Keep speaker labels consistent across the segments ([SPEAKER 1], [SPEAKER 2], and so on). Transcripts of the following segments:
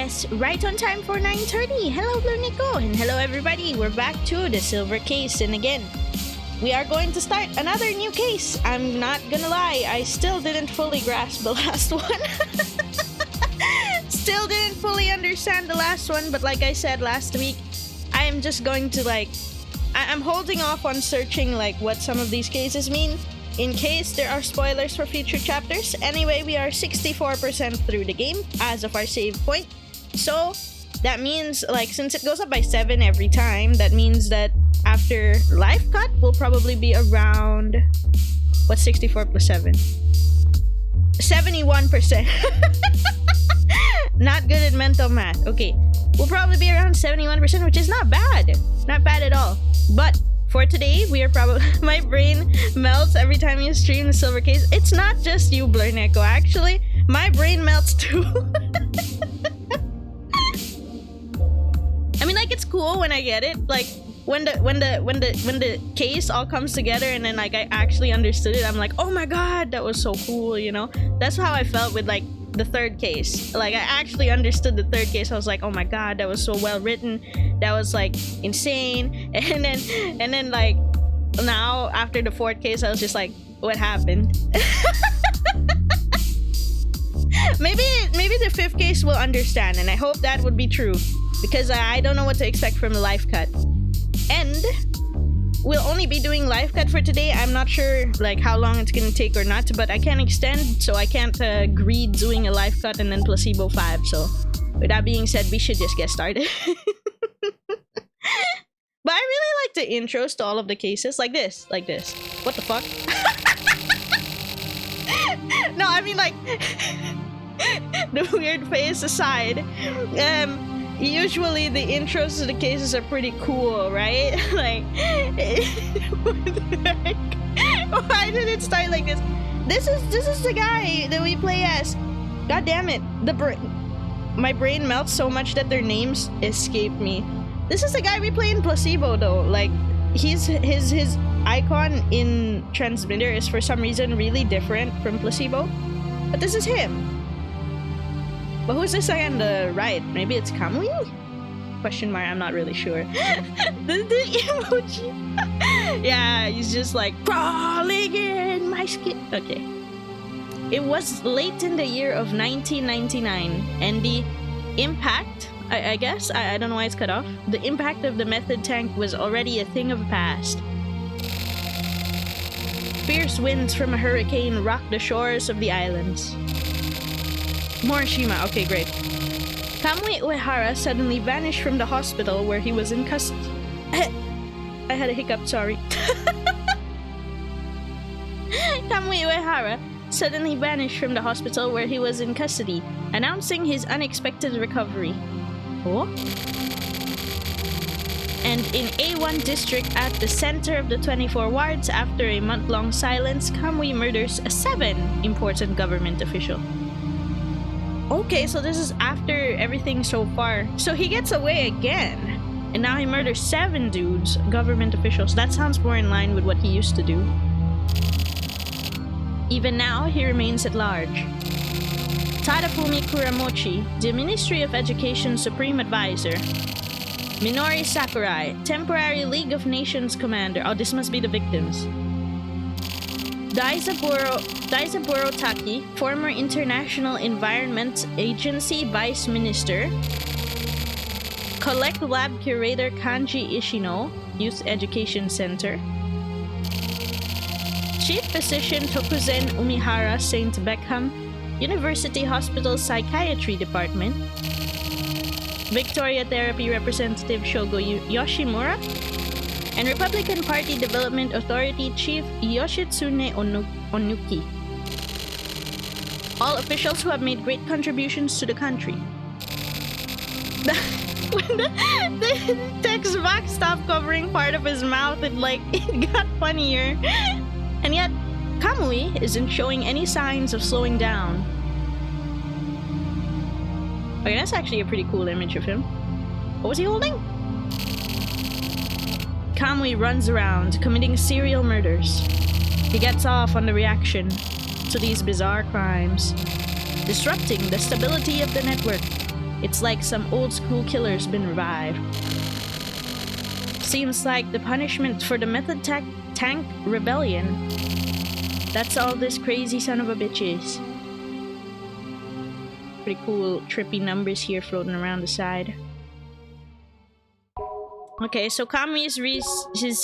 [SPEAKER 1] Yes, right on time for 9:30. Hello, Blue Nico, and hello, everybody. We're back to the silver case, and again, we are going to start another new case. I'm not gonna lie, I still didn't fully grasp the last one. Still didn't fully understand the last one, but like I said last week, I am just going to I'm holding off on searching what some of these cases mean in case there are spoilers for future chapters. Anyway, we are 64% through the game as of our save point. So that means since it goes up by 7 every time, that means that after Lifecut will probably be around, what's 64 plus 7? 71%. Not good at mental math. Okay, we'll probably be around 71%, which is not bad. Not bad at all. But for today, we are probably... My brain melts every time you stream the silver case. It's not just you, Blur Neko. Actually, my brain melts too. I mean, it's cool when I get it. When the case all comes together and then I actually understood it, I'm like, oh my god, that was so cool, you know? That's how I felt with the third case. I actually understood the third case. I was like, oh my god, that was so well written. That was insane. And then now after the fourth case, I was just like, what happened? maybe the fifth case will understand, and I hope that would be true, because I don't know what to expect from the Lifecut. And we'll only be doing Lifecut for today. I'm not sure how long it's gonna take or not, but I can't extend, so I can't greed doing a Lifecut and then placebo 5. So with that being said, we should just get started. But I really like the intros to all of the cases, like this. What the fuck? No, I mean the weird face aside, usually the intros to the cases are pretty cool, right? What the heck? Why did it start like this? This is the guy that we play as. God damn it! My brain melts so much that their names escape me. This is the guy we play in Placebo, though. His icon in Transmitter is for some reason really different from Placebo, but this is him. But who's this guy on the right? Maybe it's Kamui? Question mark, I'm not really sure. the emoji. Yeah, he's just crawling in my skin. Okay. It was late in the year of 1999, and the impact, I guess, I don't know why it's cut off. The impact of the method tank was already a thing of the past. Fierce winds from a hurricane rocked the shores of the islands. Morishima, okay, great. Kamui Uehara suddenly vanished from the hospital where he was in custody. I had a hiccup, sorry. Kamui Uehara suddenly vanished from the hospital where he was in custody, announcing his unexpected recovery. Oh? And in A1 district at the center of the 24 wards, after a month-long silence, Kamui murders 7 important government officials. Okay, so this is after everything so far. So he gets away again. And now he murders 7 dudes, government officials. That sounds more in line with what he used to do. Even now, he remains at large. Tadafumi Kuramochi, the Ministry of Education Supreme Advisor. Minori Sakurai, temporary League of Nations Commander. Oh, this must be the victims. Daizaburo Taki, former International Environment Agency Vice Minister. Collect Lab Curator Kanji Ishino, Youth Education Center. Chief Physician Tokuzen Umihara St. Beckham, University Hospital Psychiatry Department. Victoria Therapy Representative Shogo Yoshimura. And Republican Party Development Authority Chief Yoshitsune Onuki. All officials who have made great contributions to the country. When the text box stopped covering part of his mouth, it got funnier. And yet, Kamui isn't showing any signs of slowing down. Okay, that's actually a pretty cool image of him. What was he holding? Kamui runs around, committing serial murders. He gets off on the reaction to these bizarre crimes, disrupting the stability of the network. It's like some old school killer's been revived. Seems like the punishment for the Method Tank Rebellion. That's all this crazy son of a bitch is. Pretty cool, trippy numbers here floating around the side. Okay, so Kami is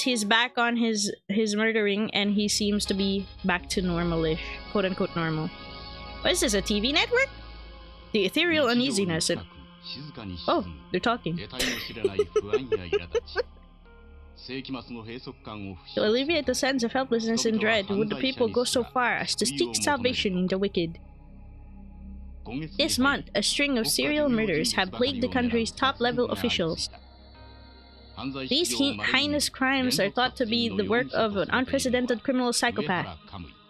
[SPEAKER 1] he's back on his murdering, and he seems to be back to normalish, quote unquote normal. What is this, a TV network? The ethereal uneasiness and oh, they're talking. To alleviate the sense of helplessness and dread, would the people go so far as to seek salvation in the wicked? This month, a string of serial murders have plagued the country's top-level officials. These heinous crimes are thought to be the work of an unprecedented criminal psychopath,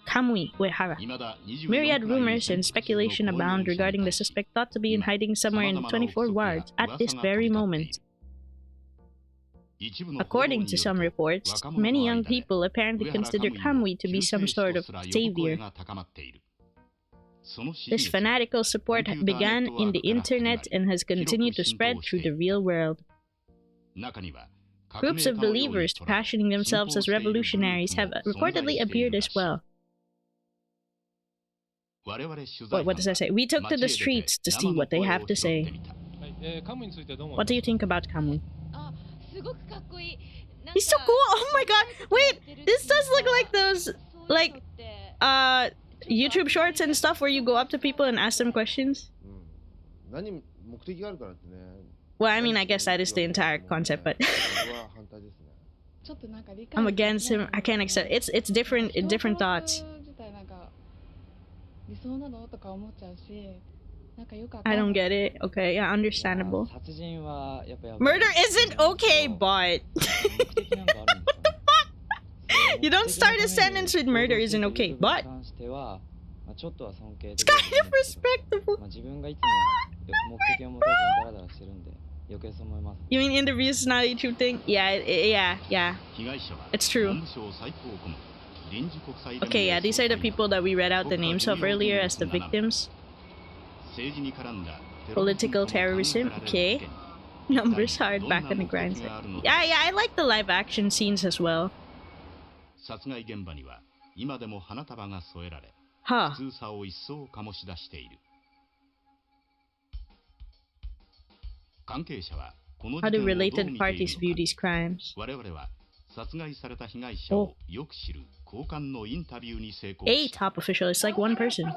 [SPEAKER 1] Kamui Uehara. Myriad rumors and speculation abound regarding the suspect thought to be in hiding somewhere in the 24 wards at this very moment. According to some reports, many young people apparently consider Kamui to be some sort of savior. This fanatical support began in the internet and has continued to spread through the real world. Groups of believers fashioning themselves as revolutionaries have reportedly appeared as well. What does that say? We took to the streets to see what they have to say. What do you think about Kamui? He's so cool! Oh my god! Wait! This does look like those, like, YouTube shorts and stuff where you go up to people and ask them questions. Well, I mean, I guess that is the entire concept, but I'm against him. I can't accept. It's different thoughts. I don't get it. Okay, yeah, understandable. Murder isn't okay, but what the fuck? You don't start a sentence with murder isn't okay, but it's kind of respectable. You mean interviews is not a true thing? Yeah, yeah. It's true. Okay, yeah, these are the people that we read out the names of earlier as the victims. Political terrorism, okay. Numbers hard back on the grind. Yeah, I like the live action scenes as well. Huh. How do related parties view these crimes? Oh. A top official, it's like one person.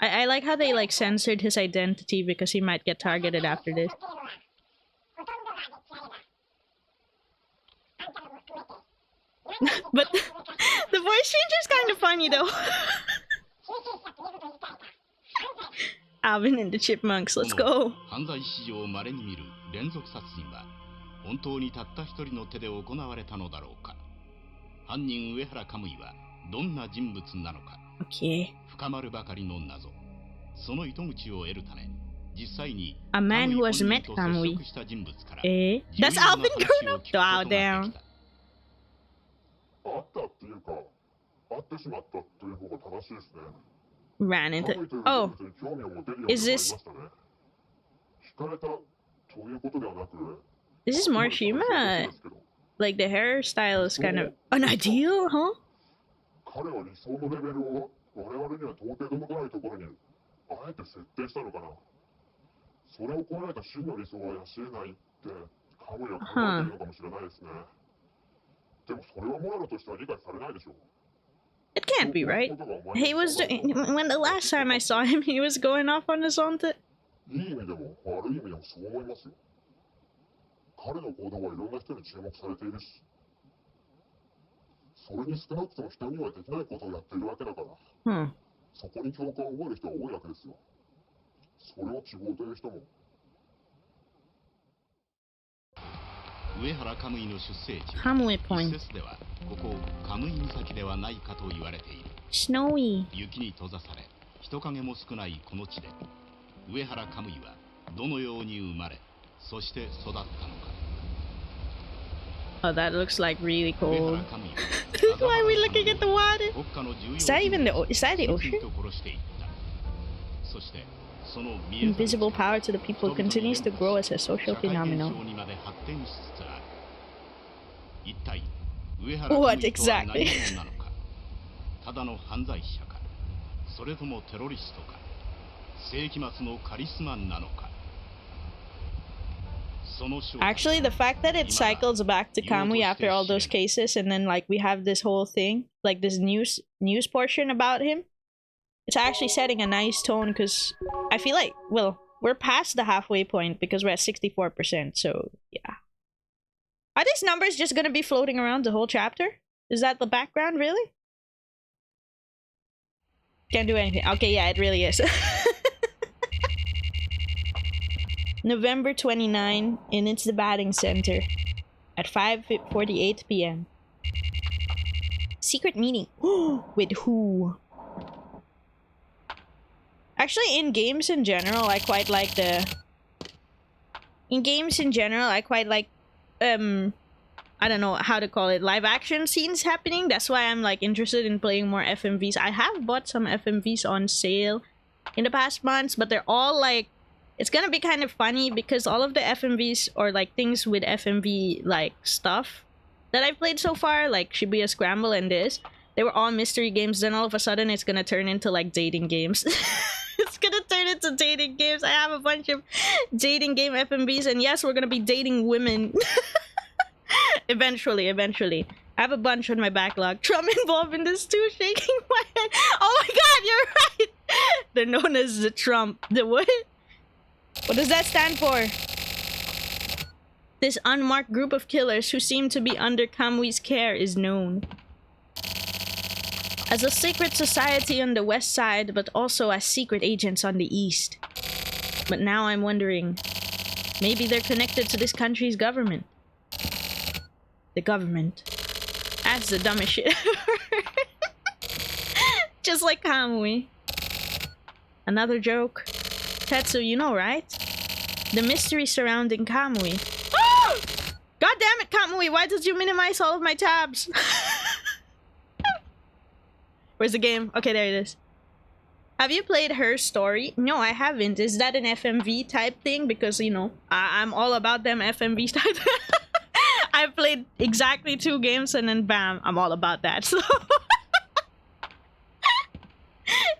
[SPEAKER 1] I like how they like censored his identity because he might get targeted after this. But the voice changer is kind of funny though. Alvin and the Chipmunks, let's go. Okay. A man who has met Kamui. Eh? That's Alvin grown up? Wow, damn. Ran into... Oh. Is this... This is more Shima. Like the hairstyle is kind of unideal, huh? Huh. It can't be right. He was when the last time I saw him, he was going off on his own. Kamui Point. Snowy. Oh, that looks like really cold. Why are we looking at the water? Is that even the is that the ocean? Invisible power to the people continues to grow as a social phenomenon. What exactly? Actually, the fact that it cycles back to Kamui after all those cases, and then like we have this whole thing, like this news portion about him, it's actually setting a nice tone because I feel like, well, we're past the halfway point because we're at 64%. So yeah, are these numbers just gonna be floating around the whole chapter? Is that the background, really? Can't do anything. Okay, yeah, it really is. November 29, and it's the batting center at 5:48 p.m. Secret meeting. With who? Actually, in games in general, I quite like the... In games in general, I quite like... I don't know how to call it, live action scenes happening. That's why I'm like interested in playing more FMVs. I have bought some FMVs on sale in the past months, but they're all like, it's gonna be kind of funny because all of the FMVs or like things with FMV like stuff that I've played so far, like Shibuya Scramble and this, they were all mystery games. Then all of a sudden it's gonna turn into like dating games. It's gonna turn into dating games. I have a bunch of dating game FMVs, and yes, we're gonna be dating women. Eventually. I have a bunch on my backlog. Trump involved in this too, shaking my head. Oh my god, you're right! They're known as the Trump. The what? What does that stand for? This unmarked group of killers who seem to be under Kamui's care is known as a secret society on the west side, but also as secret agents on the east. But now I'm wondering, maybe they're connected to this country's government. The government. That's the dumbest shit ever. Just like Kamui. Another joke. Tetsu, you know, right? The mystery surrounding Kamui. Oh! God damn it, Kamui! Why did you minimize all of my tabs? Where's the game? Okay, there it is. Have you played Her Story? No, I haven't. Is that an FMV type thing? Because, you know, I'm all about them FMV type. I've played exactly 2 games and then bam, I'm all about that. So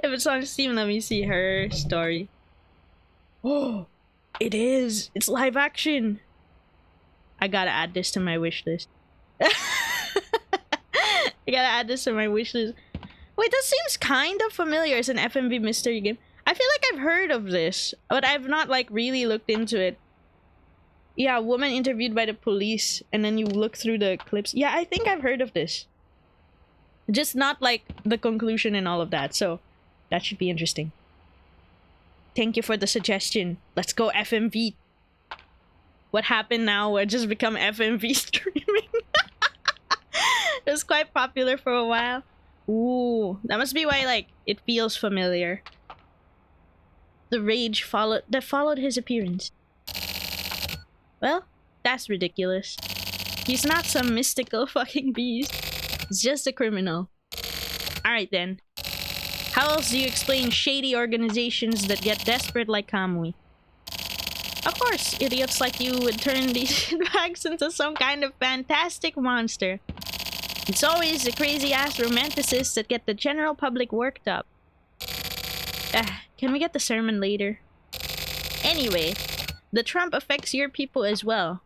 [SPEAKER 1] if it's on Steam, let me see Her Story. Oh, it is. It's live action. I gotta add this to my wish list. I gotta add this to my wish list. Wait, this seems kind of familiar as an FMV mystery game. I feel like I've heard of this, but I've not like really looked into it. Yeah, woman interviewed by the police, and then you look through the clips. Yeah, I think I've heard of this. Just not like the conclusion and all of that, so that should be interesting. Thank you for the suggestion. Let's go FMV. What happened now? We're just become FMV streaming. It was quite popular for a while. Ooh, that must be why like it feels familiar. The rage followed his appearance. Well, that's ridiculous. He's not some mystical fucking beast. He's just a criminal. Alright then. How else do you explain shady organizations that get desperate like Kamui? Of course, idiots like you would turn these bags into some kind of fantastic monster. It's always the crazy-ass romanticists that get the general public worked up. Can we get the sermon later? Anyway, the Trump affects your people as well.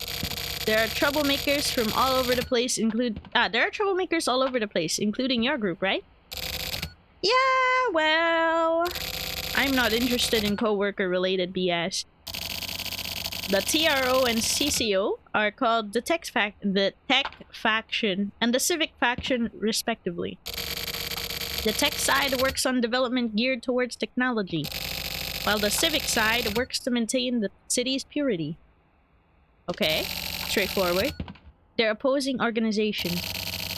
[SPEAKER 1] There are troublemakers from all over the place, troublemakers all over the place, including your group, right? Yeah, well, I'm not interested in co-worker-related BS. The TRO and CCO are called the Tech Faction and the Civic Faction, respectively. The tech side works on development geared towards technology, while the civic side works to maintain the city's purity. Okay, straightforward. They're opposing organizations.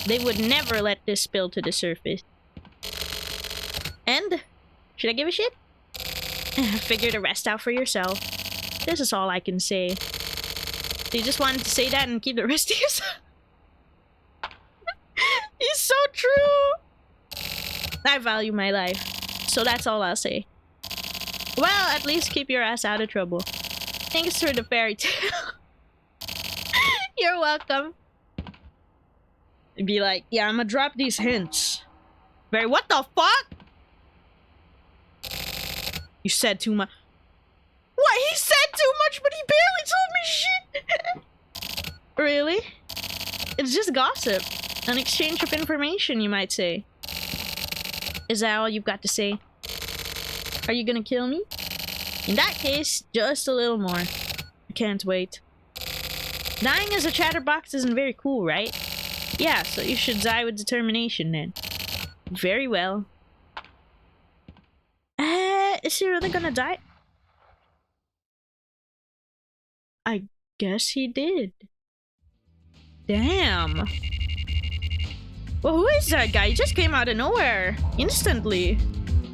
[SPEAKER 1] They would never let this spill to the surface. And? Should I give a shit? Figure the rest out for yourself. This is all I can say. So you just wanted to say that and keep the rest to yourself? true. I value my life. So that's all I'll say. Well, at least keep your ass out of trouble. Thanks for the fairy tale. You're welcome. Be like, yeah, I'm gonna drop these hints. Very, what the fuck? You said too much. What? He said too much, but he barely told me shit. Really? It's just gossip. An exchange of information, you might say. Is that all you've got to say? Are you gonna kill me? In that case, just a little more. I can't wait. Dying as a chatterbox isn't very cool, right? Yeah, so you should die with determination then. Very well. Is he really gonna die? I guess he did. Damn. Well, who is that guy? He just came out of nowhere. Instantly.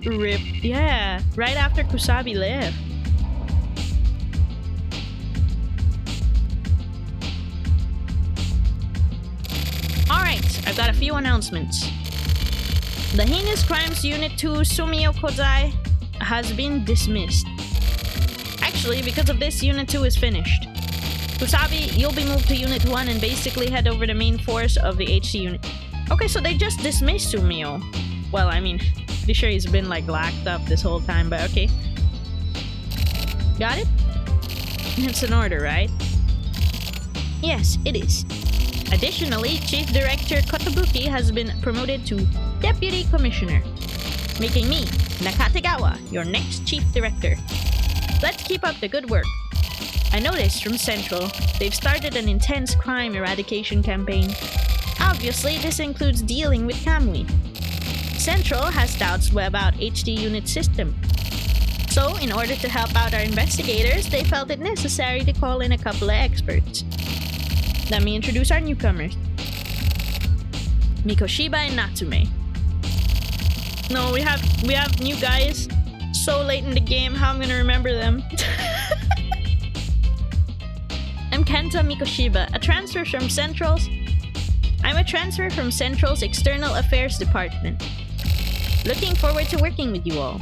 [SPEAKER 1] Rip. Yeah, right after Kusabi left. Alright, I've got a few announcements. The Heinous Crimes Unit 2 Sumio Kozai has been dismissed. Actually, because of this, Unit 2 is finished. Kusabi, you'll be moved to Unit 1 and basically head over the main force of the HC unit. Okay, so they just dismissed Sumio. Well, I mean, pretty sure he's been like locked up this whole time, but okay. Got it? It's an order, right? Yes, it is. Additionally, Chief Director Kotobuki has been promoted to Deputy Commissioner, making me, Nakategawa, your next Chief Director. Let's keep up the good work. I noticed from Central, they've started an intense crime eradication campaign. Obviously, this includes dealing with Kamui. Central has doubts about HD Unit's system. So, in order to help out our investigators, they felt it necessary to call in a couple of experts. Let me introduce our newcomers. Mikoshiba and Natsume. No, we have new guys. So late in the game, how I'm gonna remember them. I'm Kenta Mikoshiba, a transfer from Central's... I'm a transfer from Central's External Affairs Department. Looking forward to working with you all.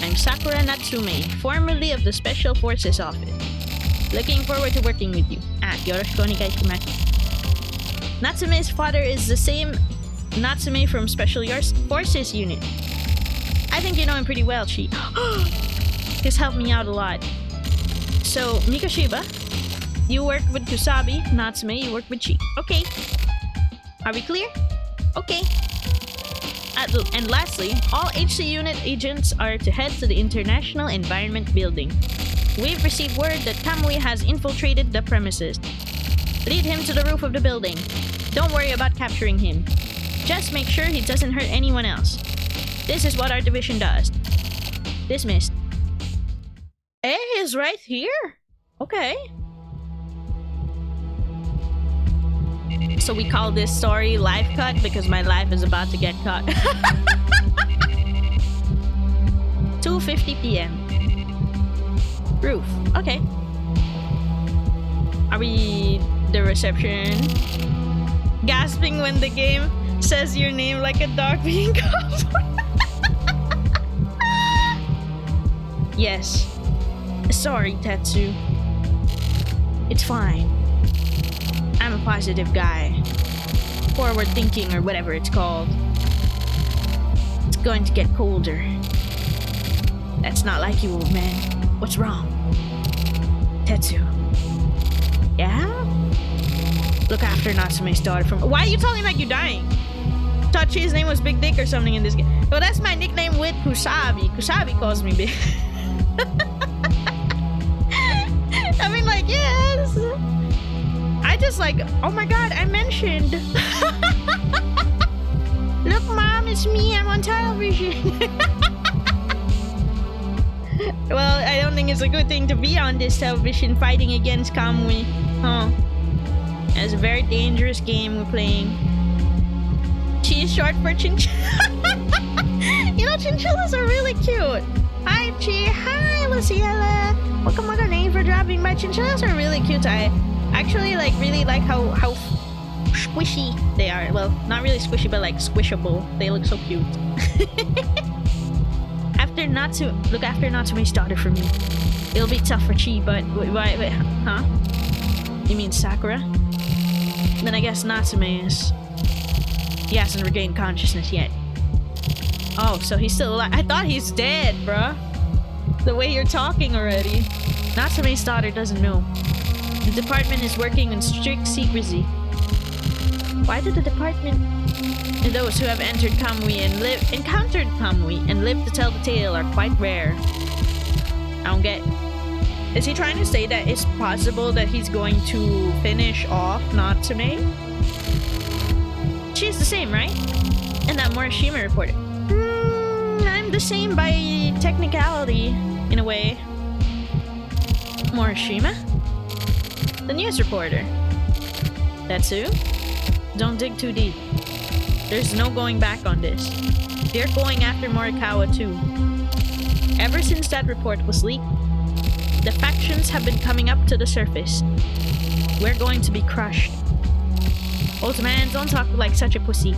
[SPEAKER 1] I'm Sakura Natsume, formerly of the Special Forces Office. Looking forward to working with you. Yoroshiku onegai shimasu. Natsume's father is the same Natsume from Special Forces Unit. I think you know him pretty well, Chi. He's helped me out a lot. So, Mikoshiba, you work with Kusabi. Natsume, you work with Chi. Okay. Are we clear? Okay. And lastly, all HC Unit agents are to head to the International Environment Building. We've received word that Kamui has infiltrated the premises. Lead him to the roof of the building. Don't worry about capturing him. Just make sure he doesn't hurt anyone else. This is what our division does. Dismissed. Eh, he's right here? Okay. So we call this story Lifecut because my life is about to get cut. 2:50 p.m. Roof. Okay. Are we the reception? Gasping when the game says your name like a dog being called. Yes. Sorry, Tetsu. It's fine. I'm a positive guy. Forward thinking or whatever it's called. It's going to get colder. That's not like you, old man. What's wrong? Tetsu. Yeah? Look after Natsume's daughter from... Why are you talking like you're dying? Thought his name was Big Dick or something in this game. Well, that's my nickname with Kusabi. Kusabi calls me Big. I mean, like, yes. I just like... Oh my god, I mentioned. Look, Mom, it's me. I'm on television. Well, I don't think it's a good thing to be on this television fighting against Kamui. Huh. It's a very dangerous game we're playing. Chi is short for chinchilla. You know, chinchillas are really cute. Hi, Chi. Hi, Luciella. Welcome on the name for dropping by. Chinchillas are really cute. I actually really like how squishy they are. Well, not really squishy, but like squishable. They look so cute. Look after Natsume's daughter for me. It'll be tough for Chi, but wait, huh? You mean Sakura? Then I guess Natsume is... He hasn't regained consciousness yet. Oh, so he's still alive. I thought he's dead, bruh. The way you're talking already. Natsume's daughter doesn't know. The department is working in strict secrecy. Why did the department... Those who have entered Kamui and encountered Kamui and lived to tell the tale are quite rare. I don't get... Is he trying to say that it's possible that he's going to finish off Natsume? She's the same, right? And that Morishima reported. I'm the same by technicality, in a way. Morishima? The news reporter. That's who? Don't dig too deep. There's no going back on this. They're going after Morikawa too. Ever since that report was leaked, the factions have been coming up to the surface. We're going to be crushed. Old man, don't talk like such a pussy.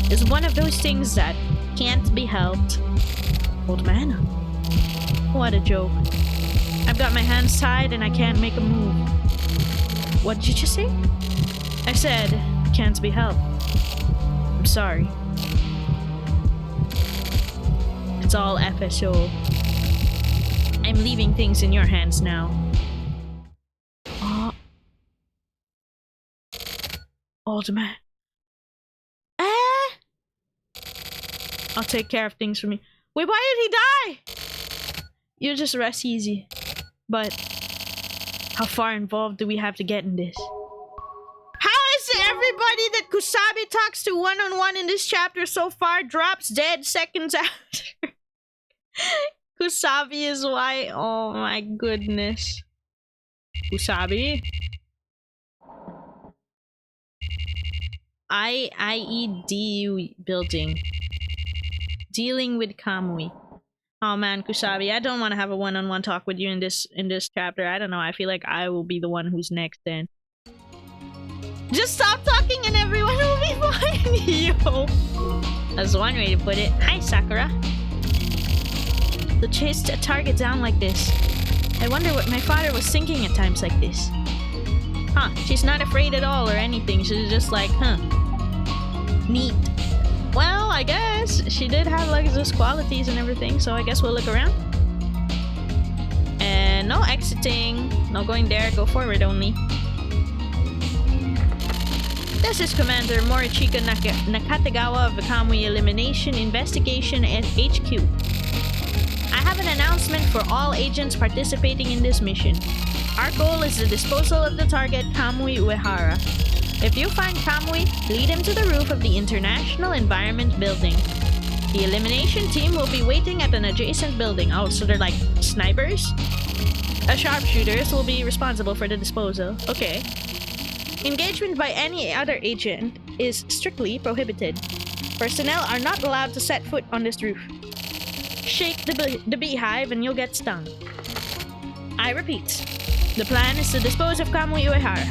[SPEAKER 1] It's one of those things that can't be helped. Old man? What a joke. I've got my hands tied and I can't make a move. What did you just say? I said, can't be helped. I'm sorry. It's all FSO. I'm leaving things in your hands now. Old man. I'll take care of things for me. Wait, why did he die? You just rest easy. But how far involved do we have to get in this? How is everybody that Kusabi talks to one-on-one in this chapter so far drops dead seconds after? Kusabi is why. Oh my goodness. Kusabi? IEDU building. Dealing with Kamui. Oh man, Kusabi, I don't want to have a one-on-one talk with you in this chapter. I don't know. I feel like I will be the one who's next then. Just stop talking and everyone will be fine. Yo. That's one way to put it. Hi, Sakura. To chase a target down like this. I wonder what my father was thinking at times like this. Huh, she's not afraid at all or anything. She's just like, huh. Neat. Well, I guess she did have like those qualities and everything, so I guess we'll look around. And no exiting, no going there, go forward only. This is Commander Morichika Nakatagawa of the Kamui Elimination Investigation at HQ. I have an announcement for all agents participating in this mission. Our goal is the disposal of the target Kamui Uehara. If you find Kamui, lead him to the roof of the International Environment Building. The elimination team will be waiting at an adjacent building. Oh, so they're like snipers? Sharpshooters will be responsible for the disposal. Okay. Engagement by any other agent is strictly prohibited. Personnel are not allowed to set foot on this roof. Shake the beehive and you'll get stung. I repeat. The plan is to dispose of Kamui Uehara.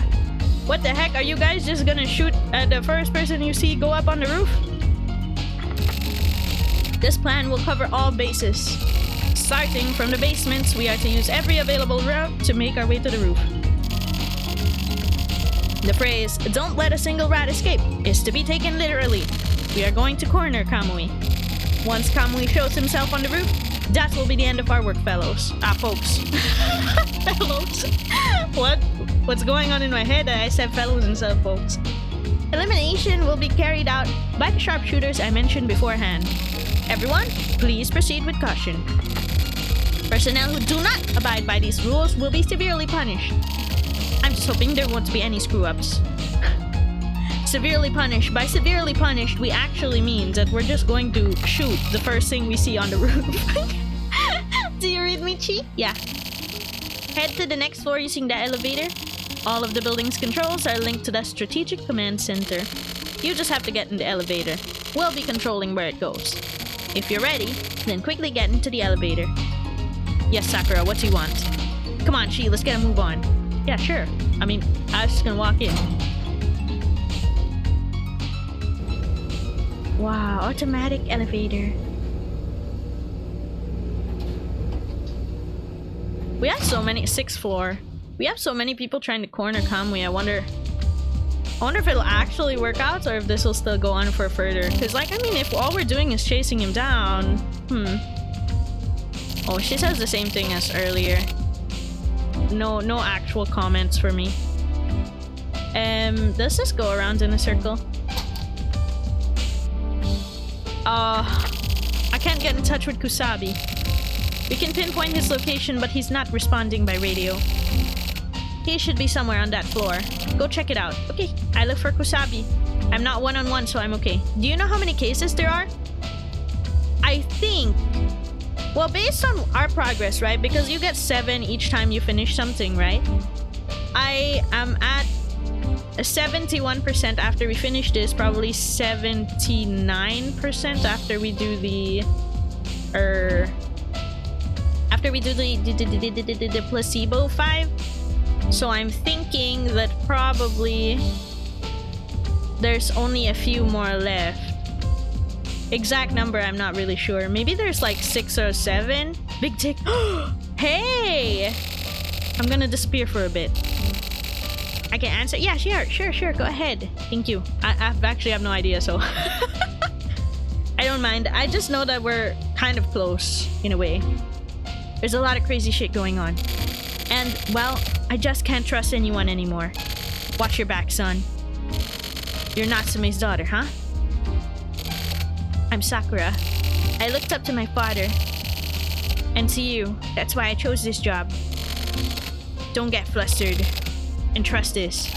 [SPEAKER 1] What the heck, are you guys just gonna shoot at the first person you see go up on the roof? This plan will cover all bases. Starting from the basements, we are to use every available route to make our way to the roof. The phrase, "don't let a single rat escape," is to be taken literally. We are going to corner Kamui. Once Kamui shows himself on the roof, that will be the end of our work, fellows. Folks. Fellows. What? What's going on in my head? I said fellows instead of folks. Elimination will be carried out by the sharpshooters I mentioned beforehand. Everyone, please proceed with caution. Personnel who do not abide by these rules will be severely punished. I'm just hoping there won't be any screw-ups. Severely punished. By severely punished, we actually mean that we're just going to shoot the first thing we see on the roof. Do you read me, Chi? Yeah. Head to the next floor using the elevator. All of the building's controls are linked to the Strategic Command Center. You just have to get in the elevator. We'll be controlling where it goes. If you're ready, then quickly get into the elevator. Yes, Sakura, what do you want? Come on, Chi, let's get a move on. Yeah, sure. I mean, I was just gonna walk in. Wow, automatic elevator. We have so many, 6th floor. We have so many people trying to corner Kamui. I wonder if it'll actually work out or if this will still go on for further. Because, like, I mean, if all we're doing is chasing him down... Oh, she says the same thing as earlier. No actual comments for me. Does this go around in a circle? I can't get in touch with Kusabi. We can pinpoint his location, but he's not responding by radio. He should be somewhere on that floor. Go check it out. Okay, I look for Kusabi. I'm not one-on-one, so I'm okay. Do you know how many cases there are? I think... Well, based on our progress, right? Because you get 7 each time you finish something, right? I am at 71% after we finish this. Probably 79% after we do the... After we do the placebo 5. So I'm thinking that probably there's only a few more left. Exact number, I'm not really sure. Maybe there's like 6 or 7. Big tick. Hey! I'm gonna disappear for a bit. I can answer. Yeah, sure. Go ahead. Thank you. I actually have no idea, so... I don't mind. I just know that we're kind of close, in a way. There's a lot of crazy shit going on. And, well, I just can't trust anyone anymore. Watch your back, son. You're Natsume's daughter, huh? I'm Sakura. I looked up to my father. And to you. That's why I chose this job. Don't get flustered. And trust this.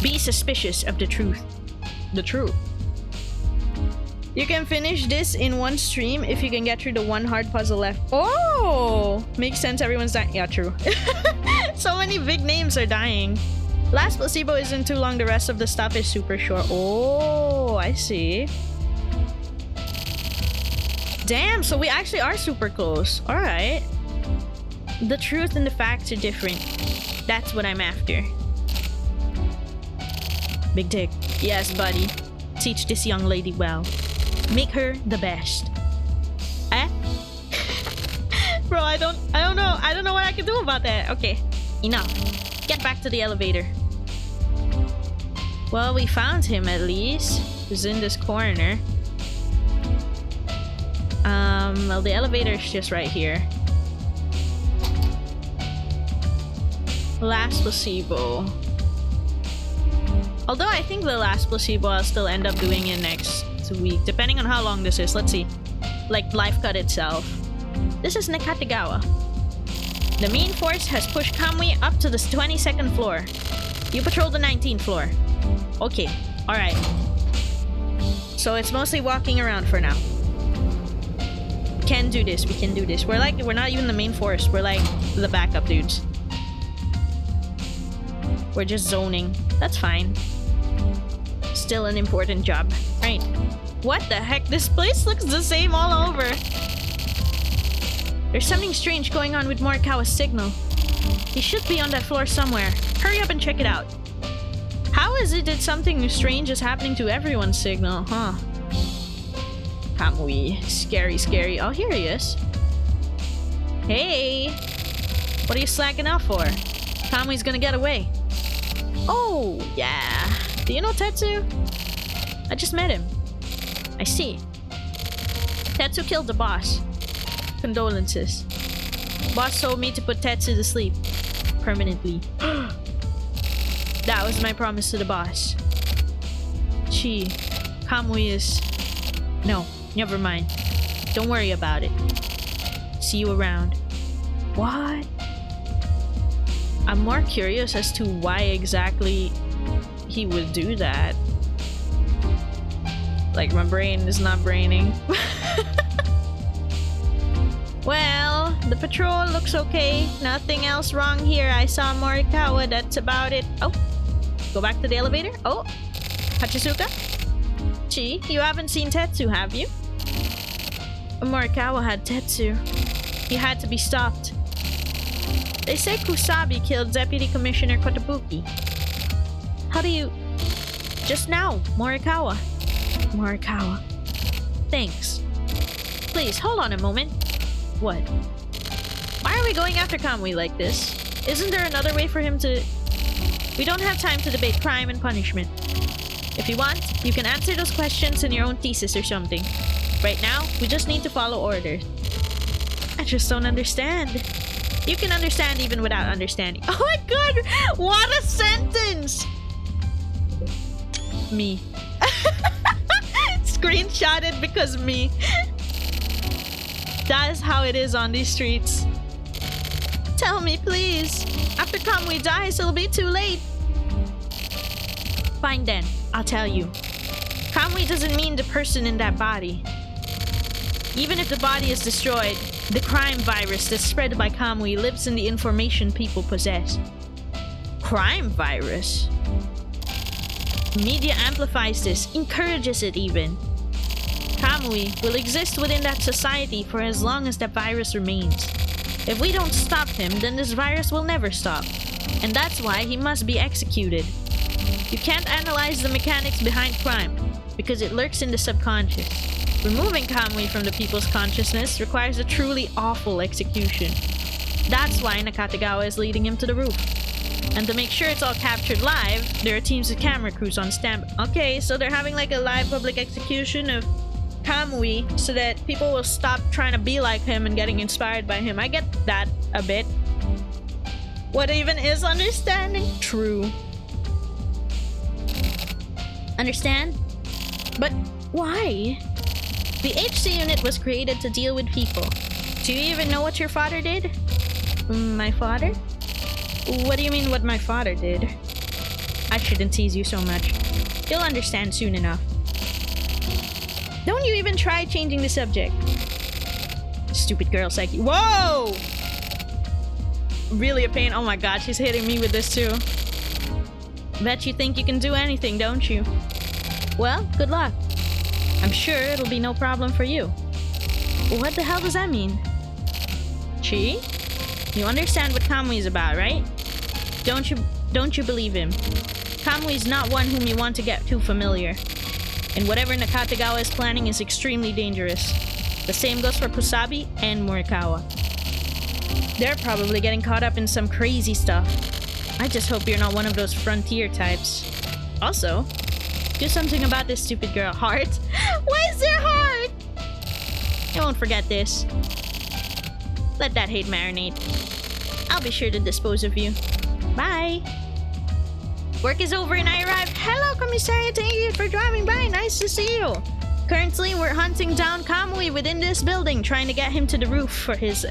[SPEAKER 1] Be suspicious of the truth. The truth. You can finish this in one stream if you can get through the one hard puzzle left. Oh! Makes sense, everyone's dying. Yeah, true. So many big names are dying. Last placebo isn't too long, the rest of the stuff is super short. Oh, I see. Damn, so we actually are super close. Alright. The truth and the facts are different. That's what I'm after. Big Dick. Yes, buddy. Teach this young lady well. Make her the best. Eh? Bro, I don't know. I don't know what I can do about that. Okay. Enough. Get back to the elevator. Well, we found him at least. He's in this corner. Well, the elevator's just right here. Last placebo. Although I think the last placebo I'll still end up doing it next week, depending on how long this is. Let's see. Like Lifecut itself. This is Nakatagawa. The main force has pushed Kamui up to the 22nd floor. You patrol the 19th floor. Okay, alright. So it's mostly walking around for now. Can do this, we can do this. We're not even the main force, we're like the backup dudes. We're just zoning. That's fine. Still an important job. Right. What the heck? This place looks the same all over. There's something strange going on with Morikawa's signal. He should be on that floor somewhere. Hurry up and check it out. How is it that something strange is happening to everyone's signal, huh? Kamui. Scary. Oh, here he is. Hey! What are you slacking out for? Kamui's gonna get away. Oh, yeah. Do you know Tetsu? I just met him. I see. Tetsu killed the boss. Condolences. Boss told me to put Tetsu to sleep. Permanently. That was my promise to the boss. Kamui is... No, never mind. Don't worry about it. See you around. What? I'm more curious as to why exactly he would do that. Like, my brain is not braining. Well, the patrol looks okay. Nothing else wrong here. I saw Morikawa, that's about it. Oh, go back to the elevator. Oh, Hachisuka? Chi, you haven't seen Tetsu, have you? Morikawa had Tetsu. He had to be stopped. They say Kusabi killed Deputy Commissioner Kotobuki. How do you... Just now, Morikawa.
[SPEAKER 2] Thanks. Please, hold on a moment. What? Why are we going after Kamui like this? Isn't there another way for him to... We don't have time to debate crime and punishment. If you want, you can answer those questions in your own thesis or something. Right now, we just need to follow orders. I just don't understand. You can understand even without understanding. Oh my god! What a sentence! Me. Screenshotted because me. That is how it is on these streets. Tell me, please. After Kamui dies, it'll be too late. Fine then, I'll tell you. Kamui doesn't mean the person in that body. Even if the body is destroyed, the crime virus that's spread by Kamui lives in the information people possess. Crime virus? Media amplifies this, encourages it even. Kamui will exist within that society for as long as that virus remains. If we don't stop him, then this virus will never stop. And that's why he must be executed. You can't analyze the mechanics behind crime, because it lurks in the subconscious. Removing Kamui from the people's consciousness requires a truly awful execution. That's why Nakatagawa is leading him to the roof. And to make sure it's all captured live, there are teams of camera crews on standby. Okay, so they're having like a live public execution of Kamui so that people will stop trying to be like him and getting inspired by him. I get that a bit. What even is understanding? True. Understand? But why? The HC unit was created to deal with people. Do you even know what your father did? My father? What do you mean what my father did? I shouldn't tease you so much. You'll understand soon enough. Don't you even try changing the subject. Stupid girl psyche. Whoa! Really a pain. Oh my god, she's hitting me with this too. Bet you think you can do anything, don't you? Well, good luck. I'm sure it'll be no problem for you. What the hell does that mean? Chi? You understand what Kamui's about, right? Don't you believe him? Kamui's not one whom you want to get too familiar. And whatever Nakatagawa is planning is extremely dangerous. The same goes for Kusabi and Morikawa. They're probably getting caught up in some crazy stuff. I just hope you're not one of those frontier types. Also, do something about this stupid girl. Heart? Why is there heart? I won't forget this. Let that hate marinate. I'll be sure to dispose of you. Bye. Work is over and I arrived. Hello, Commissariat. Thank you for driving by. Nice to see you. Currently, we're hunting down Kamui within this building, trying to get him to the roof for his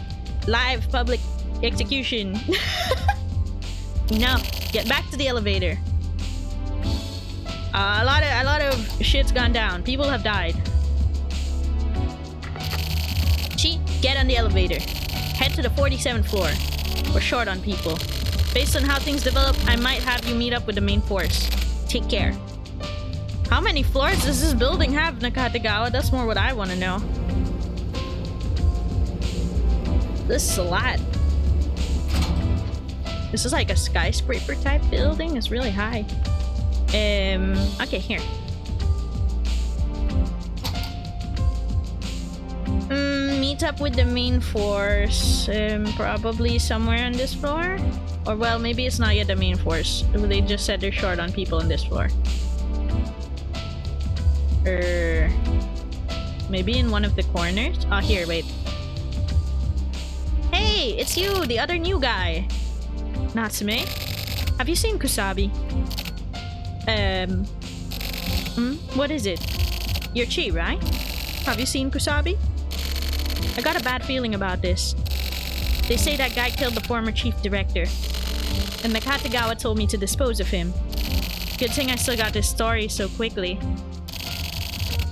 [SPEAKER 2] live public execution. No, get back to the elevator. A lot of shit's gone down. People have died. Chi, get on the elevator. Head to the 47th floor. We're short on people. Based on how things develop, I might have you meet up with the main force. Take care. How many floors does this building have, Nakatagawa? That's more what I want to know. This is a lot. This is like a skyscraper type building. It's really high. Okay, here. Meet up with the main force. Probably somewhere on this floor. Or well, maybe it's not yet the main force. They just said they're short on people on this floor. Maybe in one of the corners? Oh, here, wait. Hey, it's you, the other new guy. Natsume? Have you seen Kusabi? What is it? You're Chi, right? Have you seen Kusabi? I got a bad feeling about this. They say that guy killed the former chief director. And Nakatagawa told me to dispose of him. Good thing I still got this story so quickly.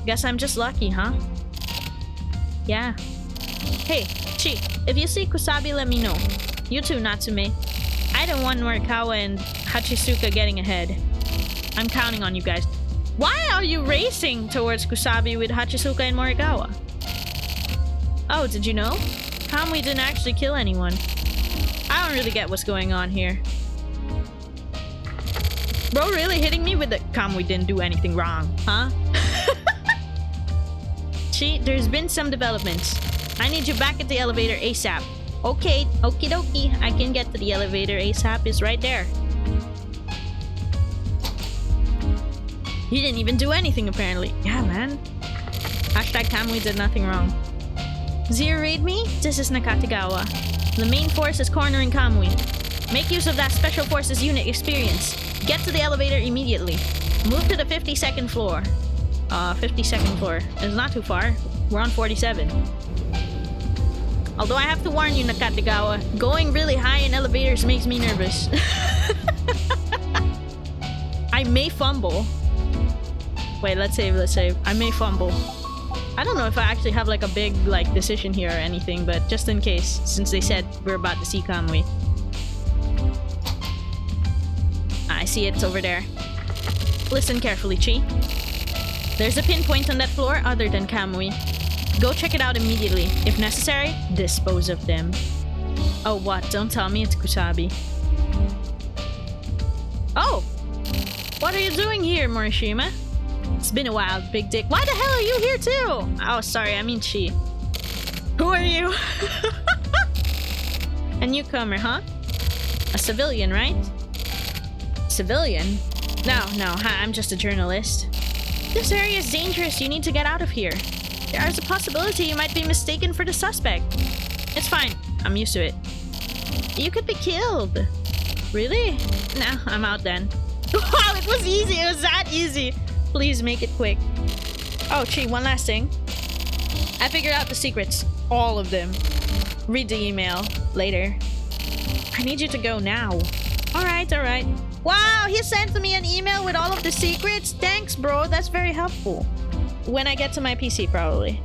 [SPEAKER 2] Guess I'm just lucky, huh? Yeah. Hey, Chi, if you see Kusabi, let me know. You too, Natsume. I don't want Morikawa and Hachisuka getting ahead. I'm counting on you guys. Why are you racing towards Kusabi with Hachisuka and Morikawa? Oh, did you know? Kamui didn't actually kill anyone. I don't really get what's going on here. Bro really hitting me with the Kamui didn't do anything wrong, huh? Chi, there's been some developments. I need you back at the elevator ASAP. Okay, okie dokie. I can get to the elevator ASAP. It's right there. He didn't even do anything, apparently. Yeah, man. Hashtag Kamui did nothing wrong. Zero read me? This is Nakatagawa. The main force is cornering Kamui. Make use of that special forces unit experience. Get to the elevator immediately. Move to the 52nd floor. 52nd floor. It's not too far. We're on 47. Although I have to warn you, Nakatagawa, going really high in elevators makes me nervous. I may fumble. Wait, let's save. I may fumble. I don't know if I actually have like a big like decision here or anything, but just in case, since they said we're about to see Kamui. I see it's over there. Listen carefully, Chi. There's a pinpoint on that floor other than Kamui. Go check it out immediately. If necessary, dispose of them. Oh, what? Don't tell me it's Kusabi. Oh! What are you doing here, Morishima? It's been a while, Big Dick. Why the hell are you here too? Oh, sorry, I mean Chi. Who are you? A newcomer, huh? A civilian, right? Civilian? No, I'm just a journalist. This area is dangerous. You need to get out of here. There is a possibility you might be mistaken for the suspect. It's fine. I'm used to it. You could be killed. Really? No, I'm out then. Wow, it was easy. It was that easy. Please make it quick. Oh, Chi, one last thing. I figured out the secrets. All of them. Read the email later. I need you to go now. Alright. Wow, he sent me an email with all of the secrets. Thanks, bro. That's very helpful. When I get to my PC, probably.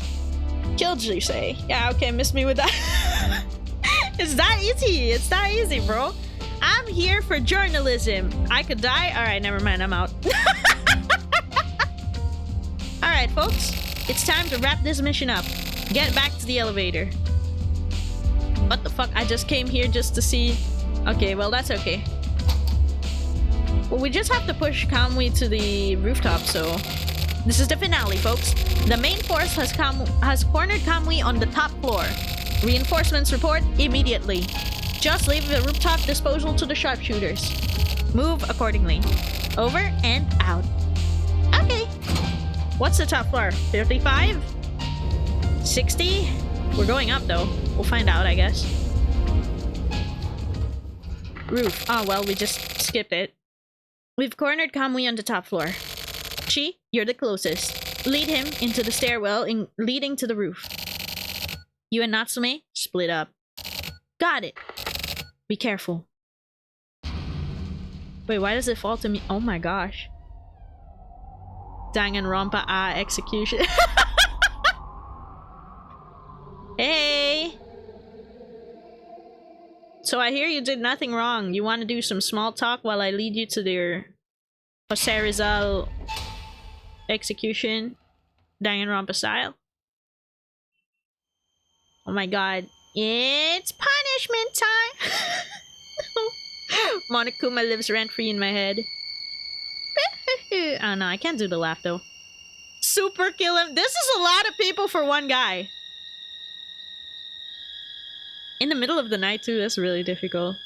[SPEAKER 2] Killed you, say. Yeah, okay, miss me with that. It's that easy. It's that easy, bro. I'm here for journalism. I could die. Alright, never mind. I'm out. Alright, folks. It's time to wrap this mission up. Get back to the elevator. What the fuck? I just came here just to see... Okay, well, that's okay. Well, we just have to push Kamui to the rooftop, so... This is the finale, folks. The main force has cornered Kamui on the top floor. Reinforcements report immediately. Just leave the rooftop disposal to the sharpshooters. Move accordingly. Over and out. Okay. What's the top floor? 55? 60? We're going up, though. We'll find out, I guess. Roof. Oh, well, we just skipped it. We've cornered Kamui on the top floor. Chi, you're the closest. Lead him into the stairwell leading to the roof. You and Natsume, split up. Got it. Be careful. Wait, why does it fall to me? Oh my gosh. Danganronpa execution. Hey! So I hear you did nothing wrong. You want to do some small talk while I lead you to their Jose Rizal execution? Danganronpa style? Oh my god. It's punishment time! Monokuma lives rent-free in my head. Oh no, I can't do the laugh though. Super kill him. This is a lot of people for one guy. In the middle of the night too, that's really difficult.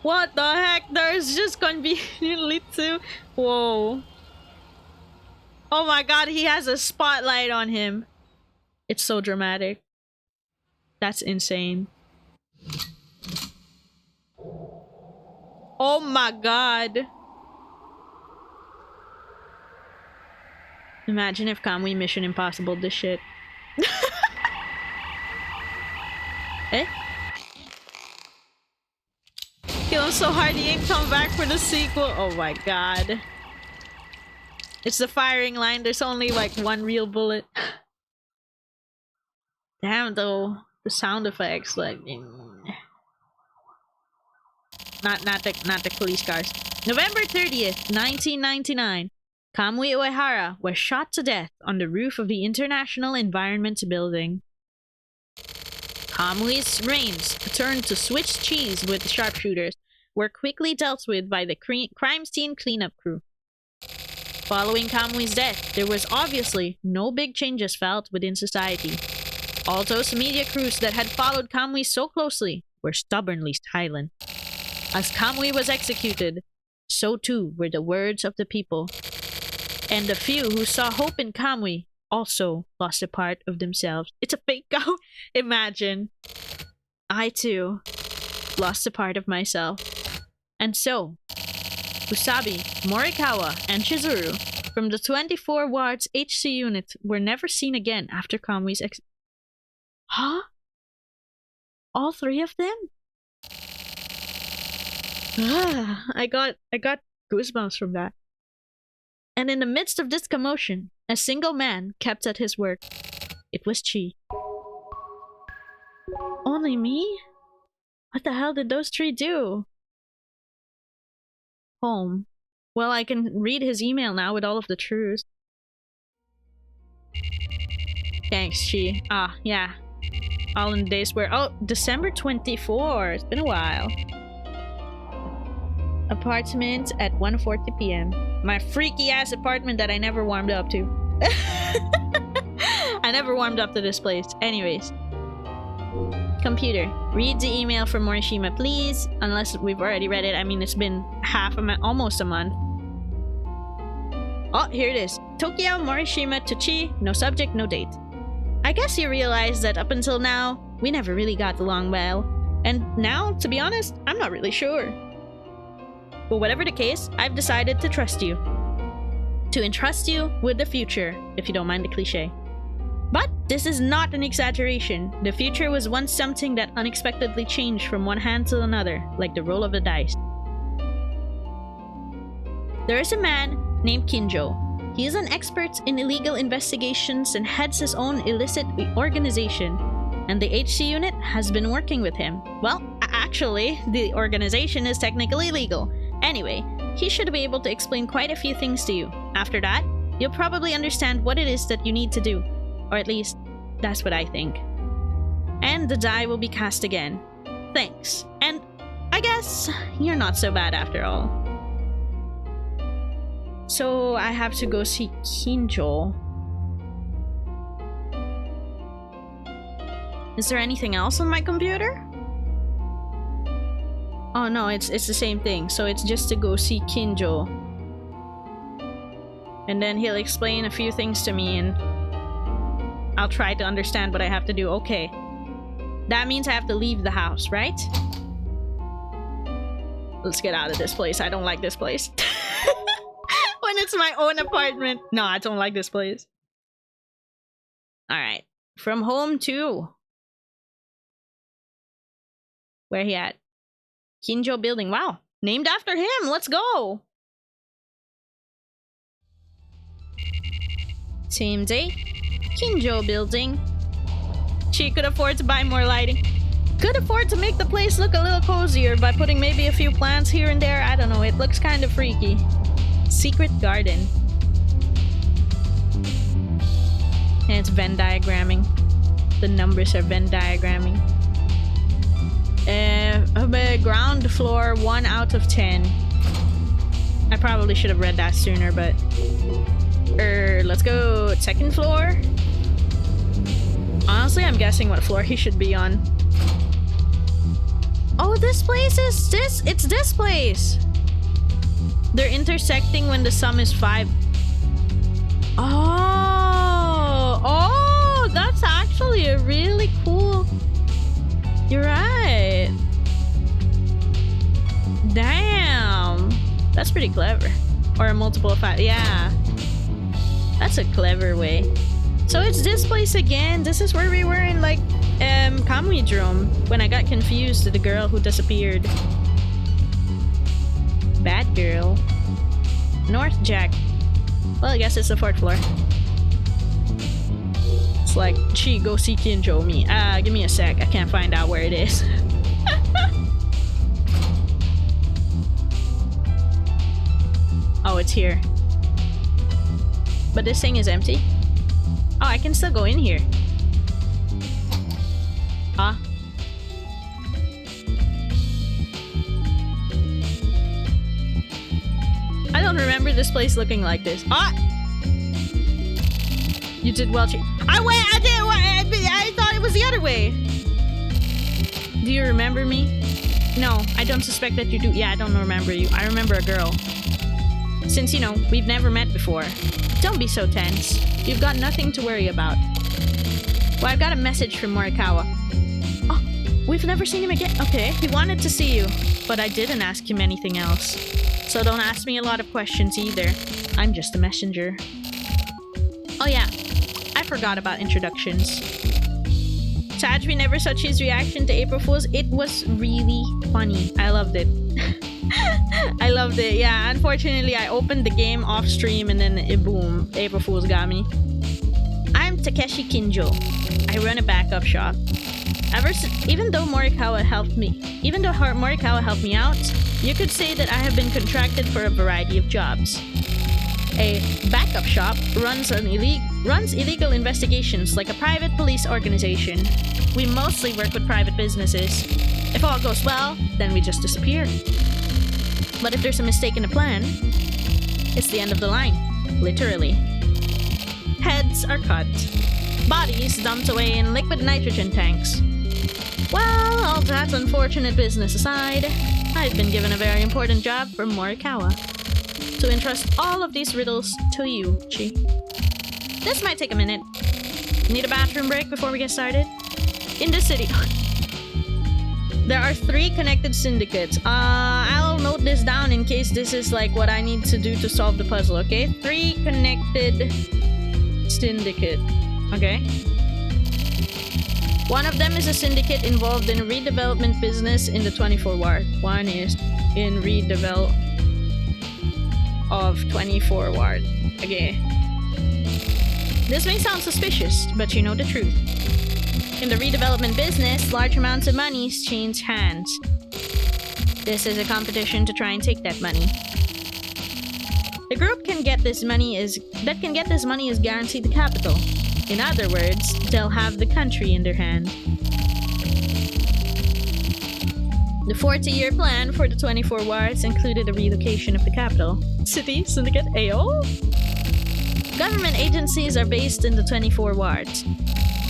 [SPEAKER 2] What the heck? There's just conveniently two. Whoa. Oh my god, he has a spotlight on him. It's so dramatic. That's insane. Oh my god. Imagine if Kamui Mission Impossible this shit. Eh? Kill him so hard he ain't come back for the sequel. Oh my god. It's the firing line. There's only like one real bullet. Damn though. The sound effects like not the police cars. November 30th, 1999. Kamui Uehara was shot to death on the roof of the International Environment Building. Kamui's reigns turned to Swiss cheese with the sharpshooters were quickly dealt with by the crime scene cleanup crew. Following Kamui's death, there was obviously no big changes felt within society. All those media crews that had followed Kamui so closely were stubbornly silent. As Kamui was executed, so too were the words of the people. And the few who saw hope in Kamui also lost a part of themselves. It's a fake cow. Imagine. I too lost a part of myself. And so, Usabi, Morikawa, and Chizuru from the 24 wards HC unit were never seen again after Kamui's Huh? All three of them? I got goosebumps from that. And in the midst of this commotion, a single man kept at his work. It was Chi. Only me? What the hell did those three do? Home. Well, I can read his email now with all of the truths. Thanks, Chi. Ah, yeah. All in the days where... Oh, December 24. It's been a while. Apartment at 1:40 p.m. My freaky ass apartment that I never warmed up to. I never warmed up to this place. Anyways. Computer, read the email from Morishima, please. Unless we've already read it. I mean, it's been almost a month. Oh, here it is. Tokyo Morishima to Chi. No subject, no date. I guess you realize that up until now, we never really got along well. And now, to be honest, I'm not really sure. But whatever the case, I've decided to trust you. To entrust you with the future, if you don't mind the cliche. But this is not an exaggeration. The future was once something that unexpectedly changed from one hand to another, like the roll of the dice. There is a man named Kinjo. He is an expert in illegal investigations and heads his own illicit organization. And the HC unit has been working with him. Well, actually, the organization is technically legal. Anyway, he should be able to explain quite a few things to you. After that, you'll probably understand what it is that you need to do. Or at least, that's what I think. And the die will be cast again. Thanks. And I guess you're not so bad after all. So I have to go see Kinjo. Is there anything else on my computer? Oh no, it's the same thing. So it's just to go see Kinjo. And then he'll explain a few things to me and I'll try to understand what I have to do. Okay. That means I have to leave the house, right? Let's get out of this place. I don't like this place. When it's my own apartment. No, I don't like this place. Alright. From home to... Where he at? Kinjo Building. Wow. Named after him. Let's go. Same day. Kinjo Building. She could afford to buy more lighting. Could afford to make the place look a little cozier by putting maybe a few plants here and there. I don't know. It looks kind of freaky. Secret garden. And it's Venn diagramming. The numbers are Venn diagramming. Ground floor 1 out of 10. I probably should have read that sooner, but... let's go second floor. Honestly, I'm guessing what floor he should be on. Oh, this place is this. It's this place. They're intersecting when the sum is 5. Oh, that's actually a really cool... You're right. Damn. That's pretty clever. Or a multiple of 5. Yeah. That's a clever way. So it's this place again. This is where we were in like Kamui Drome when I got confused with the girl who disappeared. Bad girl. North Jack. Well, I guess it's the 4th floor. It's like, Chi, go see Kinjo. Me. Give me a sec. I can't find out where it is. Oh, it's here. But this thing is empty. Oh, I can still go in here. Huh? I don't remember this place looking like this? Ah! You did well, I thought it was the other way. Do you remember me? No, I don't suspect that you do. Yeah, I don't remember you. I remember a girl. Since, you know, we've never met before. Don't be so tense. You've got nothing to worry about. Well, I've got a message from Morikawa. Oh, we've never seen him again. Okay. He wanted to see you, but I didn't ask him anything else. So don't ask me a lot of questions either. I'm just a messenger. Oh yeah, I forgot about introductions. Taj, we never saw Chi's reaction to April Fool's. It was really funny. I loved it. I loved it. Yeah, unfortunately, I opened the game off stream and then boom, April Fool's got me. I'm Takeshi Kinjo. I run a backup shop. Even though Morikawa helped me out, you could say that I have been contracted for a variety of jobs. A backup shop runs illegal investigations like a private police organization. We mostly work with private businesses. If all goes well, then we just disappear. But if there's a mistake in the plan, it's the end of the line. Literally. Heads are cut. Bodies dumped away in liquid nitrogen tanks. Well, all that unfortunate business aside, I've been given a very important job from Morikawa. To entrust all of these riddles to you, Chi. This might take a minute. Need a bathroom break before we get started? In this city... There are 3 connected syndicates. I'll note this down in case this is like what I need to do to solve the puzzle, okay? 3 connected syndicate. Okay. One of them is a syndicate involved in a redevelopment business in the 24 ward. One is in redevelop of 24 ward. Okay. This may sound suspicious, but you know the truth. In the redevelopment business, large amounts of money change hands. This is a competition to try and take that money. The group can get this money is guaranteed the capital. In other words, they'll have the country in their hand. The 40-year plan for the 24 wards included a relocation of the capital. City, syndicate, AO? Government agencies are based in the 24 wards.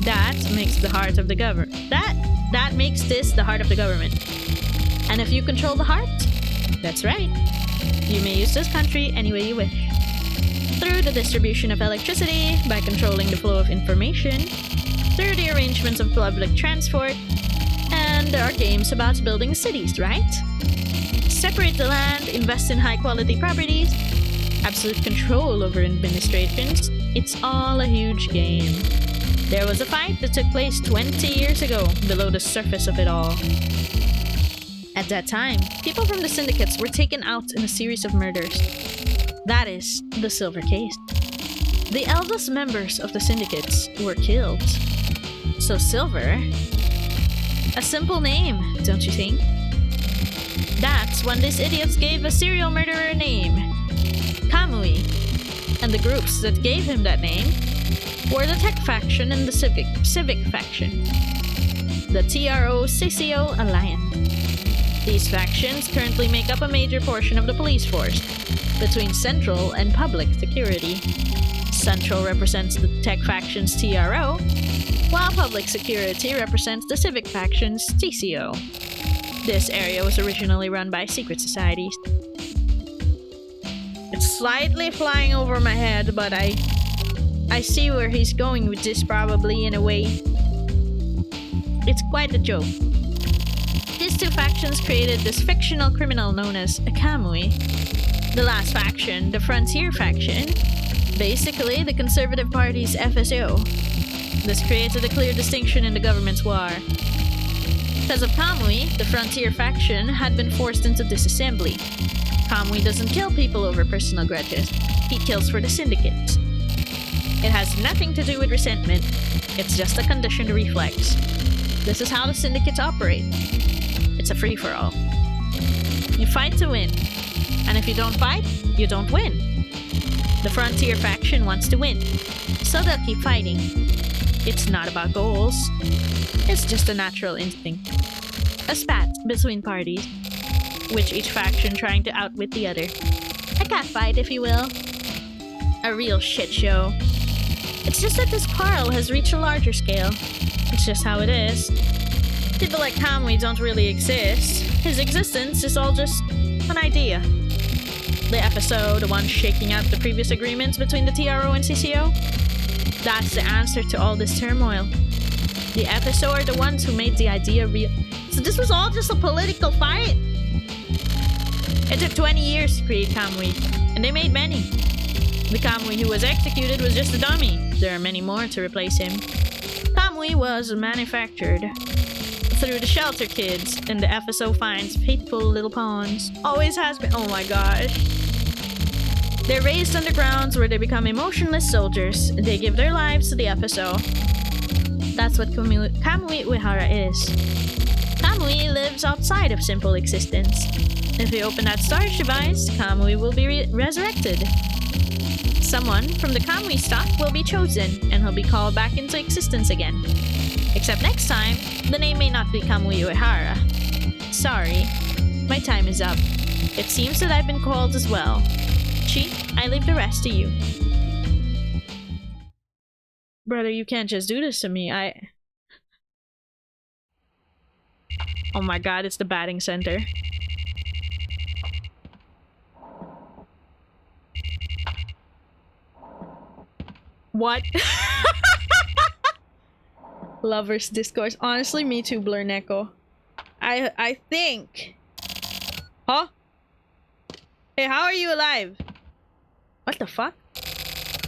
[SPEAKER 2] That makes the heart of the government. That makes this the heart of the government. And if you control the heart, that's right. You may use this country any way you wish. Through the distribution of electricity, by controlling the flow of information, through the arrangements of public transport, and there are games about building cities, right? Separate the land, invest in high-quality properties, absolute control over administrations. It's all a huge game. There was a fight that took place 20 years ago below the surface of it all. At that time, people from the syndicates were taken out in a series of murders. That is the Silver Case. The eldest members of the syndicates were killed. So Silver? A simple name, don't you think? That's when these idiots gave a serial murderer a name. Kamui. And the groups that gave him that name were the Tech Faction and the Civic Faction. The TRO-CCO Alliance. These factions currently make up a major portion of the police force, between Central and Public Security. Central represents the Tech Faction's TRO, while Public Security represents the Civic Faction's TCO. This area was originally run by secret societies. It's slightly flying over my head, but I see where he's going with this probably in a way. It's quite a joke. These 2 factions created this fictional criminal known as Kamui. The last faction, the Frontier Faction, basically the Conservative Party's FSO. This created a clear distinction in the government's war. Because of Kamui, the Frontier Faction had been forced into disassembly. Kamui doesn't kill people over personal grudges. He kills for the syndicates. It has nothing to do with resentment. It's just a conditioned reflex. This is how the syndicates operate. It's a free-for-all. You fight to win. And if you don't fight, you don't win. The Frontier Faction wants to win, so they'll keep fighting. It's not about goals. It's just a natural instinct. A spat between parties, with each faction trying to outwit the other. A catfight, if you will. A real shit show. It's just that this quarrel has reached a larger scale. It's just how it is. People like Kamui don't really exist. His existence is all just an idea. The FSO, the one shaking out the previous agreements between the TRO and CCO? That's the answer to all this turmoil. The FSO are the ones who made the idea real. So this was all just a political fight? It took 20 years to create Kamui, and they made many. The Kamui who was executed was just a dummy. There are many more to replace him. Kamui was manufactured through the shelter kids, and the FSO finds faithful little pawns. Always has been. Oh my gosh. They're raised underground where they become emotionless soldiers. They give their lives to the FSO. That's what Kamui Uehara is. Kamui lives outside of simple existence. If you open that storage device, Kamui will be resurrected. Someone from the Kamui stock will be chosen, and he'll be called back into existence again. Except next time, the name may not be Kamui Uehara. Sorry, my time is up. It seems that I've been called as well. Chi, I leave the rest to you. Brother, you can't just do this to me. Oh my god, it's the batting center. What? Lovers discourse. Honestly, me too, Blur Neko. I think. Huh? Hey, how are you alive? What the fuck?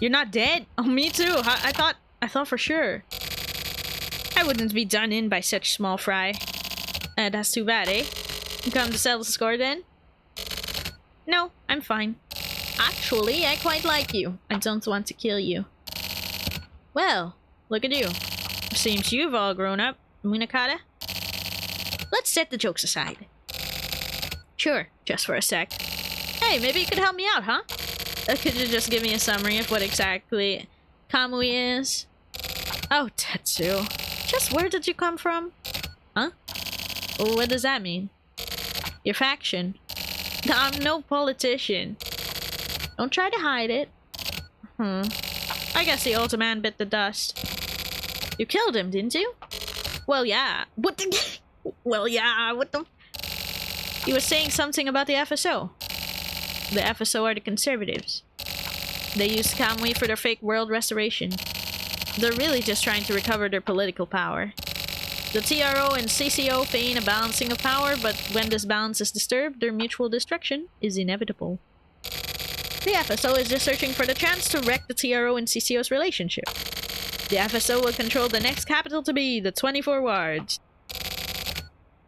[SPEAKER 2] You're not dead? Oh, me too. I thought for sure. I wouldn't be done in by such small fry. That's too bad, eh? You come to settle the score then? No, I'm fine. Actually, I quite like you. I don't want to kill you. Well, look at you. Seems you've all grown up, Munakata. Let's set the jokes aside. Sure, just for a sec. Hey, maybe you could help me out, huh? Could you just give me a summary of what exactly Kamui is? Oh, Tetsu. Just where did you come from? Huh? What does that mean? Your faction. I'm no politician. Don't try to hide it. I guess the old man bit the dust. You killed him, didn't you? Well, yeah. What the... Well, yeah, what the... He was saying something about the FSO. The FSO are the conservatives. They used Kamui for their fake world restoration. They're really just trying to recover their political power. The TRO and CCO feign a balancing of power, but when this balance is disturbed, their mutual destruction is inevitable. The FSO is just searching for the chance to wreck the TRO and CCO's relationship. The FSO will control the next capital to be the 24 wards.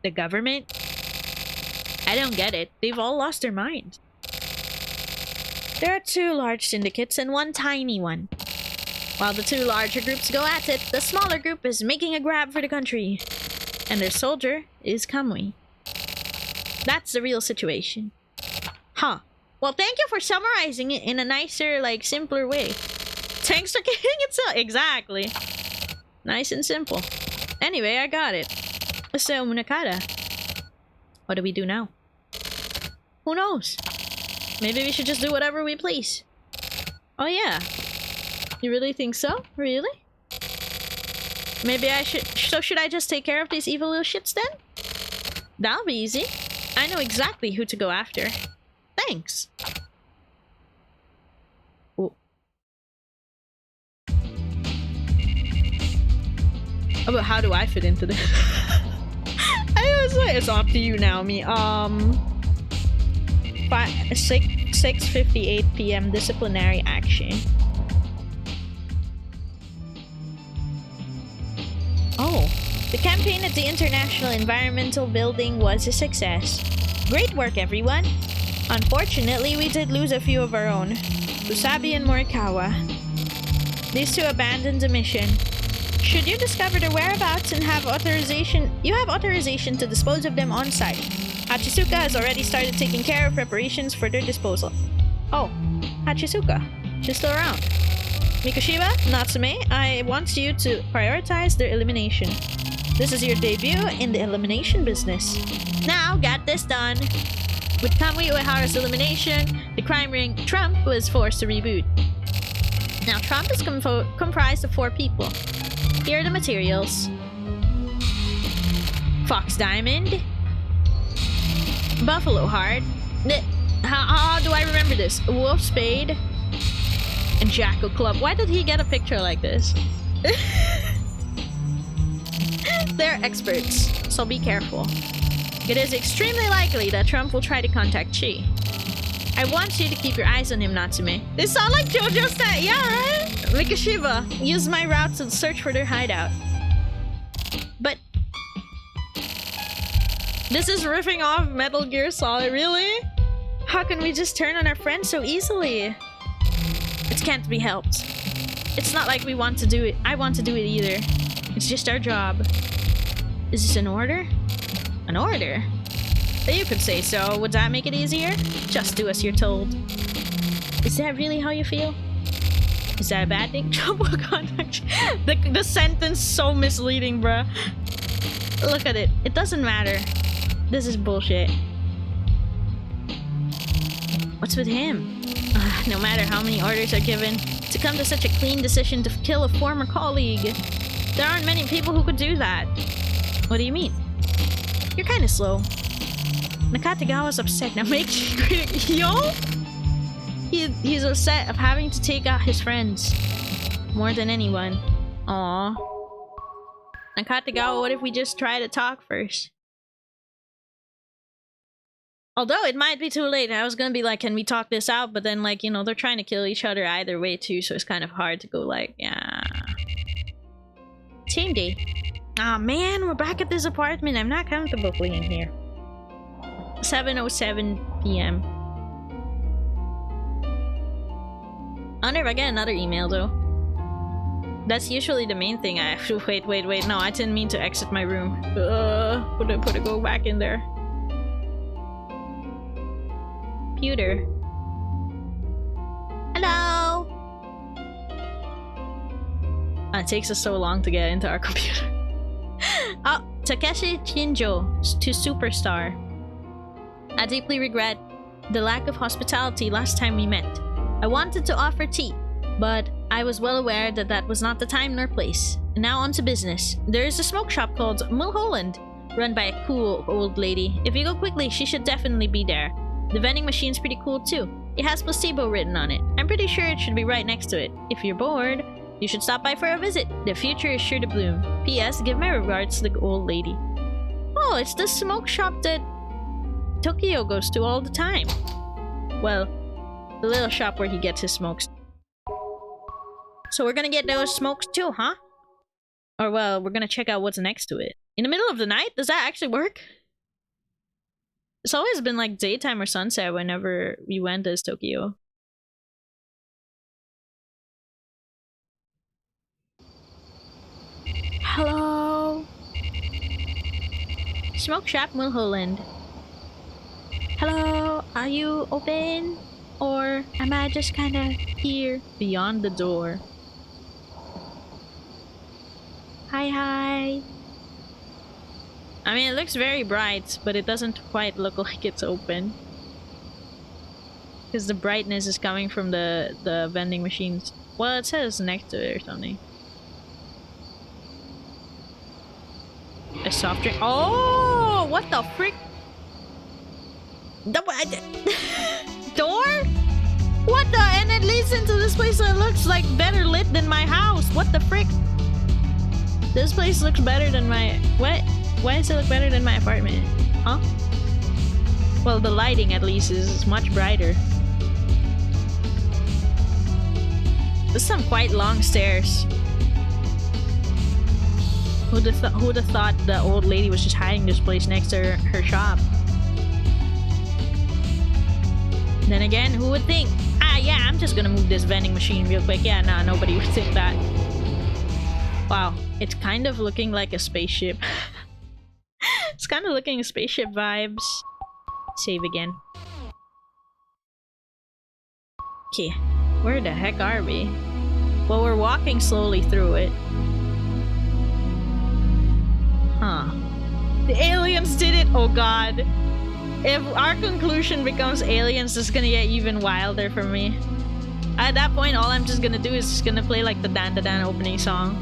[SPEAKER 2] The government? I don't get it. They've all lost their minds. There are 2 large syndicates and 1 tiny one. While the 2 larger groups go at it, the smaller group is making a grab for the country. And their soldier is Kamui. That's the real situation. Huh. Well, thank you for summarizing it in a nicer, simpler way. Thanks for getting it so... Exactly. Nice and simple. Anyway, I got it. So, Munakata. What do we do now? Who knows? Maybe we should just do whatever we please. Oh yeah. You really think so? Really? Maybe I should... So should I just take care of these evil little shits then? That'll be easy. I know exactly who to go after. Thanks. Oh. Oh, but how do I fit into this? I was like, it's up to you now, me. 6:58 p.m. disciplinary action. Oh, the campaign at the International Environmental Building was a success. Great work, everyone. Unfortunately, we did lose a few of our own, Usabi and Morikawa. These 2 abandoned the mission. Should you discover their whereabouts and have authorization, you have authorization to dispose of them on site. Hachisuka has already started taking care of preparations for their disposal. Oh, Hachisuka. She's still around. Mikushiba, Natsume, I want you to prioritize their elimination. This is your debut in the elimination business. Now, get this done. With Kamui Uehara's elimination, the crime ring Trump was forced to reboot. Now, Trump is comprised of 4 people. Here are the materials. Fox Diamond. Buffalo Heart. How do I remember this? Wolf Spade. And Jackal Club. Why did he get a picture like this? They're experts, so be careful. It is extremely likely that Trump will try to contact Chi. I want you to keep your eyes on him, Natsume. They sound like JoJo said. Yeah, right? Mikashiba, use my route to search for their hideout. But this is riffing off Metal Gear Solid, really? How can we just turn on our friends so easily? It can't be helped. It's not like we want to do it. I want to do it either. It's just our job. Is this an order? An order? You could say so. Would that make it easier? Just do as you're told. Is that really how you feel? Is that a bad thing? Trouble contact. The sentence so misleading, bruh. Look at it. It doesn't matter. This is bullshit. What's with him? No matter how many orders are given, to come to such a clean decision to kill a former colleague. There aren't many people who could do that. What do you mean? You're kind of slow. Nakatagawa's upset. Now make yo? He's upset of having to take out his friends. More than anyone. Aww. Nakatagawa, what if we just try to talk first? Although it might be too late. I was gonna be like, can we talk this out? But then, like, you know, they're trying to kill each other either way too, so it's kind of hard to go like, yeah. Team day. Aw, man, we're back at this apartment. I'm not comfortable being here. 7:07 p.m. I wonder if I get another email though. That's usually the main thing. I have to wait. No, I didn't mean to exit my room. Put it go back in there. Computer. Hello. It takes us so long to get into our computer. Oh, Takeshi Shinjo to Superstar. I deeply regret the lack of hospitality last time we met. I wanted to offer tea, but I was well aware that that was not the time nor place. Now on to business. There is a smoke shop called Mulholland, run by a cool old lady. If you go quickly, she should definitely be there. The vending machine's pretty cool too. It has placebo written on it. I'm pretty sure it should be right next to it. If you're bored, you should stop by for a visit. The future is sure to bloom. P.S. Give my regards to the old lady. Oh, it's the smoke shop that Tokyo goes to all the time. Well, the little shop where he gets his smokes. So we're gonna get those smokes too, huh? Or well, we're gonna check out what's next to it. In the middle of the night? Does that actually work? It's always been like daytime or sunset whenever we went as Tokyo. Hello? Smoke shop Mulholland. Hello? Are you open? Or am I just kinda here beyond the door? Hi. I mean, it looks very bright, but it doesn't quite look like it's open. Because the brightness is coming from the vending machines. Well, it says next to it or something. A soft drink. Oh, what the frick? Door? What the? And it leads into this place that looks like better lit than my house. What the frick? This place looks better than my... What? Why does it look better than my apartment? Huh? Well, the lighting at least is much brighter. There's some quite long stairs. Who'd have thought the old lady was just hiding this place next to her shop? Then again, who would think? Ah, yeah, I'm just gonna move this vending machine real quick. Yeah, nah, nobody would think that. Wow, it's kind of looking like a spaceship. It's kind of looking spaceship vibes. Save again. Okay, where the heck are we? Well, we're walking slowly through it. Huh. The aliens did it! Oh god. If our conclusion becomes aliens, it's gonna get even wilder for me. At that point, all I'm just gonna do is just gonna play like the Dan Da Dan opening song.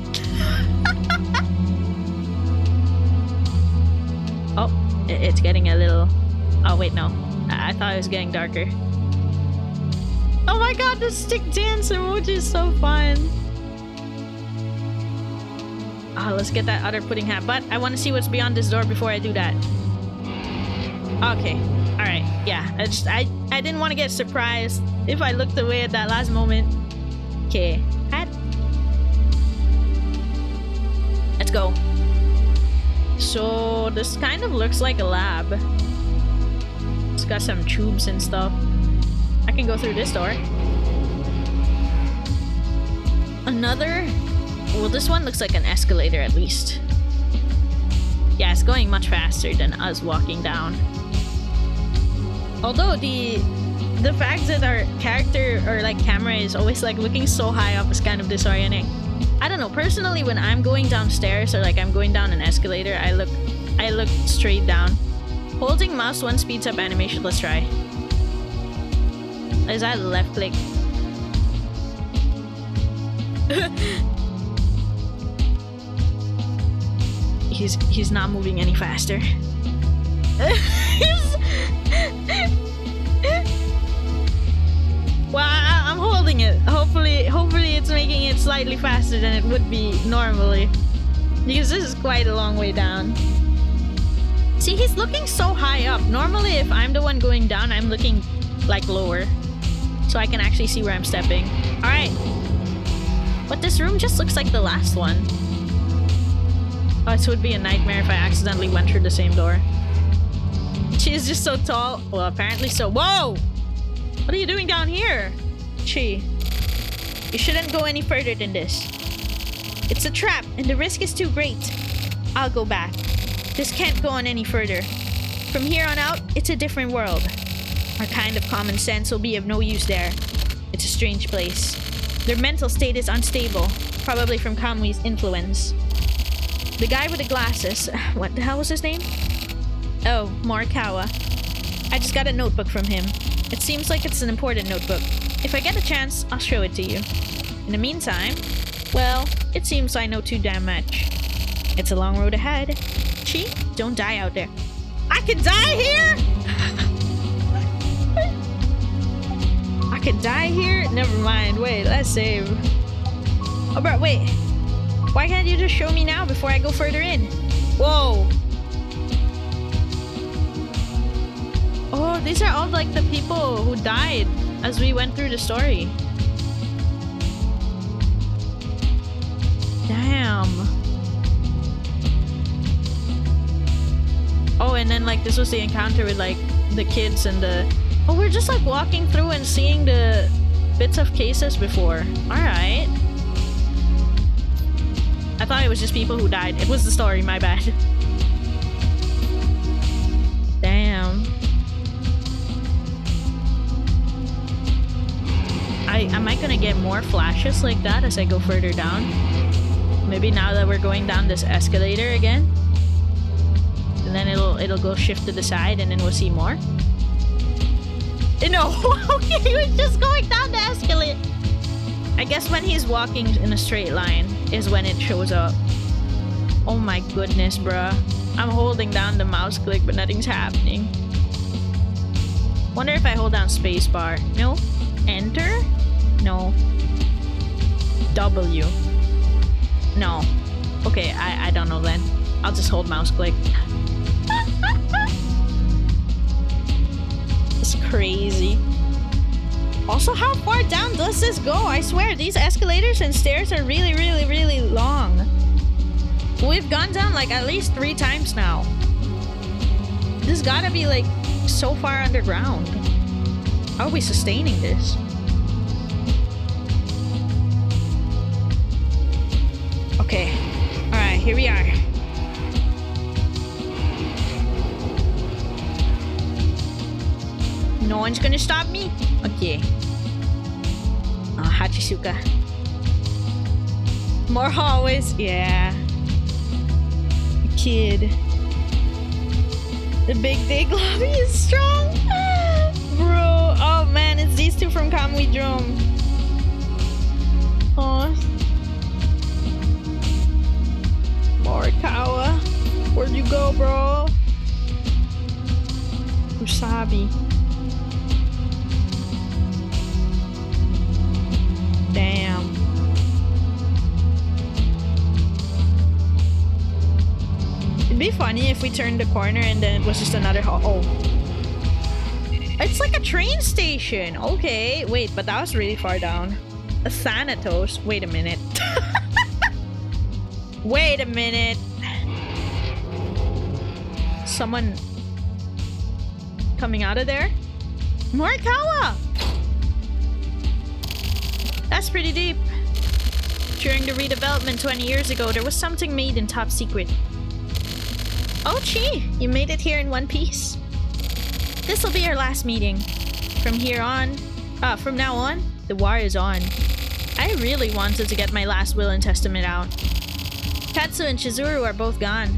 [SPEAKER 2] Oh, it's getting a little... Oh wait, no. I thought it was getting darker. Oh my god, the stick dance emoji is so fun. Oh, let's get that other pudding hat. But I want to see what's beyond this door before I do that. Okay. Alright. Yeah. I didn't want to get surprised if I looked away at that last moment. Okay. Hat. Let's go. So this kind of looks like a lab. It's got some tubes and stuff. I can go through this door. Another... Well, this one looks like an escalator at least. Yeah, it's going much faster than us walking down. Although the fact that our character or like camera is always like looking so high up is kind of disorienting. I don't know, personally when I'm going downstairs or like I'm going down an escalator, I look straight down. Holding mouse 1 speeds up animation. Let's try. Is that left click? He's not moving any faster. Well, I'm holding it. Hopefully it's making it slightly faster than it would be normally. Because this is quite a long way down. See, he's looking so high up. Normally, if I'm the one going down, I'm looking like lower. So I can actually see where I'm stepping. Alright. But this room just looks like the last one. Oh, this would be a nightmare if I accidentally went through the same door. She is just so tall. Well, apparently so. Whoa! What are you doing down here? Chi, you shouldn't go any further than this. It's a trap, and the risk is too great. I'll go back. This can't go on any further. From here on out, it's a different world. Our kind of common sense will be of no use there. It's a strange place. Their mental state is unstable, probably from Kamui's influence. The guy with the glasses, what the hell was his name? Oh, Morikawa. I just got a notebook from him. It seems like it's an important notebook. If I get a chance, I'll show it to you. In the meantime, well, it seems I know too damn much. It's a long road ahead. Chi, don't die out there. I could die here?! I could die here? Never mind. Wait, let's save. Oh, bro, wait. Why can't you just show me now before I go further in? Whoa. Oh, these are all like the people who died as we went through the story. Damn. Oh, and then like this was the encounter with like the kids and the... Oh, we're just like walking through and seeing the bits of cases before. Alright. I thought it was just people who died. It was the story, my bad. Damn. Am I gonna get more flashes like that as I go further down? Maybe now that we're going down this escalator again? And then it'll go shift to the side and then we'll see more? No! Okay, we're just going down the escalator! I guess when he's walking in a straight line is when it shows up. Oh my goodness, bruh. I'm holding down the mouse click but nothing's happening. Wonder if I hold down spacebar. No? Enter? No. W. No. Okay, I don't know then. I'll just hold mouse click. It's crazy. Also, how far down does this go? I swear, these escalators and stairs are really, really, really long. We've gone down like at least 3 times now. This gotta be like so far underground. How are we sustaining this? Okay. Alright, here we are. No one's gonna stop me? Okay. Oh, Hachisuka. More hallways? Yeah. Kid.
[SPEAKER 1] The big dig lobby is strong. Bro, oh man, it's these two from Kamui Drum. Oh. Morikawa. Where'd you go, bro? Usabi. Damn. It'd be funny if we turned the corner and then it was just another hall. Oh. It's like a train station. Okay, wait, but that was really far down. A Thanatos. Wait a minute. Wait a minute. Someone coming out of there? Morikawa! That's pretty deep. During the redevelopment 20 years ago, there was something made in top secret. Oh, Chi! You made it here in one piece. This'll be our last meeting. From now on, the war is on. I really wanted to get my last will and testament out. Tatsu and Chizuru are both gone.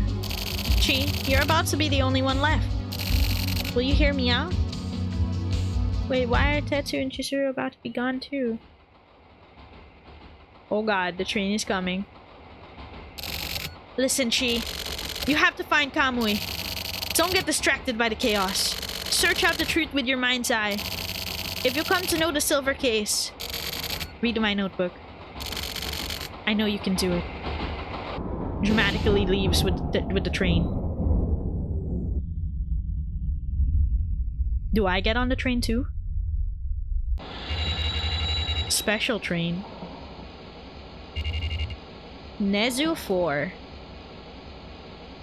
[SPEAKER 1] Chi, you're about to be the only one left. Will you hear me out? Wait, why are Tatsu and Chizuru about to be gone too? Oh god, the train is coming. Listen, Chi. You have to find Kamui. Don't get distracted by the chaos. Search out the truth with your mind's eye. If you come to know the silver case, read my notebook. I know you can do it. Dramatically leaves with the train. Do I get on the train too? Special train. Nezu 4.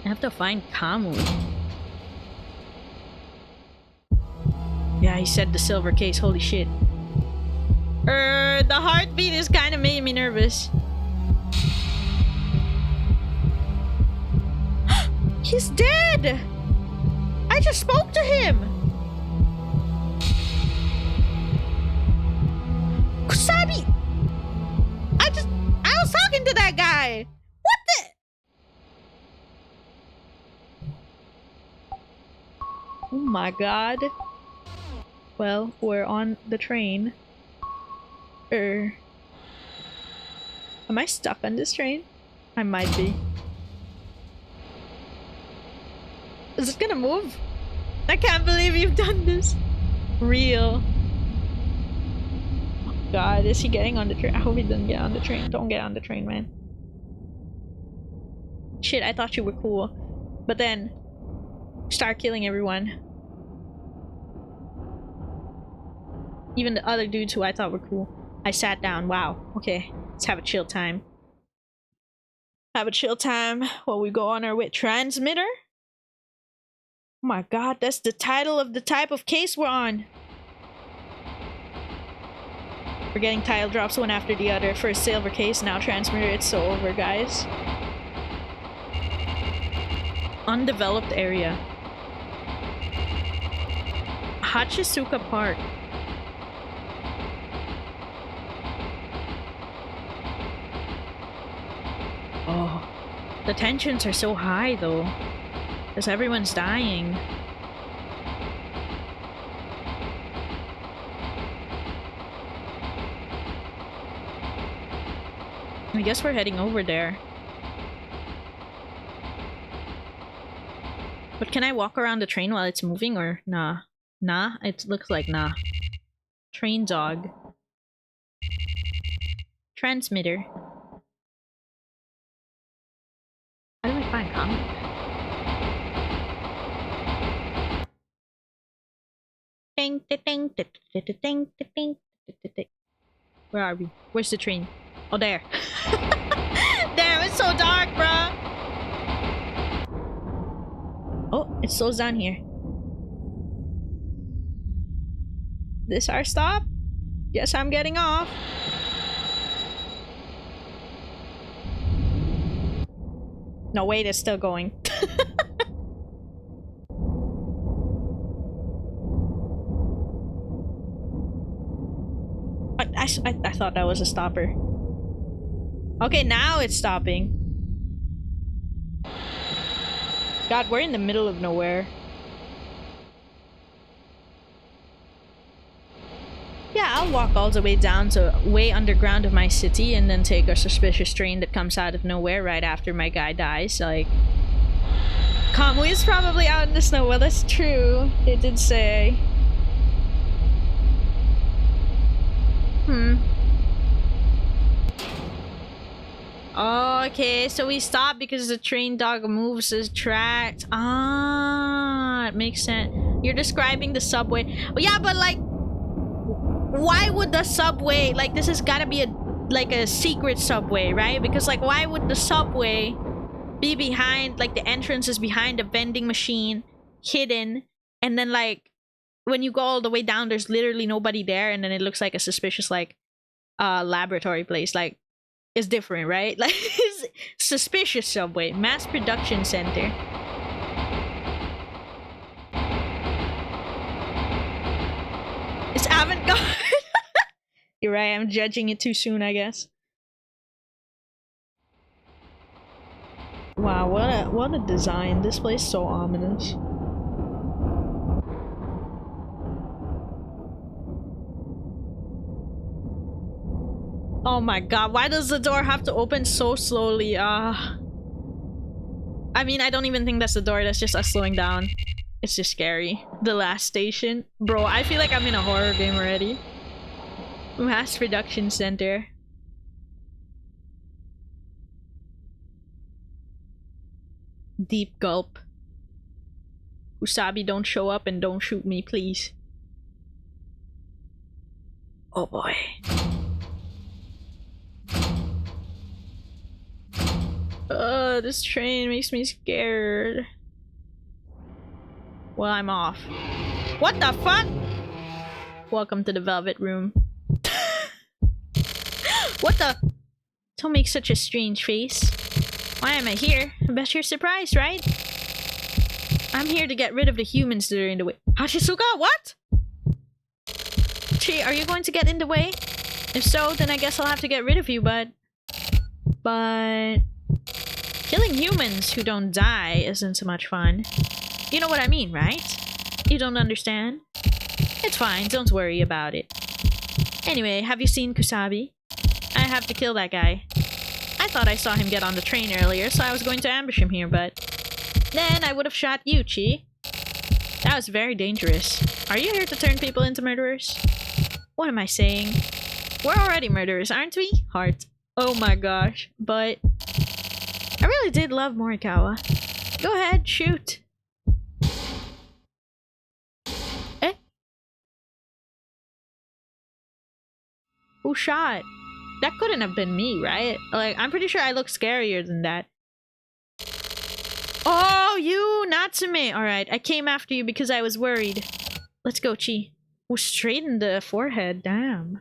[SPEAKER 1] I have to find Kamui. Yeah, he said the silver case. Holy shit. The heartbeat is kind of making me nervous. He's dead! I just spoke to him! Kusabi! I was talking to that guy! What the? Oh my god. Well, we're on the train. Am I stuck on this train? I might be. Is it gonna move? I can't believe you've done this. Real. Oh god, is he getting on the train? I hope he doesn't get on the train. Don't get on the train, man. Shit, I thought you were cool. But then, start killing everyone. Even the other dudes who I thought were cool. I sat down. Wow. Okay, let's have a chill time. Have a chill time while we go on our way. Transmitter? Oh my god, that's the title of the type of case we're on. We're getting tile drops one after the other. First silver case, now transmitter. It's so over, guys. Undeveloped area. Hachisuka Park. Oh, the tensions are so high though. Because everyone's dying. I guess we're heading over there. But can I walk around the train while it's moving or nah? Nah? It looks like nah. Train dog. Transmitter. How do I find comment? Ding, ding, ding, ding, ding, ding, ding. Where are we? Where's the train? Oh, there. Damn, it's so dark, bro. Oh, it slows down here. This our stop? Guess I'm getting off. No, wait, it's still going. I thought that was a stopper. Okay, now it's stopping. God, we're in the middle of nowhere.
[SPEAKER 2] Yeah, I'll walk all the way down to way underground of my city and then take a suspicious train that comes out of nowhere right after my guy dies. Like, Kamui is probably out in the snow. Well, that's true. It did say. Okay, so we stopped because the train dog moves his tracks. Ah, it makes sense. You're describing the subway. Oh, yeah, but like, why would the subway, like, this has got to be a secret subway, right? Because like, why would the subway be behind, like, the entrance is behind a vending machine, hidden, and then like, when you go all the way down, there's literally nobody there, and then it looks like a suspicious, like, laboratory place. Like, it's different, right? Like, suspicious subway, mass production center. It's avant-garde. You're right, I'm judging it too soon, I guess. Wow, what a design. This place is so ominous. Oh my god, why does the door have to open so slowly? I mean, I don't even think that's the door, that's just us slowing down. It's just scary. The last station. Bro, I feel like I'm in a horror game already. Mass production center. Deep gulp. Usabi, don't show up and don't shoot me, please. Oh boy. This train makes me scared. Well, I'm off. What the fuck? Welcome to the Velvet Room. What the? Don't make such a strange face. Why am I here? I bet you're surprised, right? I'm here to get rid of the humans that are in the way. Hashisuga, what? Chi, are you going to get in the way? If so, then I guess I'll have to get rid of you, but... killing humans who don't die isn't so much fun. You know what I mean, right? You don't understand? It's fine, don't worry about it. Anyway, have you seen Kusabi? I have to kill that guy. I thought I saw him get on the train earlier, so I was going to ambush him here, but... then I would have shot you, Chi. That was very dangerous. Are you here to turn people into murderers? What am I saying? We're already murderers, aren't we? Heart. Oh my gosh, but... I really did love Morikawa. Go ahead, shoot. Eh? Who shot? That couldn't have been me, right? Like, I'm pretty sure I look scarier than that. Oh, you! Natsume! Alright, I came after you because I was worried. Let's go, Chi. Oh, straight in the forehead, damn.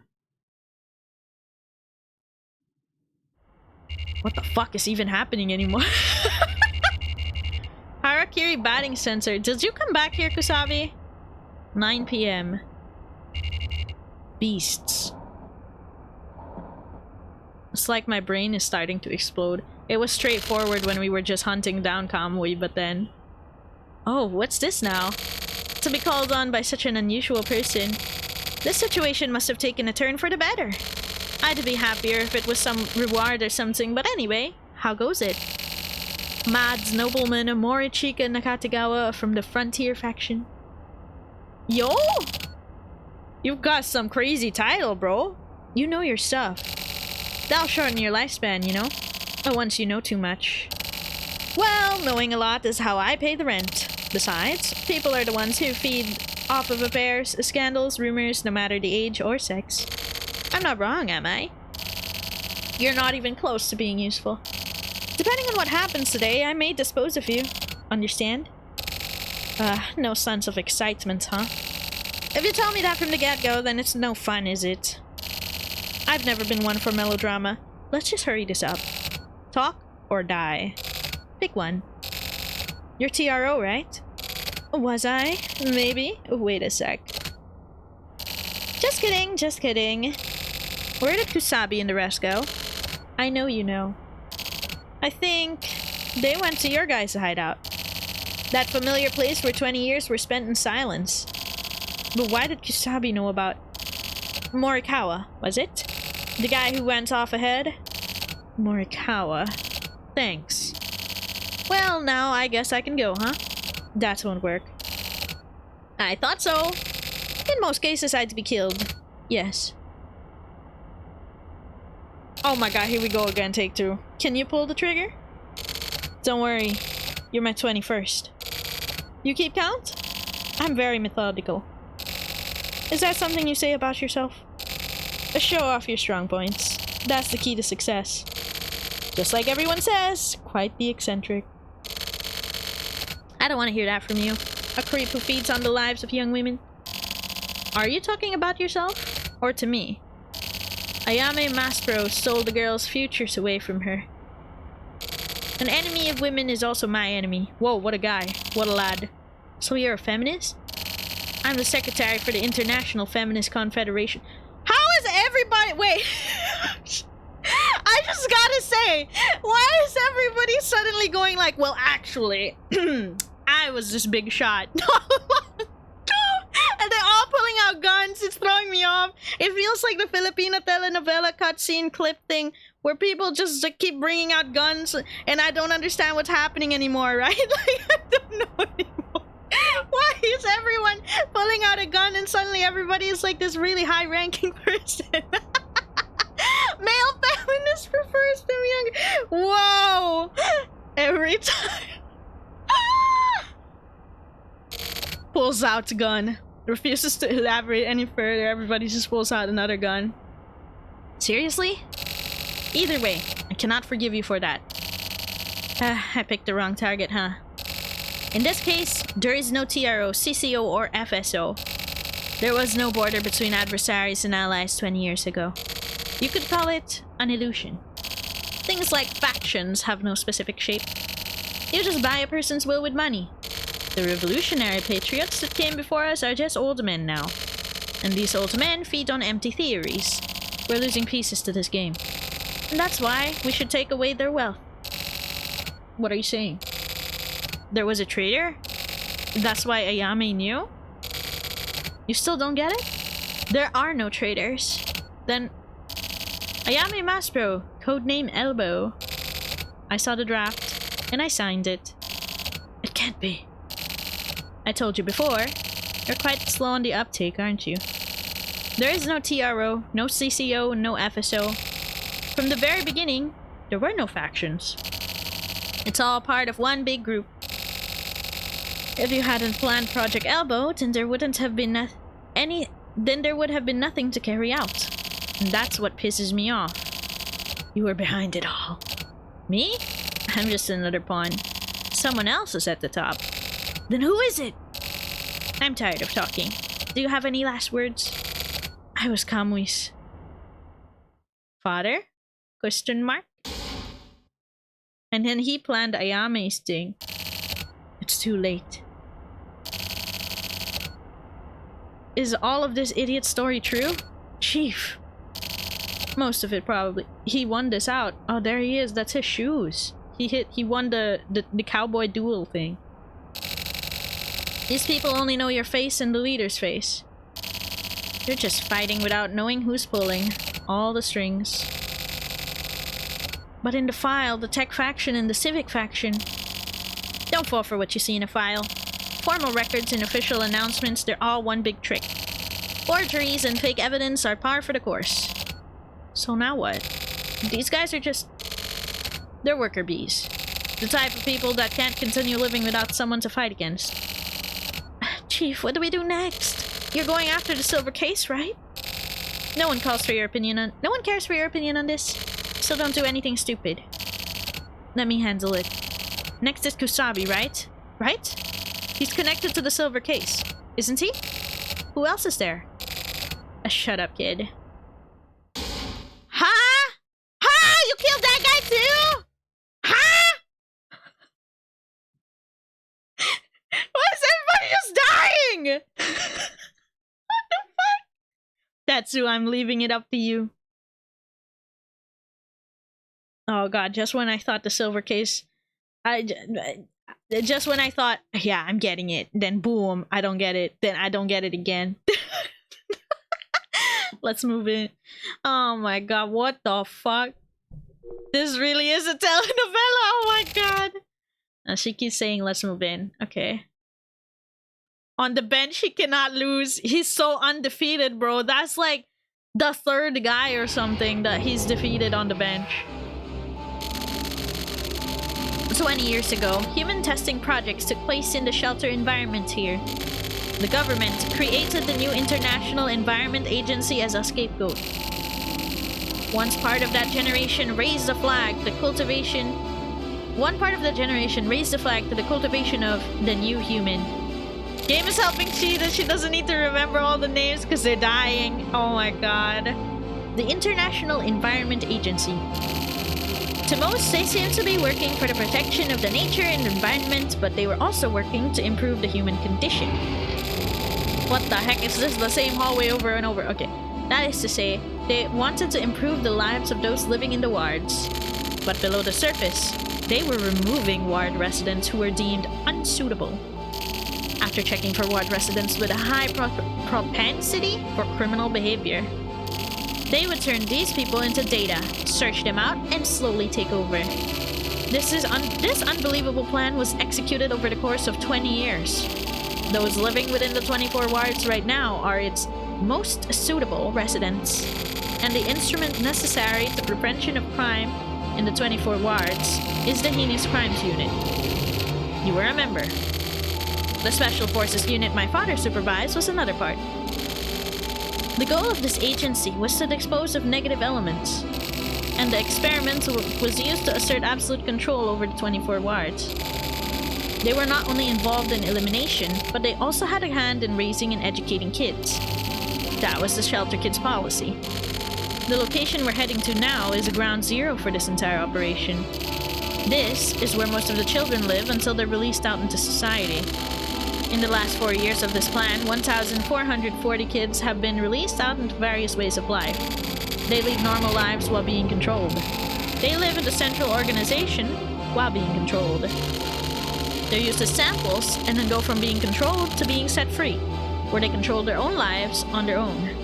[SPEAKER 2] What the fuck is even happening anymore? Harakiri batting sensor. Did you come back here, Kusabi? 9 p.m. Beasts. It's like my brain is starting to explode. It was straightforward when we were just hunting down Kamui, but then... oh, what's this now? To be called on by such an unusual person. This situation must have taken a turn for the better. I'd be happier if it was some reward or something, but anyway, how goes it? Mads nobleman Morichika Nakatagawa from the Frontier faction. Yo! You've got some crazy title, bro. You know your stuff. That'll shorten your lifespan, you know? But once you know too much. Well, knowing a lot is how I pay the rent. Besides, people are the ones who feed off of affairs, scandals, rumors, no matter the age or sex. I'm not wrong, am I? You're not even close to being useful. Depending on what happens today, I may dispose of you. Understand? No sense of excitement, huh? If you tell me that from the get-go, then it's no fun, is it? I've never been one for melodrama. Let's just hurry this up. Talk or die? Pick one. You're TRO, right? Was I? Maybe? Wait a sec. Just kidding, just kidding. Where did Kusabi and the rest go? I know you know. I think they went to your guys' hideout. That familiar place where 20 years were spent in silence. But why did Kusabi know about... Morikawa, was it? The guy who went off ahead? Morikawa. Thanks. Well, now I guess I can go, huh? That won't work. I thought so. In most cases, I'd be killed. Yes. Oh my god, here we go again, take two. Can you pull the trigger? Don't worry. You're my 21st. You keep count? I'm very methodical. Is that something you say about yourself? Show off your strong points. That's the key to success. Just like everyone says, quite the eccentric. I don't want to hear that from you. A creep who feeds on the lives of young women. Are you talking about yourself? Or to me? Ayame Maspro stole the girl's futures away from her. An enemy of women is also my enemy. Whoa, what a guy. What a lad. So you're a feminist? I'm the secretary for the International Feminist Confederation. How is everybody— wait. I just gotta say, why is everybody suddenly going like, well, actually, I was this big shot. And they're all pulling out guns. It's throwing me off. It feels like the Filipino telenovela cutscene clip thing where people just keep bringing out guns and I don't understand what's happening anymore, right? Like, I don't know anymore. Why is everyone pulling out a gun and suddenly everybody is like this really high-ranking person? Male feminist prefers them young. Whoa! Every time. Pulls out gun. Refuses to elaborate any further. Everybody just pulls out another gun. Seriously? Either way, I cannot forgive you for that. I picked the wrong target, huh? In this case, there is no TRO, CCO, or FSO. There was no border between adversaries and allies 20 years ago. You could call it an illusion. Things like factions have no specific shape. You just buy a person's will with money. The revolutionary patriots that came before us are just old men now. And these old men feed on empty theories. We're losing pieces to this game. And that's why we should take away their wealth. What are you saying? There was a traitor? That's why Ayame knew? You still don't get it? There are no traitors. Then Ayame Maspro, codename Elbow. I saw the draft, and I signed it. It can't be. I told you before, you're quite slow on the uptake, aren't you? There is no TRO, no CCO, no FSO. From the very beginning, there were no factions. It's all part of one big group. If you hadn't planned Project Elbow, then there wouldn't have been nothing to carry out. And that's what pisses me off. You were behind it all. Me? I'm just another pawn. Someone else is at the top. Then who is it? I'm tired of talking. Do you have any last words? I was Kamui's father? Question mark? And then he planned Ayame's thing. It's too late. Is all of this idiot story true? Chief. Most of it probably. He won this out. Oh, there he is. That's his shoes. He won the cowboy duel thing. These people only know your face and the leader's face. You're just fighting without knowing who's pulling all the strings. But in the file, the tech faction and the civic faction. Don't fall for what you see in a file. Formal records and official announcements, they're all one big trick. Forgeries and fake evidence are par for the course. So now what? These guys are just... they're worker bees. The type of people that can't continue living without someone to fight against. Chief, what do we do next? You're going after the silver case, right? No one cares for your opinion on this. So don't do anything stupid. Let me handle it. Next is Kusabi, right? Right? He's connected to the silver case, isn't he? Who else is there? Shut up, kid. Huh? Huh? You killed that guy too? Huh? Why is everybody just dying? What the fuck? Tetsu, I'm leaving it up to you. Oh god, just when I thought the silver case... just when I thought, yeah, I'm getting it. Then boom, I don't get it. Then I don't get it again. Let's move in. Oh my god, what the fuck? This really is a telenovela. Oh my god. She keeps saying let's move in. Okay. On the bench, he cannot lose. He's so undefeated, bro. That's like the third guy or something that he's defeated on the bench. 20 years ago, human testing projects took place in the shelter environment here. The government created the new International Environment Agency as a scapegoat. Once part of that generation raised the flag, One part of the generation raised the flag to the cultivation of the new human. Game is helping she that she doesn't need to remember all the names because they're dying. Oh my god. The International Environment Agency. To most, they seem to be working for the protection of the nature and environment, but they were also working to improve the human condition. What the heck is this? The same hallway over and over. Okay. That is to say, they wanted to improve the lives of those living in the wards. But below the surface, they were removing ward residents who were deemed unsuitable. After checking for ward residents with a high propensity for criminal behavior, they would turn these people into data, search them out, and slowly take over. This unbelievable plan was executed over the course of 20 years. Those living within the 24 wards right now are its most suitable residents, and the instrument necessary to prevention of crime in the 24 wards is the Heinous Crimes Unit. You were a member. The Special Forces unit my father supervised was another part. The goal of this agency was to dispose of negative elements, and the experiment was used to assert absolute control over the 24 wards. They were not only involved in elimination, but they also had a hand in raising and educating kids. That was the Shelter Kids policy. The location we're heading to now is a ground zero for this entire operation. This is where most of the children live until they're released out into society. In the last 4 years of this plan, 1,440 kids have been released out into various ways of life. They lead normal lives while being controlled. They live in the central organization while being controlled. They're used as samples and then go from being controlled to being set free, where they control their own lives on their own.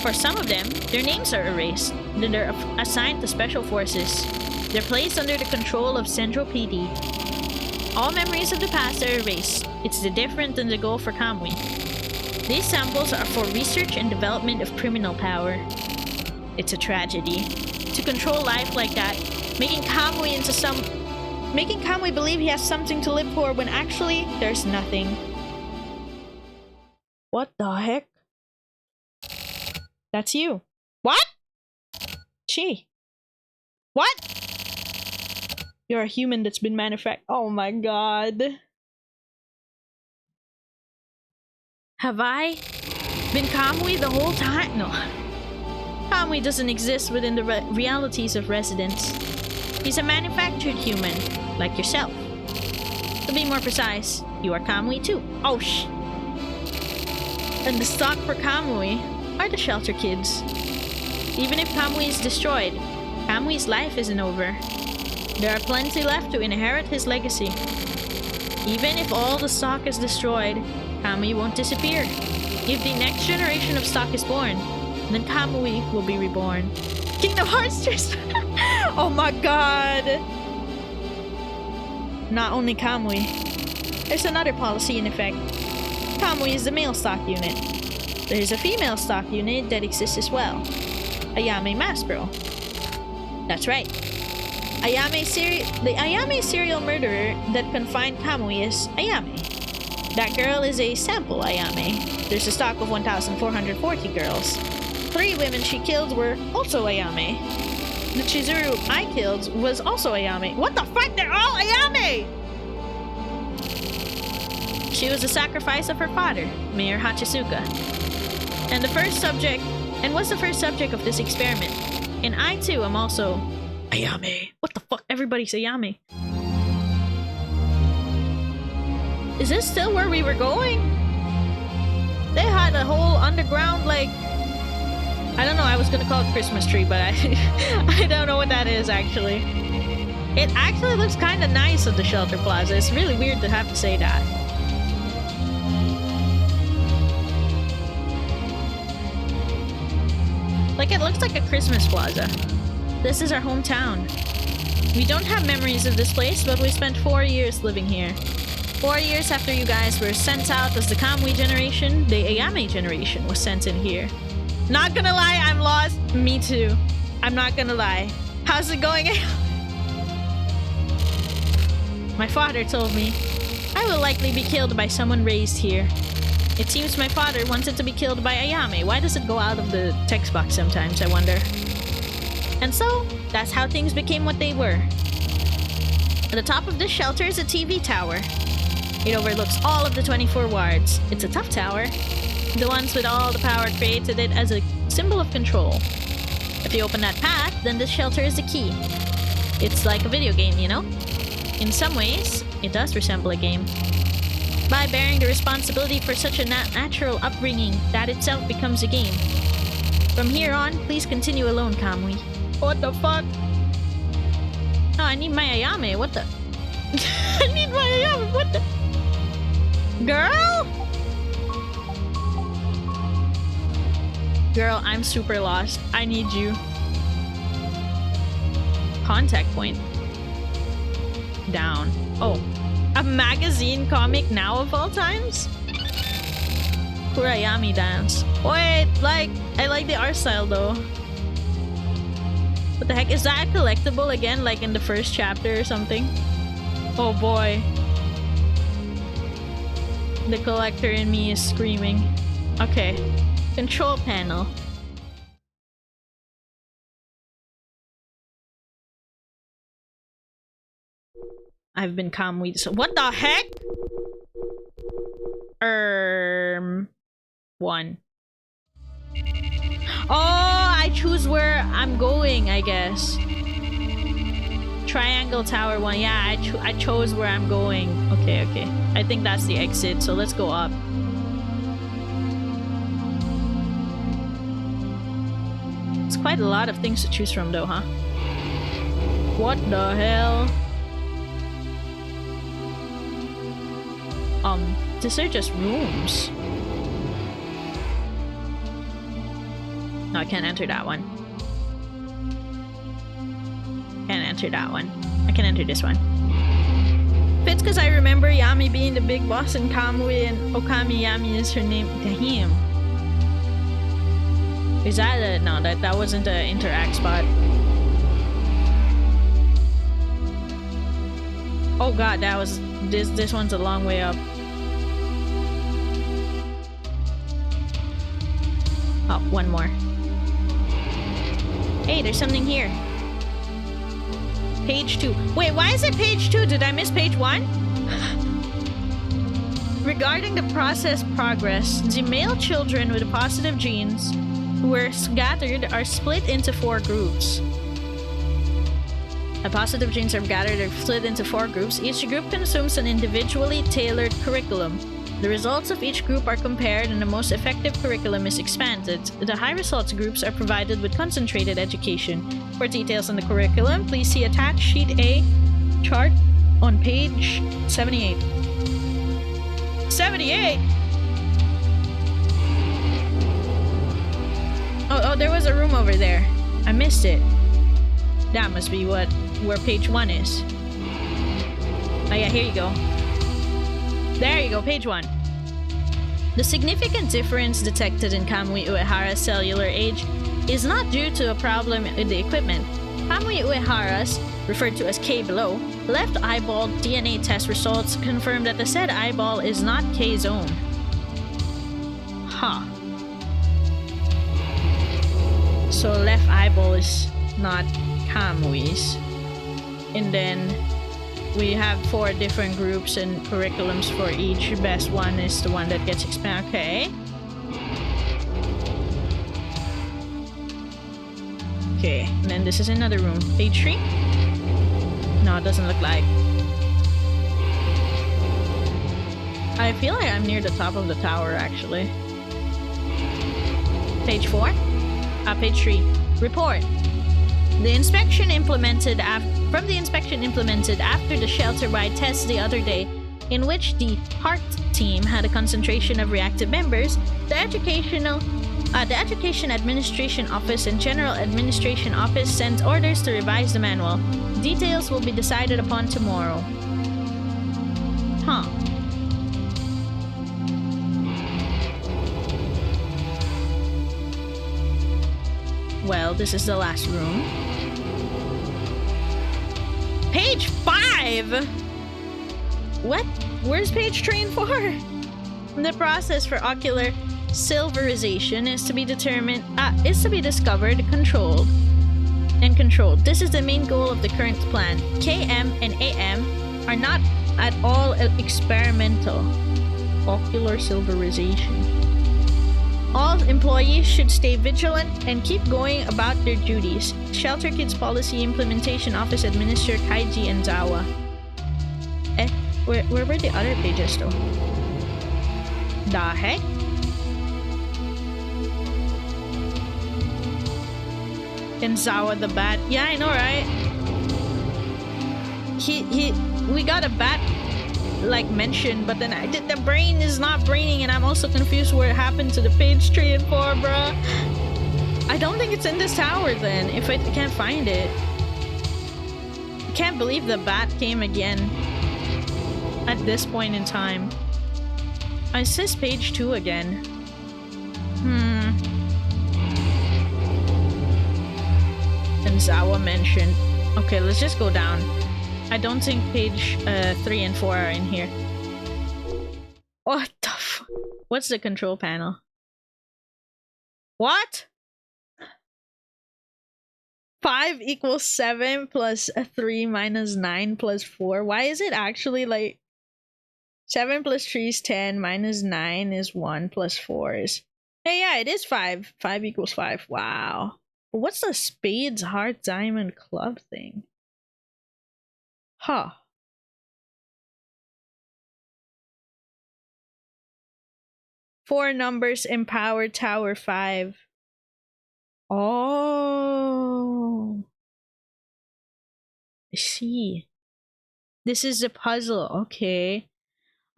[SPEAKER 2] For some of them, their names are erased, then they're assigned to special forces. They're placed under the control of Central PD. All memories of the past are erased. It's the different than the goal for Kamui. These samples are for research and development of criminal power. It's a tragedy. To control life like that, making Kamui believe he has something to live for when actually there's nothing. What the heck? That's you. What? Gee. What? You're a human that's been manufactured. Oh my god. Have I been Kamui the whole time? No. Kamui doesn't exist within the realities of residents. He's a manufactured human, like yourself. To be more precise, you are Kamui too. Oh sh. And the stock for Kamui are the Shelter Kids. Even if Kamui is destroyed, Kamui's life isn't over. There are plenty left to inherit his legacy. Even if all the stock is destroyed, Kamui won't disappear. If the next generation of stock is born, then Kamui will be reborn. Kingdom Hearts just... Oh my god! Not only Kamui. There's another policy in effect. Kamui is the male stock unit. There's a female stock unit that exists as well. Ayame Maspero. That's right. The Ayame serial murderer that confined Kamui is Ayame. That girl is a sample Ayame. There's a stock of 1,440 girls. 3 women she killed were also Ayame. The Chizuru I killed was also Ayame. What the fuck? They're all Ayame! She was the sacrifice of her father, Mayor Hachisuka. And was the first subject of this experiment. And I too am also Ayame. What the fuck? Everybody's Ayame. Is this still where we were going? They had a whole underground, like... I don't know, I was gonna call it Christmas tree, but I don't know what that is, actually. It actually looks kind of nice at the Shelter Plaza. It's really weird to have to say that. Like, it looks like a Christmas plaza. This is our hometown. We don't have memories of this place, but we spent 4 years living here. 4 years after you guys were sent out as the Kamui generation, the Ayame generation was sent in here. Not gonna lie, I'm lost. Me too. I'm not gonna lie. How's it going? My father told me I will likely be killed by someone raised here. It seems my father wanted to be killed by Ayame. Why does it go out of the text box sometimes, I wonder? And so, that's how things became what they were. At the top of this shelter is a TV tower. It overlooks all of the 24 wards. It's a tough tower. The ones with all the power created it as a symbol of control. If you open that path, then this shelter is the key. It's like a video game, you know? In some ways, it does resemble a game. By bearing the responsibility for such a natural upbringing, that itself becomes a game. From here on, please continue alone, Kamui. What the fuck? Oh, I need my Ayame. What the? I need my Ayame. What the? Girl? Girl, I'm super lost. I need you. Contact point. Down. Oh. A magazine comic now of all times? Kurayami dance. Wait, like, I like the art style though. What the heck? Is that a collectible again, like in the first chapter or something? Oh boy. The collector in me is screaming. Okay. Control panel. I've been Kamui. So what the heck? 1. Oh, I choose where I'm going, I guess. Triangle Tower 1. Yeah, I chose where I'm going. Okay, okay. I think that's the exit, so let's go up. It's quite a lot of things to choose from though, huh? What the hell? These are just rooms. No, I can't enter that one. Can't enter that one. I can enter this one. Fits because I remember Yami being the big boss in Kamui and Okami Yami is her name. Damn. Is that a... No, that wasn't an interact spot. Oh god, that was... This one's a long way up. Oh, one more. Hey, there's something here. Page 2. Wait, why is it page 2? Did I miss page 1? Regarding the process progress, the male children with the positive genes who were gathered are split into 4 groups. The positive genes are gathered or split into 4 groups. Each group consumes an individually tailored curriculum. The results of each group are compared and the most effective curriculum is expanded. The high results groups are provided with concentrated education. For details on the curriculum, please see attached sheet A chart on page 78. 78? Oh, there was a room over there. I missed it. That must be where page 1 is. Oh yeah, here you go. There you go, page 1. The significant difference detected in Kamui Uehara's cellular age is not due to a problem with the equipment. Kamui Uehara's, referred to as K below, left eyeball DNA test results confirm that the said eyeball is not K's own. Huh. So left eyeball is not Kamui's. And then we have 4 different groups and curriculums for each. Best one is the one that gets expanded. Okay. Okay, and then this is another room. Page 3? No, it doesn't look like. I feel like I'm near the top of the tower, actually. Page 4? Page 3. Report. The inspection implemented from the inspection implemented after the shelter-wide test the other day, in which the HEART team had a concentration of reactive members, the educational The Education Administration Office and General Administration Office sent orders to revise the manual. Details will be decided upon tomorrow. Huh. Well, this is the last room. Page 5? What? Where's page 3 and 4? The process for ocular silverization is to be discovered, controlled. This is the main goal of the current plan. KM and AM are not at all experimental. Ocular silverization. All employees should stay vigilant and keep going about their duties. Shelter Kids Policy Implementation Office administered Kaiji and Danwa. Where were the other pages though? The heck? And Zawa the bat. Yeah, I know, right? We got a bat like mentioned, but then the brain is not braining, and I'm also confused what happened to the page 3 and 4, bruh. I don't think it's in this tower then, if I can't find it. I can't believe the bat came again at this point in time. It says page 2 again. And Zawa mentioned. Okay, let's just go down. I don't think page 3 and 4 are in here. What the f- What's the control panel? What? 5 equals 7 plus 3 minus 9 plus 4. Why is it actually like 7 plus 3 is 10 minus 9 is 1 plus 4 is... Hey, yeah, it is 5. 5 equals 5. Wow. What's the spades, heart, diamond, club thing? Huh. Four numbers empowered tower 5. Oh. I see. This is the puzzle. Okay.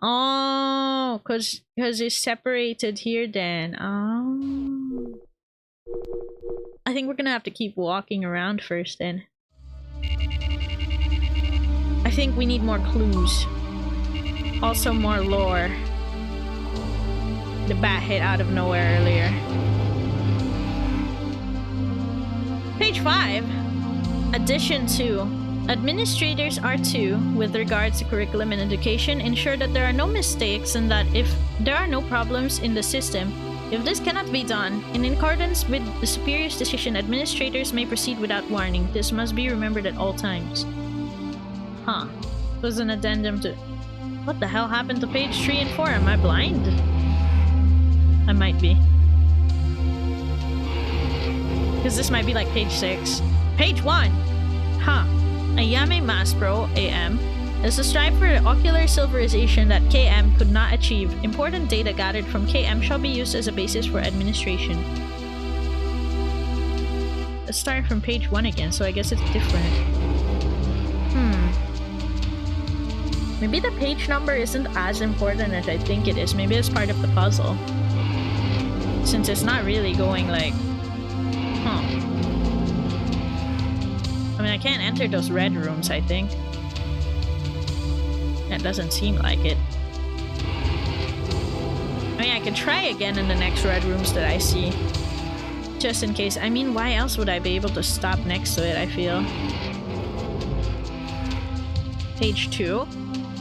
[SPEAKER 2] Oh, cause it's separated here then. Oh. I think we're gonna have to keep walking around first then. I think we need more clues. Also more lore. The bat hit out of nowhere earlier. Page 5. Addition 2. Administrators are to, with regards to curriculum and education, ensure that there are no mistakes and that if there are no problems in the system, if this cannot be done, in accordance with the superior's decision, administrators may proceed without warning. This must be remembered at all times. Huh. It was an addendum to... What the hell happened to page 3 and 4? Am I blind? I might be. Because this might be like page 6. Page 1! Huh. Ayame Maspro, AM, is to strive for the ocular silverization that KM could not achieve. Important data gathered from KM shall be used as a basis for administration. Let's start from page 1 again, so I guess it's different. Maybe the page number isn't as important as I think it is. Maybe it's part of the puzzle. Since it's not really going like... I mean, I can't enter those red rooms, I think. That doesn't seem like it. I mean, I can try again in the next red rooms that I see. Just in case. I mean, why else would I be able to stop next to it, I feel? Page 2.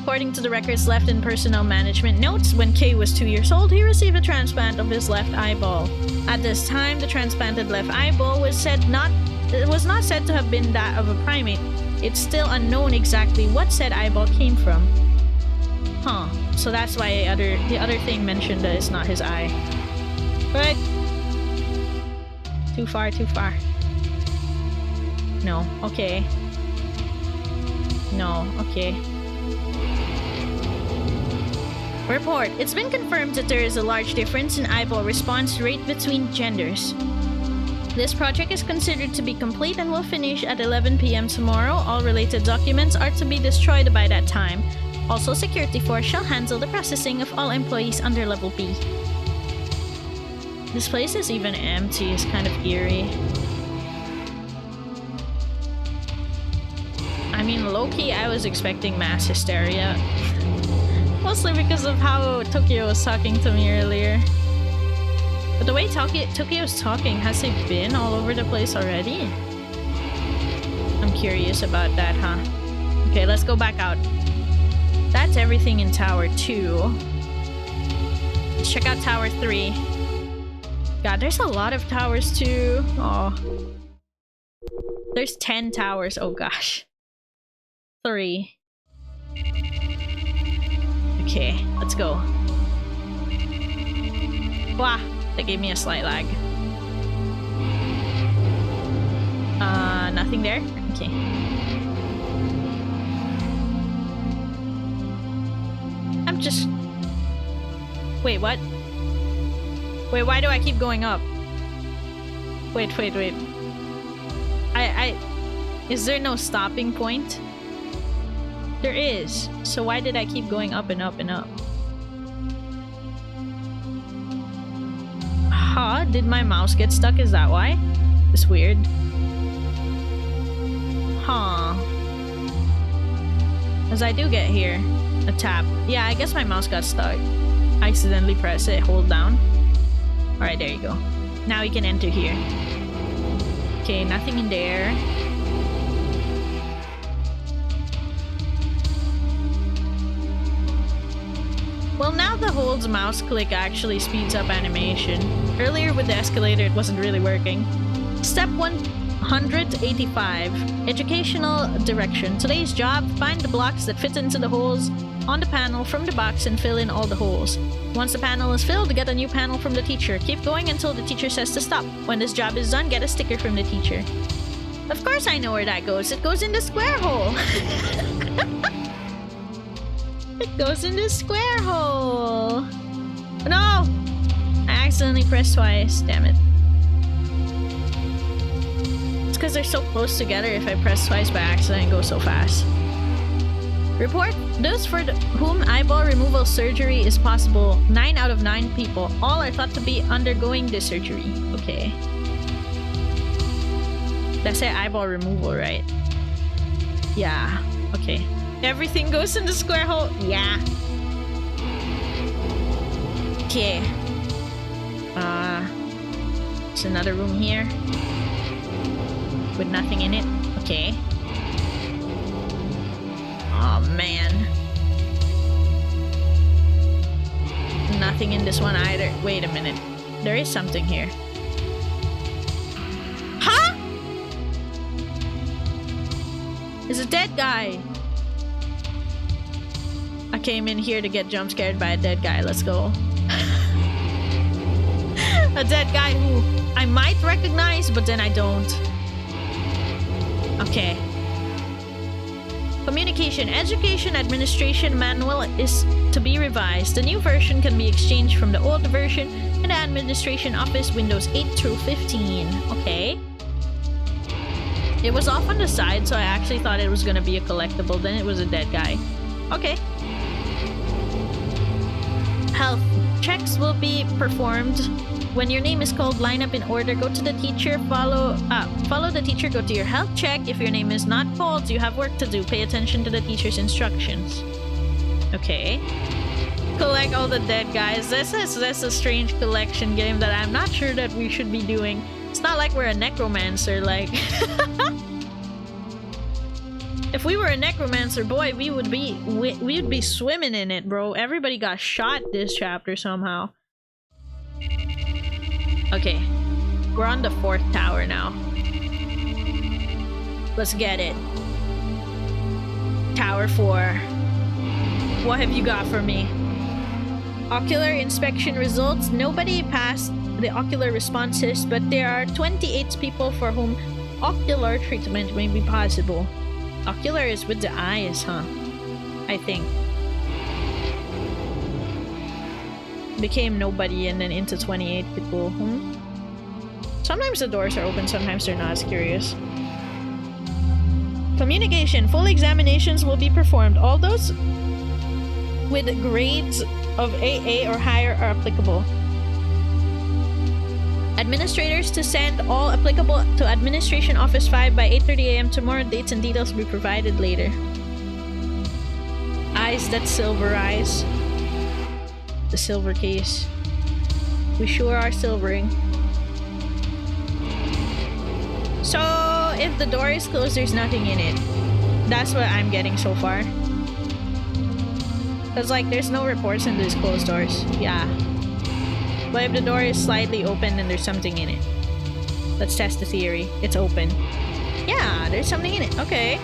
[SPEAKER 2] According to the records left in personnel management notes, when K was 2 years old, he received a transplant of his left eyeball. At this time, the transplanted left eyeball was not said to have been that of a primate. It's still unknown exactly what said eyeball came from. Huh. So that's why the other thing mentioned that it's not his eye. But... Too far, too far. No. Okay. No. Okay. Report. It's been confirmed that there is a large difference in eyeball response rate between genders. This project is considered to be complete and will finish at 11 PM tomorrow. All related documents are to be destroyed by that time. Also, Security Force shall handle the processing of all employees under Level B. This place is even empty. It's kind of eerie. I mean, low-key, I was expecting mass hysteria. Mostly because of how Tokyo was talking to me earlier. But the way Tokyo's talking, has he been all over the place already? I'm curious about that, huh? Okay, let's go back out. That's everything in Tower 2. Let's check out Tower 3. God, there's a lot of towers too. Oh. There's 10 towers. Oh gosh. 3. Okay, let's go. Wow, that gave me a slight lag. Nothing there? Okay. I'm just... Wait, what? Wait, why do I keep going up? Wait. Is there no stopping point? There is. So why did I keep going up and up and up? Huh? Did my mouse get stuck? Is that why? It's weird. Huh. As I do get here. A tap. Yeah, I guess my mouse got stuck. I accidentally press it. Hold down. Alright, there you go. Now we can enter here. Okay, nothing in there. Well, now the hold mouse click actually speeds up animation. Earlier with the escalator, it wasn't really working. Step 185. Educational direction. Today's job, find the blocks that fit into the holes on the panel from the box and fill in all the holes. Once the panel is filled, get a new panel from the teacher. Keep going until the teacher says to stop. When this job is done, get a sticker from the teacher. Of course I know where that goes. It goes in the square hole. It goes in the square hole. No! I accidentally pressed twice. Damn it. It's because they're so close together. If I press twice by accident, it goes so fast. Report. Those for whom eyeball removal surgery is possible. 9 out of 9 people. All are thought to be undergoing this surgery. Okay. That's it, eyeball removal, right? Yeah. Okay. Everything goes in the square hole. Yeah. Okay. There's another room here. With nothing in it. Okay. Oh man. Nothing in this one either. Wait a minute. There is something here. Huh? It's a dead guy. I came in here to get jump scared by a dead guy. Let's go. A dead guy who I might recognize, but then I don't. Okay. Communication. Education Administration Manual is to be revised. The new version can be exchanged from the old version in the Administration Office, Windows 8 through 15. Okay. It was off on the side, so I actually thought it was gonna be a collectible. Then it was a dead guy. Okay. Health. Checks will be performed. When your name is called, line up in order. Go to the teacher. Follow the teacher. Go to your health check. If your name is not called, you have work to do. Pay attention to the teacher's instructions. Okay. Collect all the dead guys. That's a strange collection game that I'm not sure that we should be doing. It's not like we're a necromancer, like... If we were a necromancer, boy, we would be swimming in it, bro. Everybody got shot this chapter somehow. Okay. We're on the 4th tower now. Let's get it. Tower 4. What have you got for me? Ocular inspection results. Nobody passed the ocular responses, but there are 28 people for whom ocular treatment may be possible. Ocular is with the eyes, huh? I think. Became nobody and then into 28 people. Sometimes the doors are open, sometimes they're not. As curious. Communication. Full examinations will be performed. All those with grades of AA or higher are applicable. Administrators to send all applicable to Administration Office 5 by 8:30 a.m. tomorrow. Dates and details will be provided later. Eyes that silverize. The silver case. We sure are silvering. So, if the door is closed, there's nothing in it. That's what I'm getting so far. Because, like, there's no reports in these closed doors. Yeah. But if the door is slightly open, then there's something in it. Let's test the theory. It's open. Yeah, there's something in it. Okay.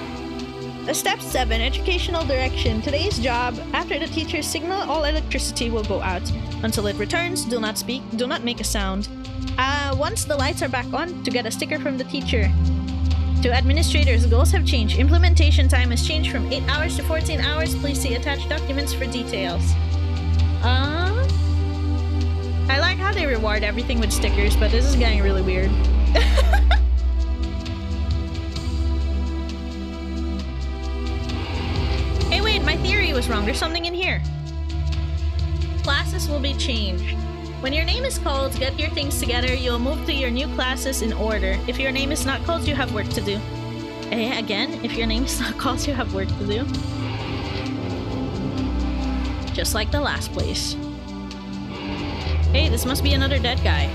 [SPEAKER 2] Step 7. Educational direction. Today's job, after the teacher's signal, all electricity will go out. Until it returns, do not speak, do not make a sound. Once the lights are back on, to get a sticker from the teacher. To administrators, goals have changed. Implementation time has changed from 8 hours to 14 hours. Please see attached documents for details. I like how they reward everything with stickers, but this is getting really weird. Hey wait, my theory was wrong. There's something in here. Classes will be changed. When your name is called, get your things together. You'll move to your new classes in order. If your name is not called, you have work to do. Again, if your name is not called, you have work to do. Just like the last place. Hey, this must be another dead guy.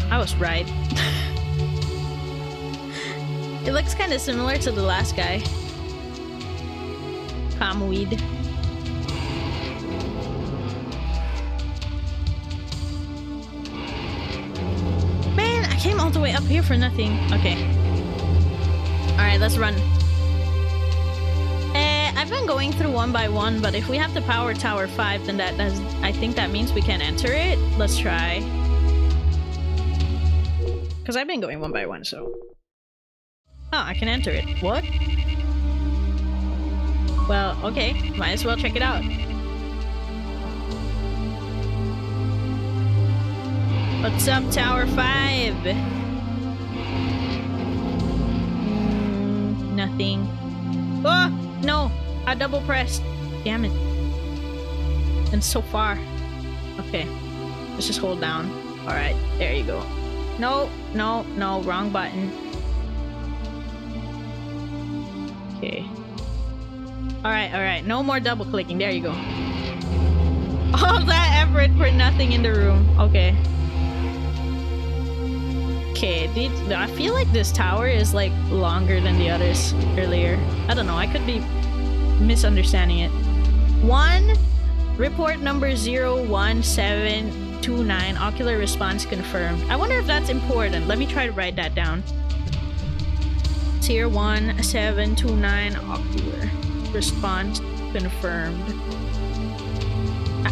[SPEAKER 2] I was right. It looks kind of similar to the last guy. Palmweed. Man, I came all the way up here for nothing. Okay. Alright, let's run. I've been going through one by one, but if we have to power Tower 5, then I think that means we can enter it. Let's try. Because I've been going one by one, so... Oh, I can enter it. What? Well, okay. Might as well check it out. What's up, Tower 5? Nothing. Oh! No! I double pressed. Damn it. And so far. Okay. Let's just hold down. Alright, there you go. No, no, no. Wrong button. Okay. Alright, alright. No more double clicking. There you go. All that effort for nothing in the room. Okay. Okay, I feel like this tower is like longer than the others earlier. I don't know, I could be misunderstanding it. Report number 01729, ocular response confirmed. I wonder if that's important. Let me try to write that down. Tier 1729, ocular response confirmed.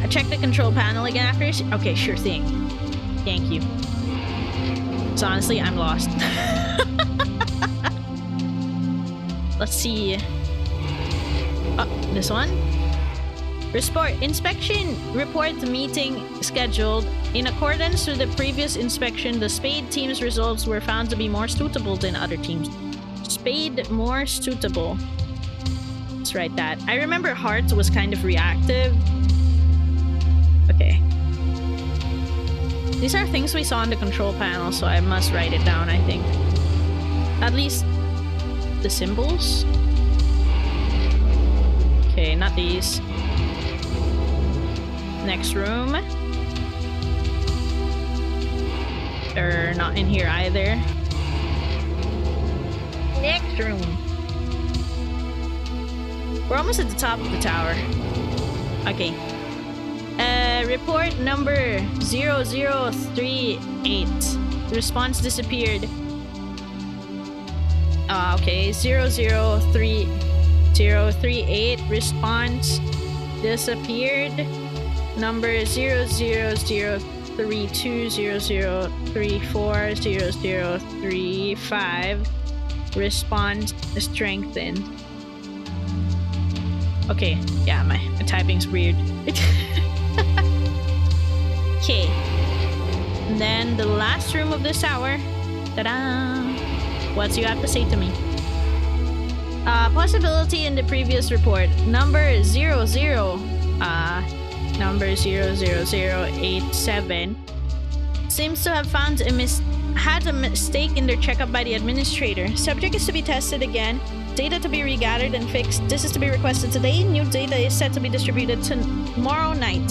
[SPEAKER 2] Check the control panel again after. Okay, sure thing. Thank you. So honestly, I'm lost. Let's see. Oh, this one. Inspection report meeting scheduled. In accordance with the previous inspection, the Spade team's results were found to be more suitable than other teams. Spade more suitable. Let's write that. I remember Heart was kind of reactive. Okay. These are things we saw on the control panel, so I must write it down, I think. At least the symbols. Okay, not these. Next room. They're not in here either. Next room. We're almost at the top of the tower. Okay. Report number 0038. Response disappeared. Okay. 00338. Response disappeared. Number 00032, 0034, 0035. Response strengthened. Okay, yeah, my typing's weird. Okay. And then the last room of this tower. Ta-da! What do you have to say to me? Possibility in the previous report. Number 00. Number 00087 seems to have found had a mistake in their checkup by the administrator. Subject is to be tested again. Data to be regathered and fixed. This is to be requested today. New data is set to be distributed tomorrow night.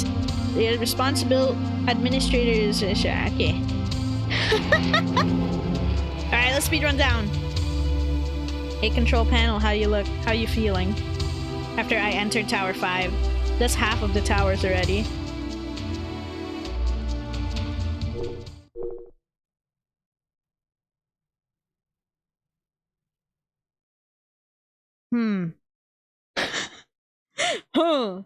[SPEAKER 2] The responsible administrator is okay. Alright, let's speed run down. A control panel, how you look? How you feeling? After I entered Tower 5. That's half of the towers already. Huh.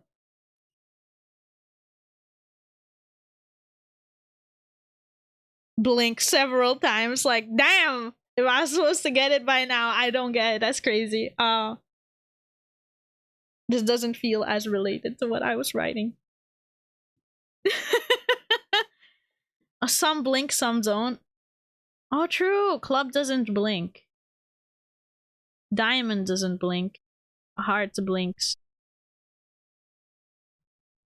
[SPEAKER 2] Blink several times, like, damn! If I was supposed to get it by now, I don't get it. That's crazy. This doesn't feel as related to what I was writing. Some blink, some don't. Oh, true. Club doesn't blink. Diamond doesn't blink. Heart blinks.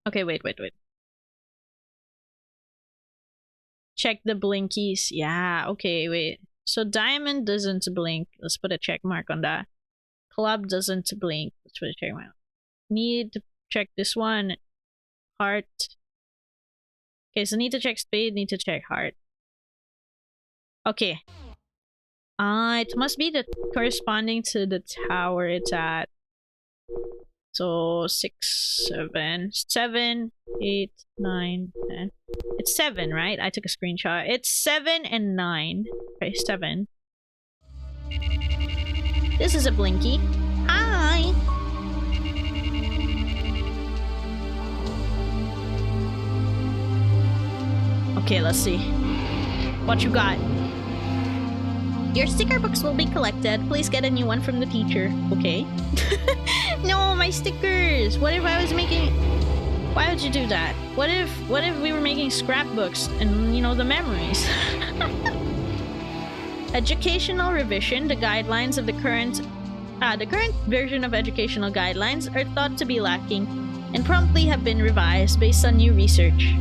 [SPEAKER 2] Okay, wait. Check the blinkies. Yeah, okay, wait. So diamond doesn't blink. Let's put a check mark on that. Club doesn't blink. Let's put a check mark. Need to check this one. Heart. Okay, so need to check spade, need to check heart. Okay. It must be the corresponding to the tower it's at. So 6, 7, 7, 8, 9, 10. It's 7, right? I took a screenshot. It's 7 and 9. Okay, 7. This is a blinky. Hi! Okay, let's see. What you got? Your sticker books will be collected. Please get a new one from the teacher. Okay. No, my stickers! What if I was making... Why would you do that? What if we were making scrapbooks and, you know, the memories? Educational revision. The guidelines of the current version of educational guidelines are thought to be lacking and promptly have been revised based on new research.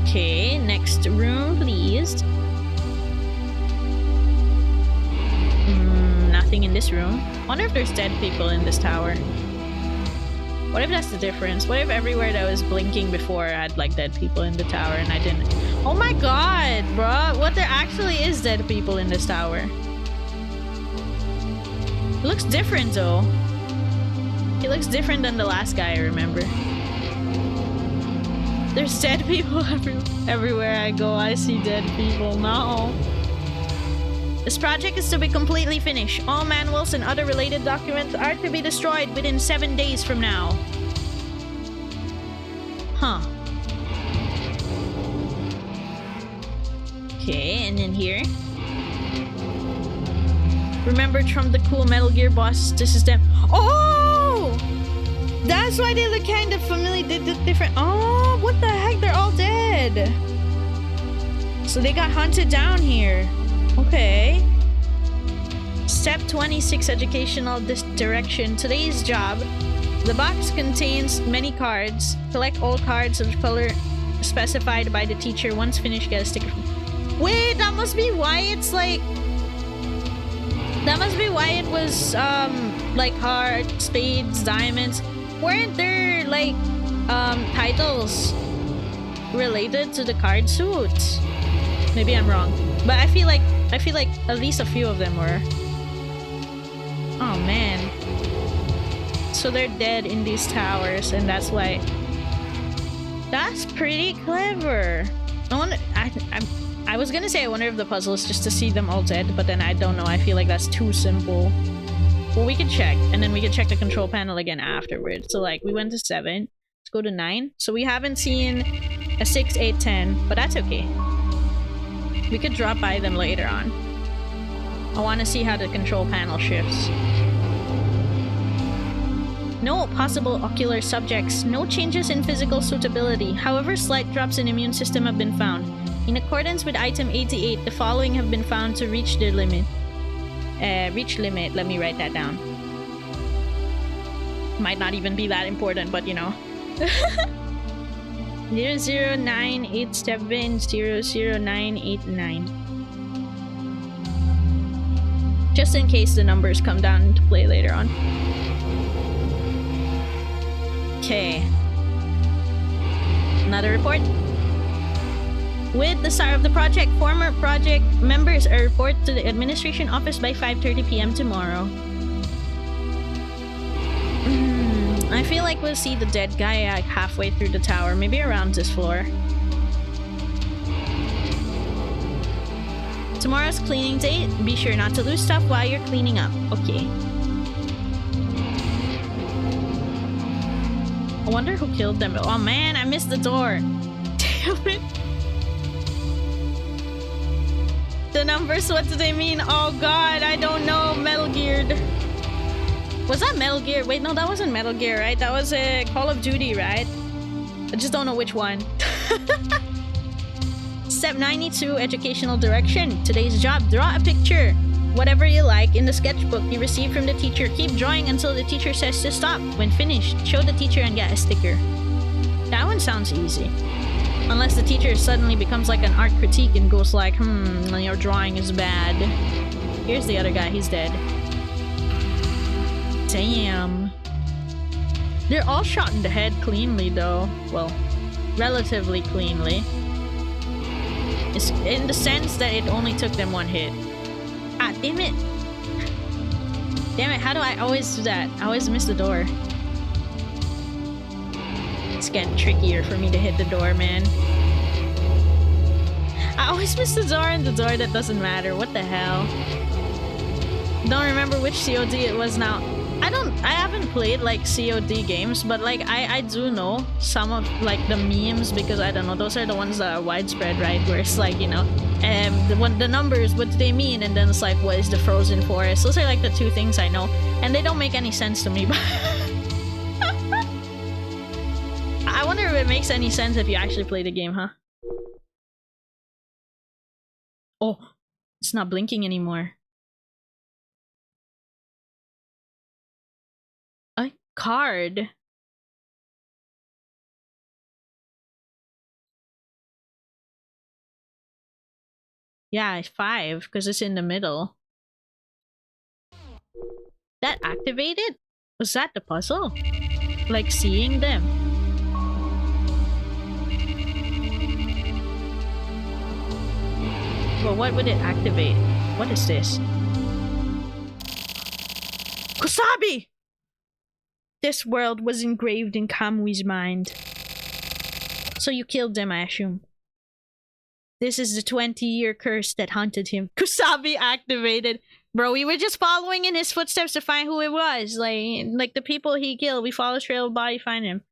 [SPEAKER 2] Okay, next room, please. Nothing in this room. Wonder if there's dead people in this tower. What if that's the difference? What if everywhere that was blinking before had like dead people in the tower and I didn't? Oh my god, bro! What, there actually is dead people in this tower? It looks different though. It looks different than the last guy I remember. There's dead people everywhere I go. I see dead people. No. This project is to be completely finished. All manuals and other related documents are to be destroyed within 7 days from now. Huh. Okay, and then here. Remembered from the cool Metal Gear boss. This is them. Oh! That's why they look kind of familiar. They look different. Oh, what the heck? They're all dead. So they got hunted down here. Okay. Step 26, educational direction. Today's job. The box contains many cards. Collect all cards of color specified by the teacher. Once finished, get a sticker. Wait, that must be why it's like... That must be why it was, like heart, spades, diamonds. Weren't there, like, titles related to the card suits? Maybe I'm wrong. But I feel like at least a few of them were. Oh, man. So they're dead in these towers, and that's why... That's pretty clever. I was gonna say I wonder if the puzzle is just to see them all dead, but then I don't know. I feel like that's too simple. Well, we could check, and then we could check the control panel again afterwards. So, like, we went to 7. Let's go to 9. So we haven't seen a 6, 8, 10, but that's okay. We could drop by them later on. I want to see how the control panel shifts. No possible ocular subjects. No changes in physical suitability. However, slight drops in immune system have been found. In accordance with item 88, the following have been found to reach their limit. Reach limit. Let me write that down. Might not even be that important, but you know. 00987000989. Just in case the numbers come down into play later on. Okay. Another report. With the start of the project, former project members are reported to the administration office by 5:30 p.m. tomorrow. I feel like we'll see the dead guy like halfway through the tower, maybe around this floor. Tomorrow's cleaning date. Be sure not to lose stuff while you're cleaning up. Okay. I wonder who killed them. Oh man, I missed the door. Damn it. The numbers, what do they mean? Oh god, I don't know. Metal Geared. Was that Metal Gear? Wait, no, that wasn't Metal Gear, right? That was a Call of Duty, right? I just don't know which one. Step 92, educational direction. Today's job, draw a picture. Whatever you like in the sketchbook you received from the teacher. Keep drawing until the teacher says to stop. When finished, show the teacher and get a sticker. That one sounds easy. Unless the teacher suddenly becomes like an art critique and goes like, your drawing is bad. Here's the other guy, he's dead. Damn. They're all shot in the head cleanly though. Well, relatively cleanly. It's in the sense that it only took them one hit. Ah, damn it. Damn it, how do I always do that? I always miss the door. It's getting trickier for me to hit the door, man. I always miss the door and the door that doesn't matter. What the hell? Don't remember which COD it was now. I haven't played like COD games, but like I do know some of like the memes because I don't know, those are the ones that are widespread, right? Where it's like, you know, the numbers, what do they mean? And then it's like, what is the frozen forest? Those are like the two things I know, and they don't make any sense to me. But I wonder if it makes any sense if you actually play the game, huh? Oh, it's not blinking anymore. A card. Yeah, 5, because it's in the middle. That activated? Was that the puzzle? Like seeing them? Well, what would it activate? What is this? Kusabi! This world was engraved in Kamui's mind. So you killed them, I assume. This is the 20-year curse that haunted him. Kusabi activated. Bro, we were just following in his footsteps to find who it was. Like the people he killed. We follow trail of body, find him.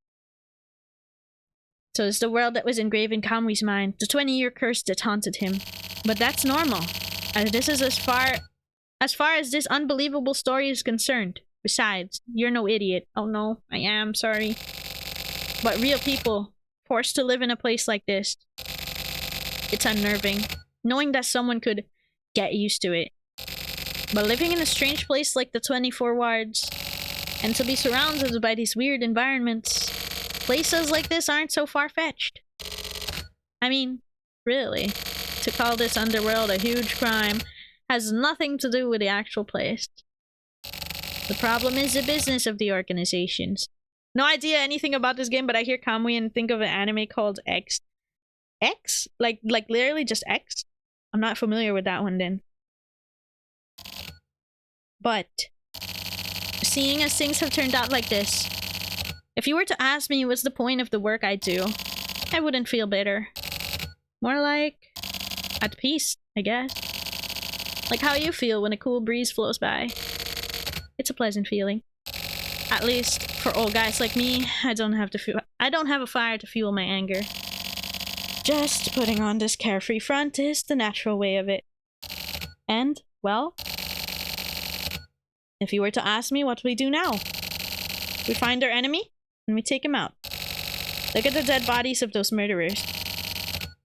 [SPEAKER 2] So it's the world that was engraved in Kamui's mind. The 20-year curse that haunted him. But that's normal. And this is as far as this unbelievable story is concerned. Besides, you're no idiot. Oh no, I am, sorry. But real people, forced to live in a place like this. It's unnerving. Knowing that someone could get used to it. But living in a strange place like the 24 wards, and to be surrounded by these weird environments, places like this aren't so far-fetched. I mean, really, to call this underworld a huge crime has nothing to do with the actual place. The problem is the business of the organizations. No idea anything about this game, but I hear Kamui and think of an anime called X. X? Like literally just X? I'm not familiar with that one then. But seeing as things have turned out like this, if you were to ask me what's the point of the work I do, I wouldn't feel bitter. More like at peace, I guess. Like how you feel when a cool breeze flows by. It's a pleasant feeling. At least for old guys like me, I don't have a fire to fuel my anger. Just putting on this carefree front is the natural way of it. And, well, if you were to ask me what we do now, we find our enemy and we take him out. Look at the dead bodies of those murderers.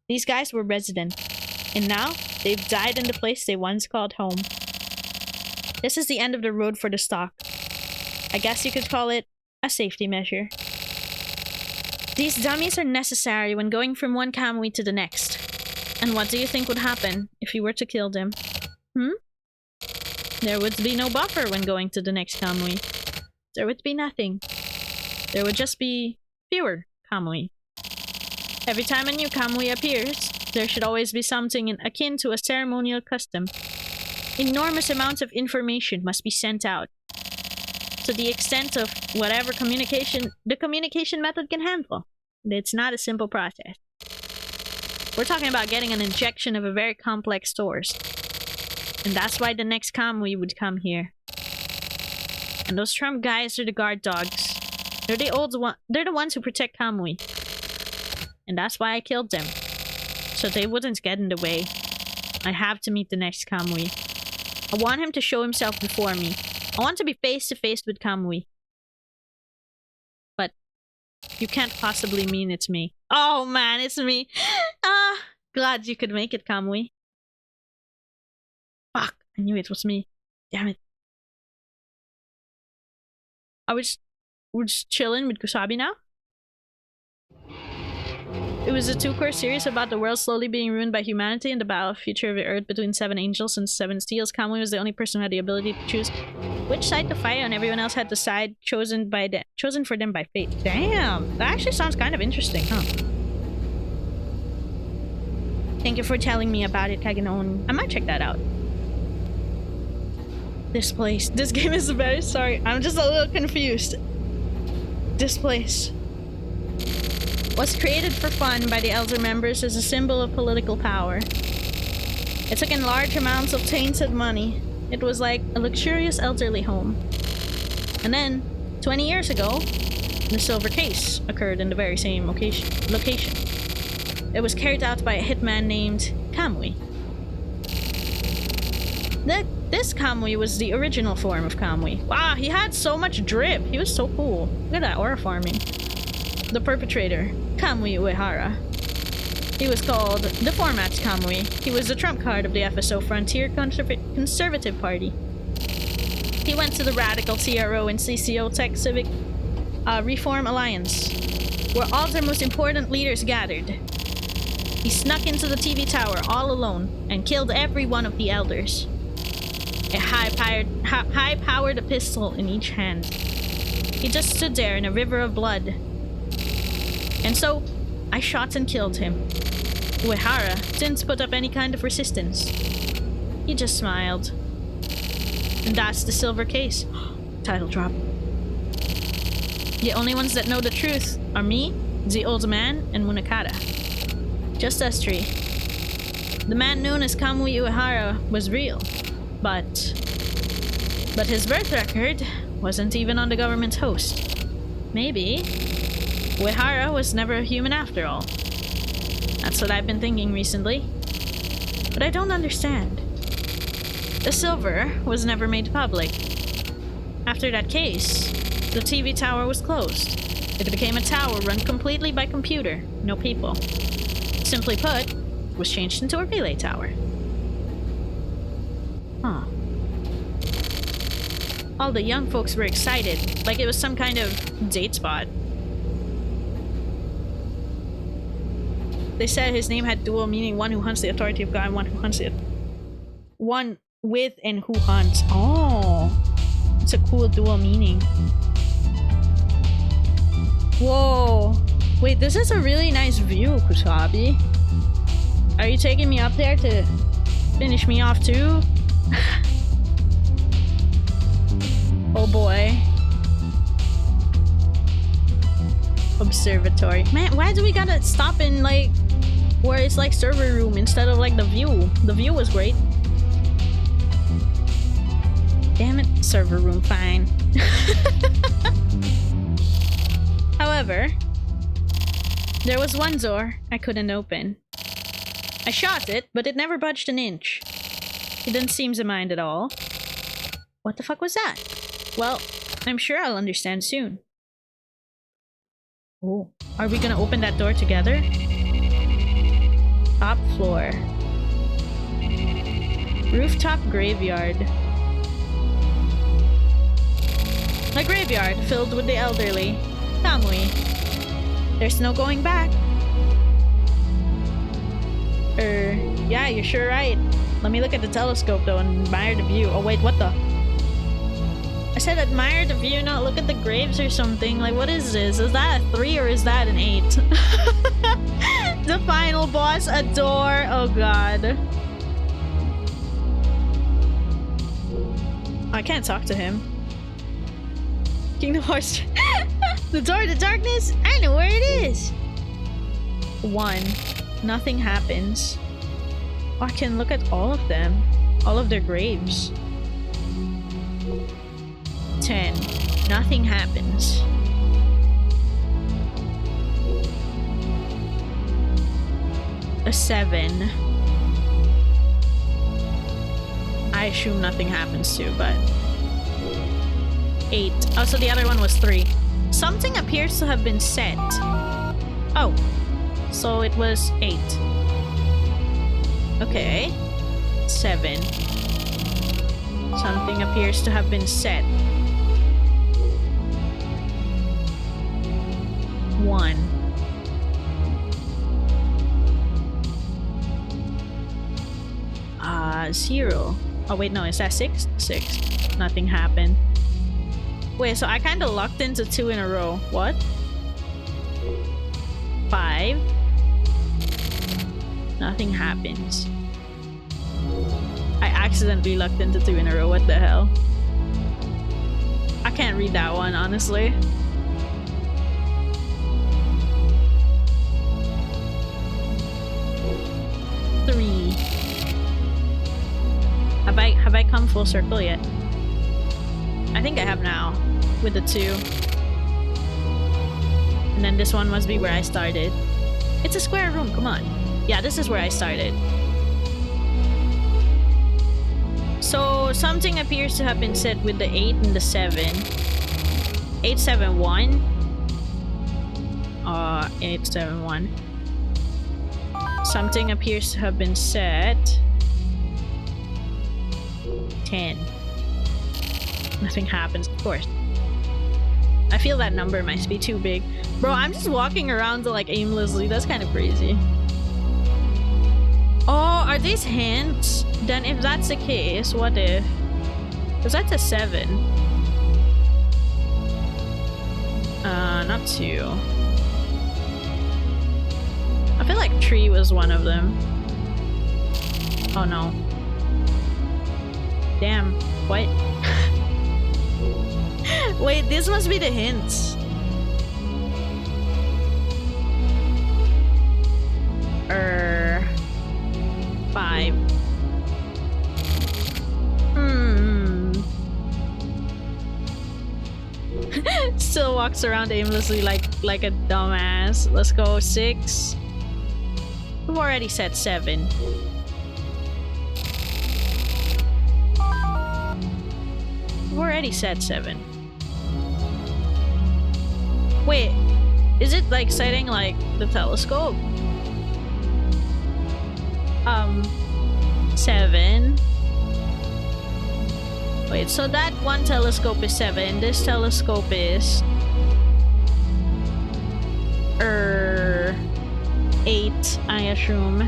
[SPEAKER 2] These guys were resident, and now they've died in the place they once called home. This is the end of the road for the stock. I guess you could call it a safety measure. These dummies are necessary when going from one Kamui to the next. And what do you think would happen if you were to kill them? There would be no buffer when going to the next Kamui. There would be nothing. There would just be fewer Kamui. Every time a new Kamui appears, there should always be something akin to a ceremonial custom. Enormous amounts of information must be sent out, to the extent of whatever the communication method can handle. It's not a simple process. We're talking about getting an injection of a very complex source. And that's why the next Kamui would come here. And those Trump guys are the guard dogs. They're the ones who protect Kamui. And that's why I killed them. So they wouldn't get in the way. I have to meet the next Kamui. I want him to show himself before me. I want to be face to face with Kamui. But you can't possibly mean it's me. Oh man, it's me. Glad you could make it, Kamui. Fuck, I knew it was me. Damn it. We're just chilling with Kusabi now? It was a 2-course series about the world slowly being ruined by humanity and the battle of future of the earth between 7 angels and 7 steels. Kamui was the only person who had the ability to choose which side to fight, and everyone else had the side chosen for them by fate. Damn! That actually sounds kind of interesting, huh? Thank you for telling me about it, Kaganon. I might check that out. This place. This game is very sorry. I'm just a little confused. This place was created for fun by the elder members as a symbol of political power. It took in large amounts of tainted money. It was like a luxurious elderly home. And then, 20 years ago, the silver case occurred in the very same location. It was carried out by a hitman named Kamui. This Kamui was the original form of Kamui. Wow, he had so much drip. He was so cool. Look at that aura farming. The perpetrator, Kamui Uehara. He was called the Format Kamui. He was the trump card of the FSO Frontier Conservative Party. He went to the radical TRO and CCO Tech Civic Reform Alliance, where all their most important leaders gathered. He snuck into the TV tower all alone and killed every one of the elders. A high-powered pistol in each hand. He just stood there in a river of blood. And so, I shot and killed him. Uehara didn't put up any kind of resistance. He just smiled. And that's the silver case. Title drop. The only ones that know the truth are me, the old man, and Munakata. Just us three. The man known as Kamui Uehara was real. But his birth record wasn't even on the government's host. Maybe Uehara was never a human after all. That's what I've been thinking recently. But I don't understand. The silver was never made public. After that case, the TV tower was closed. It became a tower run completely by computer, no people. Simply put, it was changed into a relay tower. Huh. All the young folks were excited, like it was some kind of date spot. They said his name had dual meaning, one who hunts the authority of God and one who hunts it. One with and who hunts. Oh, it's a cool dual meaning. Whoa. Wait, this is a really nice view, Kusabi. Are you taking me up there to finish me off too? Oh boy. Observatory. Man, why do we gotta stop in like where it's like server room instead of like the view? The view was great. Damn it, server room, fine. However, there was one door I couldn't open. I shot it, but it never budged an inch. It didn't seem to mind at all. What the fuck was that? Well, I'm sure I'll understand soon. Oh, are we gonna open that door together? Top floor. Rooftop graveyard. A graveyard filled with the elderly. Kamui. There's no going back. Yeah, you're sure right. Let me look at the telescope though and admire the view. Oh wait, what the? I said admire the view, not look at the graves or something. Like, what is this? Is that a 3 or is that an 8? The final boss, a door. Oh god. I can't talk to him. Kingdom Hearts. The door to darkness? I know where it is. 1. Nothing happens. Oh, I can look at all of them. All of their graves. 10. Nothing happens. A 7. I assume nothing happens too, but... 8. Oh, so the other one was 3. Something appears to have been set. Oh. So it was 8. Okay. 7. Something appears to have been set. 1. Zero. Oh wait, no, is that 6? 6. Nothing happened. Wait, so I kind of locked into 2 in a row. What? 5. Nothing happens. I accidentally locked into 2 in a row. What the hell? I can't read that one, honestly. Have I come full circle yet? I think I have now, with the 2. And then this one must be where I started. It's a square room, come on. Yeah, this is where I started. So something appears to have been set with the 8 and the 7. 871. 871. Something appears to have been set. 10. Nothing happens, of course. I feel that number might be too big. Bro, I'm just walking around like aimlessly. That's kind of crazy. Oh, are these hints? Then if that's the case, what if? Because that's a 7. Not 2. I feel like 3 was one of them. Oh no. Damn. What? Wait, this must be the hints. 5. Still walks around aimlessly like a dumbass. Let's go 6. We've already said 7. We've already said 7. Wait, is it like setting like the telescope? 7. Wait, so that one telescope is 7. This telescope is 8, I assume.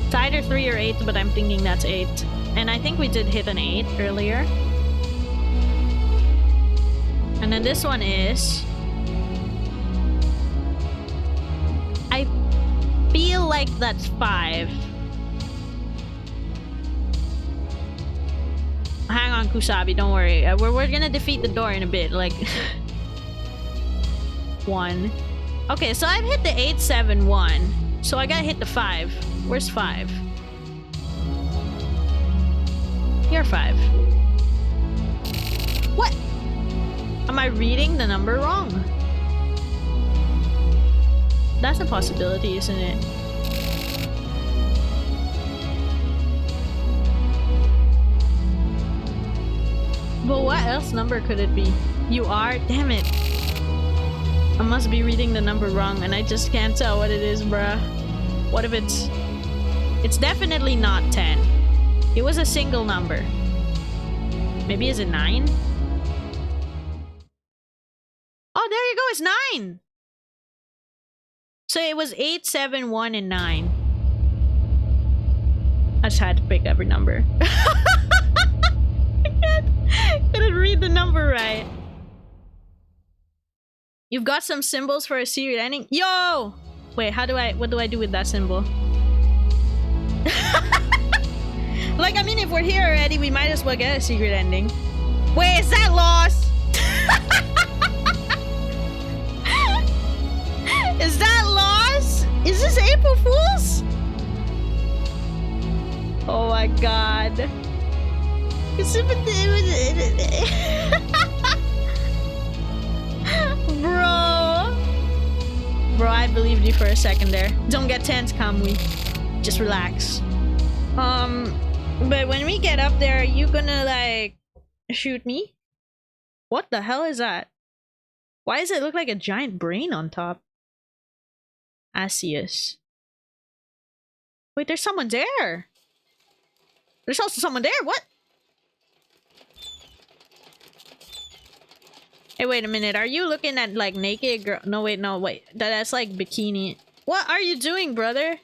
[SPEAKER 2] It's either 3 or 8, but I'm thinking that's 8. And I think we did hit an 8 earlier. And then this one is... I feel like that's 5. Hang on, Kusabi, don't worry. We're gonna defeat the door in a bit, like... 1. Okay, so I've hit the 871. So I gotta hit the 5. Where's 5? You're 5. What? Am I reading the number wrong? That's a possibility, isn't it? But what else number could it be? You are? Damn it. I must be reading the number wrong and I just can't tell what it is, bruh. What if it's... It's definitely not 10. It was a single number. Maybe is it 9? Oh, there you go, it's 9. So it was 8, 7, 1, and 9. I just had to pick every number. I couldn't read the number right. You've got some symbols for a secret ending? Yo! Wait, what do I do with that symbol? Like, I mean, if we're here already, we might as well get a secret ending. Wait, is that lost? Is that lost? Is this April Fool's? Oh my god. Bro, I believed you for a second there. Don't get tense, Kamui. Just relax. But when we get up there, are you gonna, like, shoot me? What the hell is that? Why does it look like a giant brain on top? Asius. Wait, there's someone there. There's also someone there. What? Hey, wait a minute. Are you looking at, like, naked girl? No, wait, no, wait. That's like bikini. What are you doing, brother?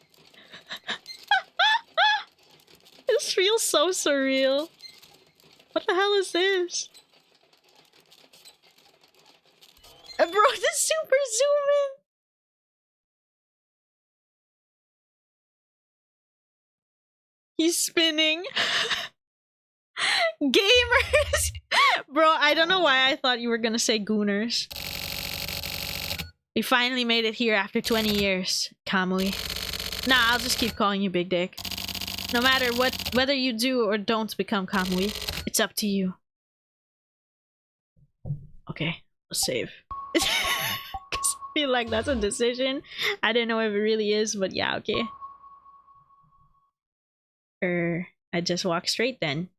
[SPEAKER 2] This feels so surreal. What the hell is this? Bro, the super zoom in. He's spinning. Gamers! Bro, I don't know why I thought you were gonna say gooners. We finally made it here after 20 years, Kamui. Nah, I'll just keep calling you Big Dick. No matter whether you do or don't become Kamui, it's up to you. Okay, let's save. Cause I feel like that's a decision. I don't know if it really is, but yeah, okay. I just walk straight then.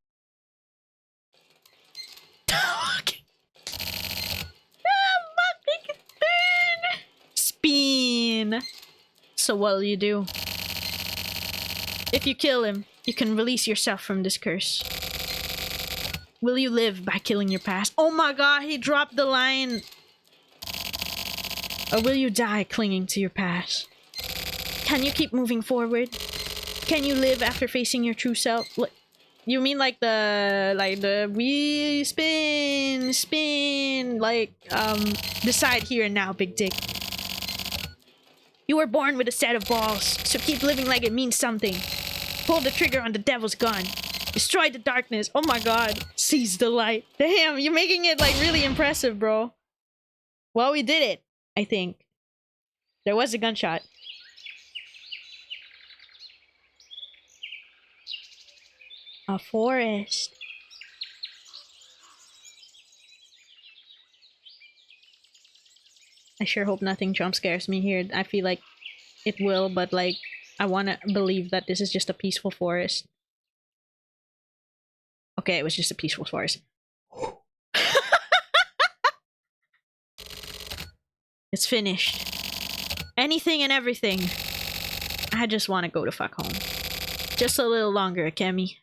[SPEAKER 2] Okay. Spin. So what'll you do? If you kill him, you can release yourself from this curse. Will you live by killing your past? Oh my god, he dropped the line. Or will you die clinging to your past? Can you keep moving forward? Can you live after facing your true self? You mean like the we spin, like, decide here and now, Big Dick. You were born with a set of balls, so keep living like it means something. Pull the trigger on the devil's gun. Destroy the darkness. Oh my god. Seize the light. Damn, you're making it, like, really impressive, bro. Well, we did it, I think. There was a gunshot. A forest. I sure hope nothing jump scares me here. I feel like it will, but, like, I want to believe that this is just a peaceful forest. Okay, it was just a peaceful forest. It's finished. Anything and everything. I just want to go to fuck home. Just a little longer, Akemi.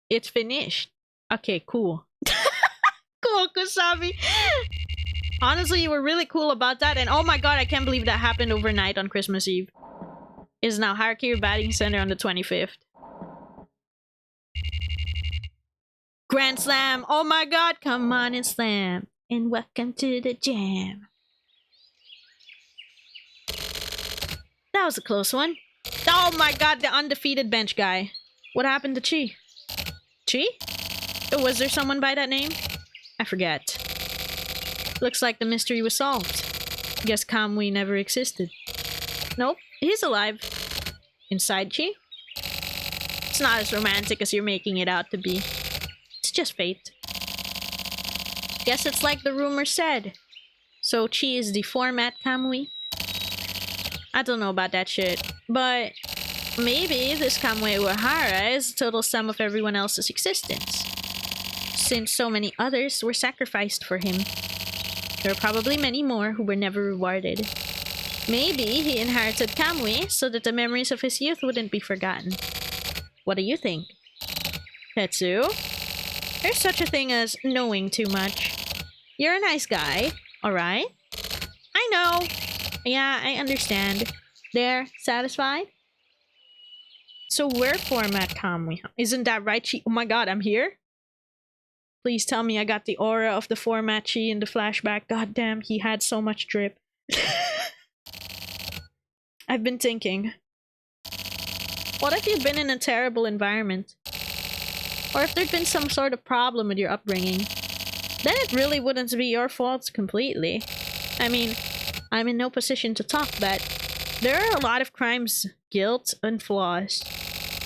[SPEAKER 2] It's finished. Okay, cool. Cool, Kusabi. Honestly, you were really cool about that, and oh my god, I can't believe that happened overnight on Christmas Eve. Is now Harakiri Batting Center on the 25th. Grand Slam! Oh my god, come on and slam. And welcome to the jam. That was a close one. Oh my god, the undefeated bench guy. What happened to Chi? Chi? Was there someone by that name? I forget. Looks like the mystery was solved. Guess Kamui never existed. Nope, he's alive. Inside Chi? It's not as romantic as you're making it out to be. It's just fate. Guess it's like the rumor said. So Chi is the format Kamui? I don't know about that shit, but maybe this Kamui Uehara is the total sum of everyone else's existence. Since so many others were sacrificed for him. There are probably many more who were never rewarded. Maybe he inherited Kamui so that the memories of his youth wouldn't be forgotten. What do you think? Tetsu? There's such a thing as knowing too much. You're a nice guy, alright? I know. Yeah, I understand. There, satisfied? So we're format Kamui. Isn't that right, Chi? Oh my god, I'm here? Please tell me I got the aura of the format Chi in the flashback. God damn, he had so much drip. I've been thinking. What if you've been in a terrible environment? Or if there'd been some sort of problem with your upbringing? Then it really wouldn't be your fault completely. I mean, I'm in no position to talk, but there are a lot of crimes, guilt, and flaws.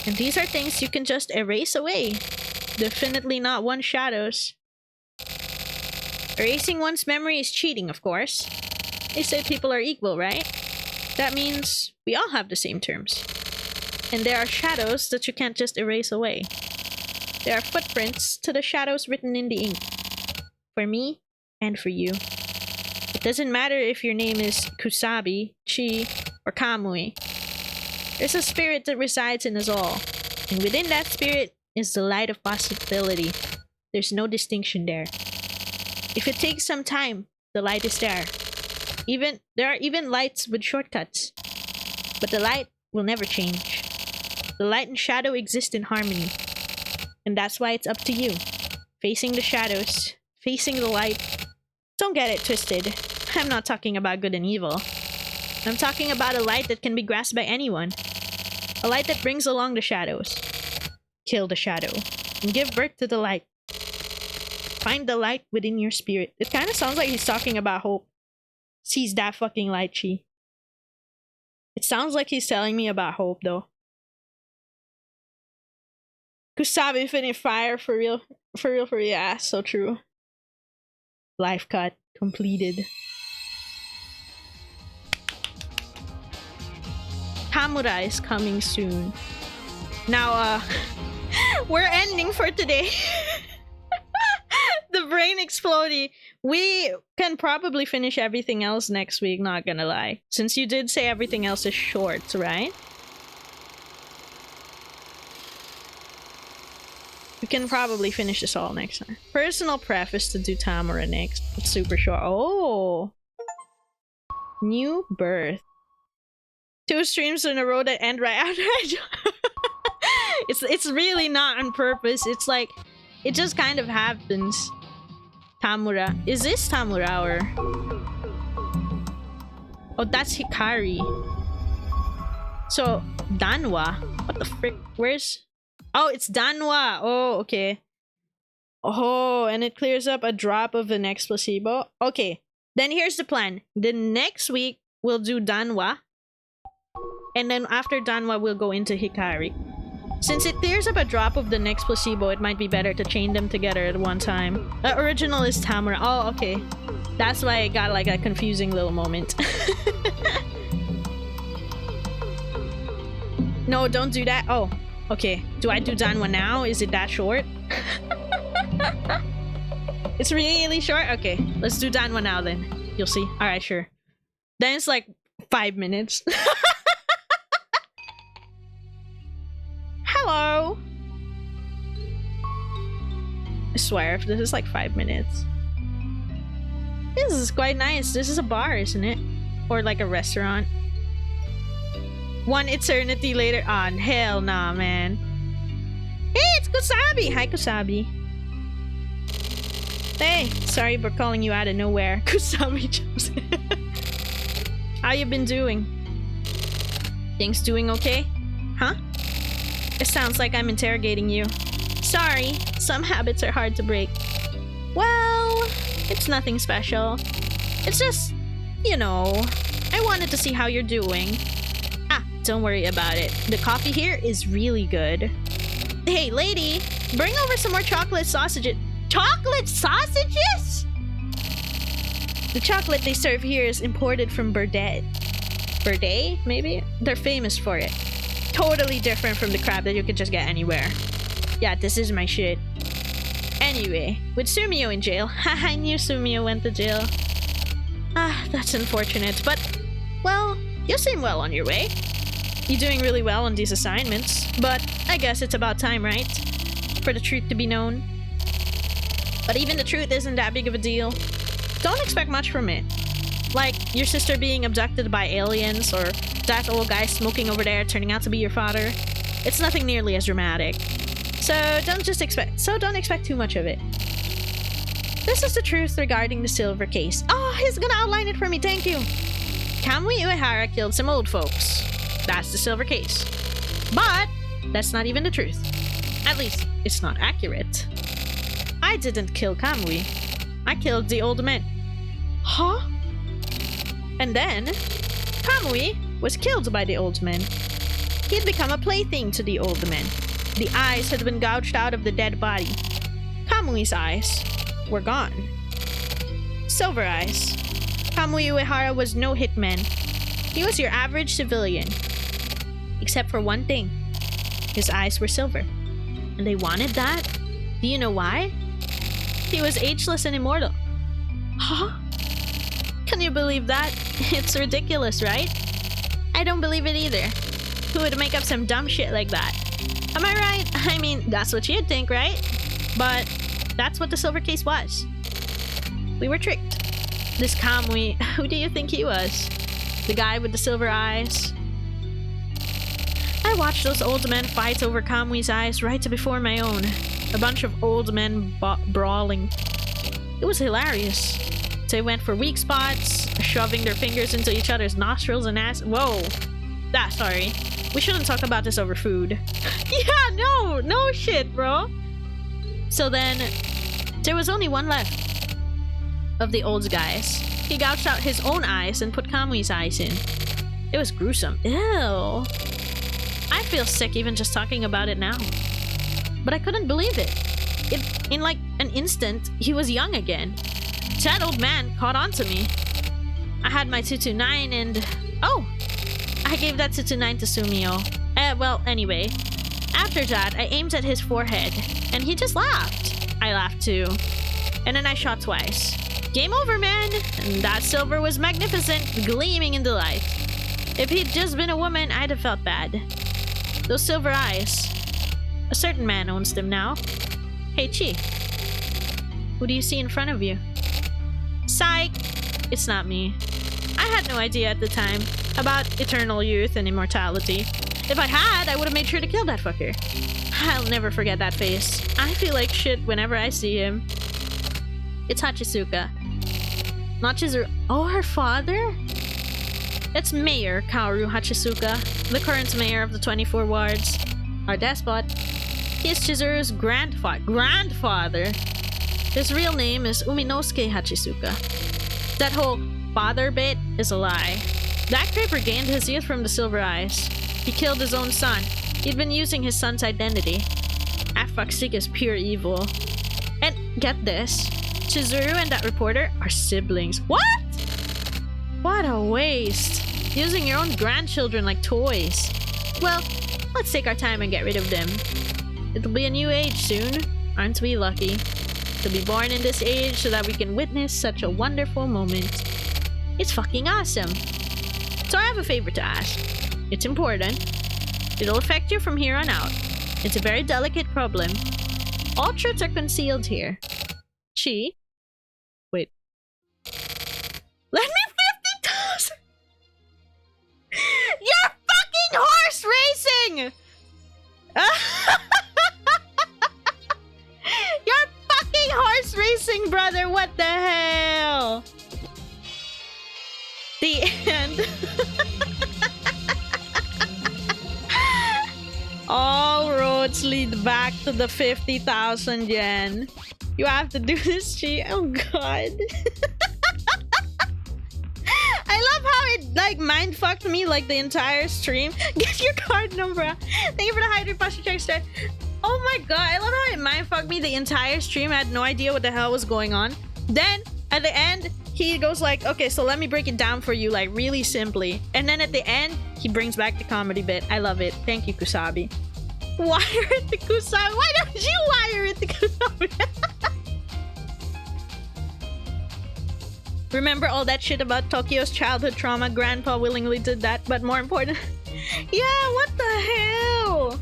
[SPEAKER 2] And these are things you can just erase away. Definitely not one's shadows. Erasing one's memory is cheating, of course. They say people are equal, right? That means we all have the same terms. And there are shadows that you can't just erase away. There are footprints to the shadows written in the ink. For me, and for you. It doesn't matter if your name is Kusabi, Chi, or Kamui. There's a spirit that resides in us all. And within that spirit is the light of possibility. There's no distinction there. If it takes some time, the light is there. There are even lights with shortcuts. But the light will never change. The light and shadow exist in harmony. And that's why it's up to you. Facing the shadows. Facing the light. Don't get it twisted. I'm not talking about good and evil. I'm talking about a light that can be grasped by anyone. A light that brings along the shadows. Kill the shadow. And give birth to the light. Find the light within your spirit. It kind of sounds like he's talking about hope. Seize that fucking light, Chi. It sounds like he's telling me about hope, though. Kusabi finished fire for real. For real, yeah, so true. Lifecut completed. Tamura is coming soon. Now, we're ending for today. The brain exploding. We can probably finish everything else next week, not gonna lie. Since you did say everything else is short, right? We can probably finish this all next time. Personal preface to do Tamura next. It's super short. Oh! New birth. 2 streams in a row that end right after I join. It's really not on purpose. It's like, it just kind of happens. Tamura. Is this Tamura or... Oh, that's Hikari. So, Danwa. What the frick? Where's... Oh, it's Danwa. Oh, okay. Oh, and it clears up a drop of the next placebo. Okay, then here's the plan. The next week, we'll do Danwa. And then after Danwa, we'll go into Hikari. Since it clears up a drop of the next placebo, it might be better to chain them together at one time. The original is Tamura. Oh, okay. That's why it got like a confusing little moment. No, don't do that. Oh, okay. Do I do Danwa now? Is it that short? It's really short? Okay, let's do Danwa now then. You'll see. Alright, sure. Then it's like 5 minutes. Hello! I swear, if this is like 5 minutes. This is quite nice. This is a bar, isn't it? Or like a restaurant. 1 eternity later. Ah, hell nah, man. Hey, it's Kusabi! Hi, Kusabi. Hey, sorry for calling you out of nowhere. Kusabi jumps in. How you been doing? Things doing okay? Huh? It sounds like I'm interrogating you. Sorry, some habits are hard to break. Well, it's nothing special. It's just, you know, I wanted to see how you're doing. Ah, don't worry about it. The coffee here is really good. Hey, lady, bring over some more chocolate sausages. Chocolate sausages? The chocolate they serve here is imported from Burdett. Burdett, maybe? They're famous for it. Totally different from the crab that you could just get anywhere. Yeah, this is my shit. Anyway, with Sumio in jail. I knew Sumio went to jail. Ah, that's unfortunate, but... Well, you seem well on your way. You're doing really well on these assignments, but I guess it's about time, right? For the truth to be known. But even the truth isn't that big of a deal. Don't expect much from it. Like your sister being abducted by aliens, or that old guy smoking over there turning out to be your father. It's nothing nearly as dramatic. So don't expect too much of it. This is the truth regarding the silver case. Oh, he's gonna outline it for me, thank you. Kamui Uehara killed some old folks. That's the silver case. But that's not even the truth. At least, it's not accurate. I didn't kill Kamui. I killed the old man. Huh? And then, Kamui was killed by the old man. He had become a plaything to the old man. The eyes had been gouged out of the dead body. Kamui's eyes were gone. Silver eyes. Kamui Uehara was no hitman. He was your average civilian. Except for one thing. His eyes were silver. And they wanted that? Do you know why? He was ageless and immortal. Huh? Can you believe that? It's ridiculous, right? I don't believe it either. Who would make up some dumb shit like that? Am I right? I mean, that's what you'd think, right? But that's what the silver case was. We were tricked. This Kamui, who do you think he was? The guy with the silver eyes? I watched those old men fight over Kamui's eyes right before my own. A bunch of old men brawling. It was hilarious. They went for weak spots, shoving their fingers into each other's nostrils and ass. Whoa. Sorry. We shouldn't talk about this over food. Yeah, no shit, bro. So then, there was only one left of the old guys. He gouged out his own eyes and put Kamui's eyes in. It was gruesome. Ew. I feel sick even just talking about it now. But I couldn't believe it. In like an instant, he was young again. That old man caught on to me. I had my 229 and... Oh! I gave that 229 to Sumio. Well, anyway. After that, I aimed at his forehead. And he just laughed. I laughed too. And then I shot twice. Game over, man! And that silver was magnificent, gleaming in the light. If he'd just been a woman, I'd have felt bad. Those silver eyes. A certain man owns them now. Hey, Chi. Who do you see in front of you? Psych! It's not me. I had no idea at the time about eternal youth and immortality. If I had, I would have made sure to kill that fucker. I'll never forget that face. I feel like shit whenever I see him. It's Hachisuka. Not Chizuru. Oh, her father? It's Mayor Kaoru Hachisuka, the current mayor of the 24 wards. Our despot. He is Chizuru's grandfather. His real name is Uminosuke Hachisuka. That whole father bit is a lie. That creeper gained his youth from the silver eyes. He killed his own son. He'd been using his son's identity. That fuckstick is pure evil. And get this. Chizuru and that reporter are siblings. What? What a waste. Using your own grandchildren like toys. Well, let's take our time and get rid of them. It'll be a new age soon. Aren't we lucky? To be born in this age so that we can witness such a wonderful moment. It's fucking awesome. So I have a favor to ask. It's important. It'll affect you from here on out. It's a very delicate problem. All truths are concealed here. Chi? Wait. Let me 50,000! You're fucking horse racing! You're fucking horse racing, brother! What the hell? The end. All roads lead back to the 50,000 yen. You have to do this, Chi. Oh god. I love how it like mindfucked me like the entire stream. Get your card number. Thank you for the Hydra Posture Check Start. Oh my god, I love how it mindfucked me the entire stream. I had no idea what the hell was going on. Then at the end, he goes like, okay, so let me break it down for you like really simply. And then at the end, he brings back the comedy bit. I love it. Thank you, Kusabi. Wire it to Kusabi. Why don't you wire it to Kusabi? Remember all that shit about Tokyo's childhood trauma? Grandpa willingly did that, but more important... Yeah, what the hell?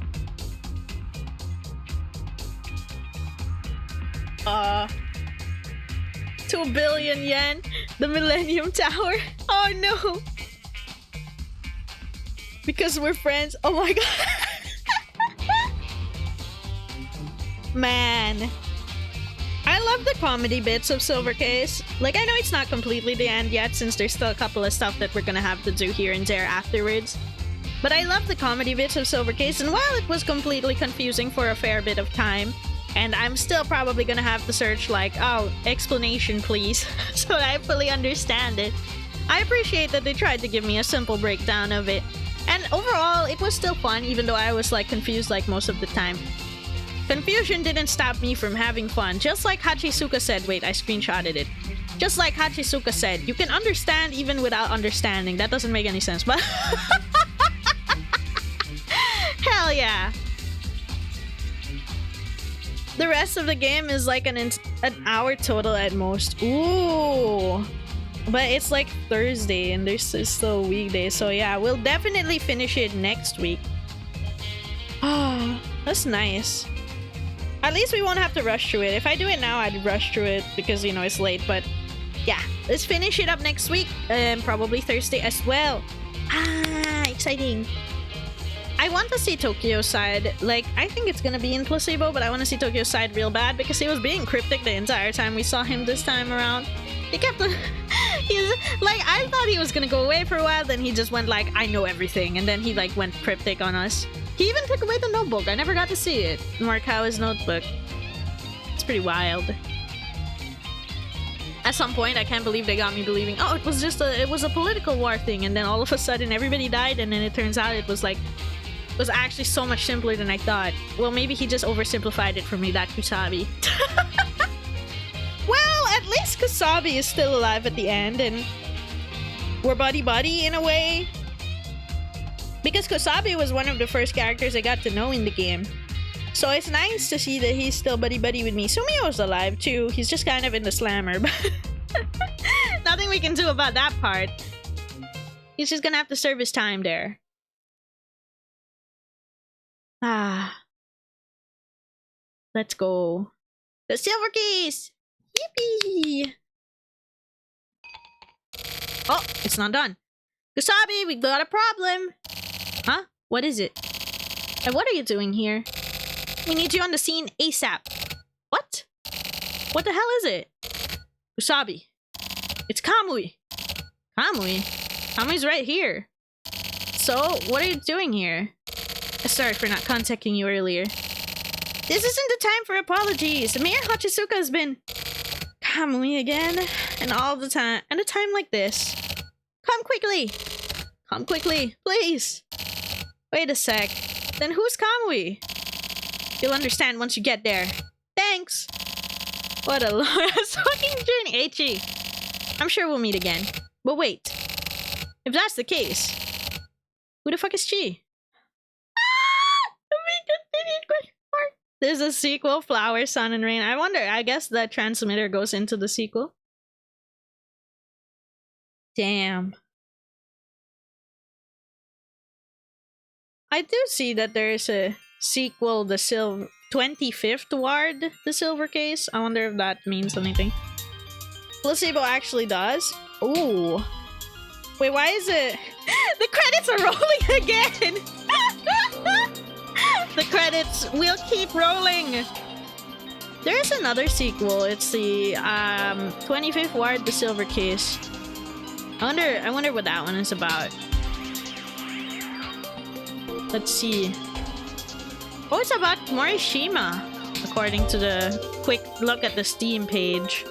[SPEAKER 2] 2 billion yen. The Millennium Tower. Oh no. Because we're friends. Oh my god. Man. I love the comedy bits of Silver Case. Like, I know it's not completely the end yet, since there's still a couple of stuff that we're gonna have to do here and there afterwards. But I love the comedy bits of Silver Case, and while it was completely confusing for a fair bit of time, and I'm still probably gonna have to search like, oh, explanation please, so that I fully understand it, I appreciate that they tried to give me a simple breakdown of it. And overall, it was still fun, even though I was like confused like most of the time. Confusion didn't stop me from having fun, just like Hachisuka said. Wait, I screenshotted it. Just like Hachisuka said, you can understand even without understanding. That doesn't make any sense, but... Hell yeah! The rest of the game is like an hour total at most. Ooh! But it's like Thursday and there's still a weekday, so yeah, we'll definitely finish it next week. Ah, that's nice. At least we won't have to rush through it. If I do it now, I'd rush through it because, you know, it's late. But yeah, let's finish it up next week. Probably Thursday as well. Ah, exciting. I want to see Tokyo's side. Like, I think it's gonna be in Placebo, but I want to see Tokyo's side real bad because he was being cryptic the entire time we saw him this time around. He kept... He's like, I thought he was gonna go away for a while, then he just went like, I know everything. And then he like went cryptic on us. He even took away the notebook. I never got to see it. Morikawa's notebook. It's pretty wild. At some point, I can't believe they got me believing, oh, it was just it was a political war thing, and then all of a sudden everybody died, and then it turns out it was like, it was actually so much simpler than I thought. Well, maybe he just oversimplified it for me, that Kusabi. Well, at least Kusabi is still alive at the end, and we're buddy-buddy in a way. Because Kusabi was one of the first characters I got to know in the game. So it's nice to see that he's still buddy-buddy with me. Sumio's alive too. He's just kind of in the slammer. But nothing we can do about that part. He's just gonna have to serve his time there. Ah. Let's go. The silver keys! Yippee! Oh, it's not done. Kusabi, we got a problem! Huh? What is it? And what are you doing here? We need you on the scene ASAP. What? What the hell is it? Kusabi. It's Kamui. Kamui? Kamui's right here. So, what are you doing here? Sorry for not contacting you earlier. This isn't the time for apologies. Mayor Hachisuka has been... Kamui again? And all the time. And a time like this. Come quickly! Come quickly, please! Wait a sec. Then who's Kamui? You'll understand once you get there. Thanks! What a long-ass fucking journey, Eiichi! I'm sure we'll meet again. But wait. If that's the case, who the fuck is she? There's a sequel, Flower, Sun, and Rain. I wonder, I guess the transmitter goes into the sequel. Damn. I do see that there's a sequel, the 25th Ward, the Silver Case. I wonder if that means anything. Placebo actually does. Ooh. Wait, why is it... The credits are rolling again! The credits will keep rolling! There is another sequel. It's the 25th Ward, the Silver Case. I wonder what that one is about. Let's see. Oh, it's about Morishima, according to the quick look at the Steam page.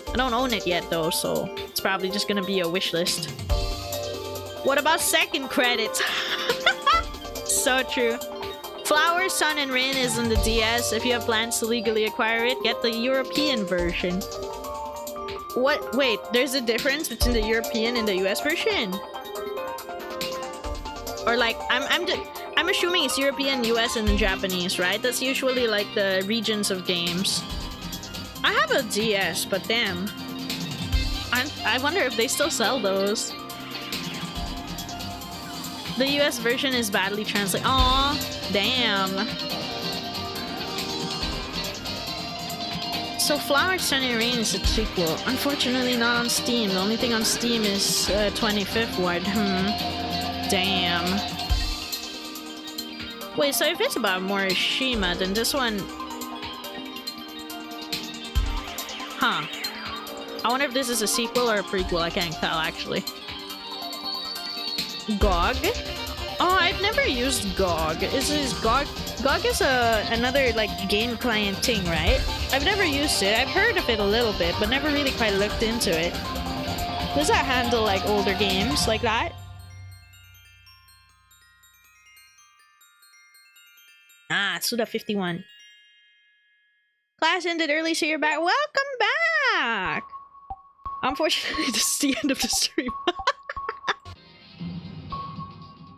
[SPEAKER 2] I don't own it yet though, so it's probably just gonna be a wish list. What about second credits? So true. Flower, Sun, and Rain is on the DS. If you have plans to legally acquire it, get the European version. What? Wait, there's a difference between the European and the US version? Or like, I'm assuming it's European, US, and then Japanese, right? That's usually like the regions of games. I have a DS, but damn. I wonder if they still sell those. The US version is badly translated. Aw, damn. so Flower, Sunny Rain is a sequel. Unfortunately not on Steam. The only thing on Steam is 25th Ward. Damn. Wait, so if it's about Morishima, then this one... Huh. I wonder if this is a sequel or a prequel. I can't tell, actually. GOG? Oh, I've never used GOG. Is GOG... GOG is another, like, game client thing, right? I've never used it. I've heard of it a little bit, but never really quite looked into it. Does that handle, like, older games like that? Ah, Suda51. Class ended early, so you're back. Welcome back! Unfortunately, this is the end of the stream.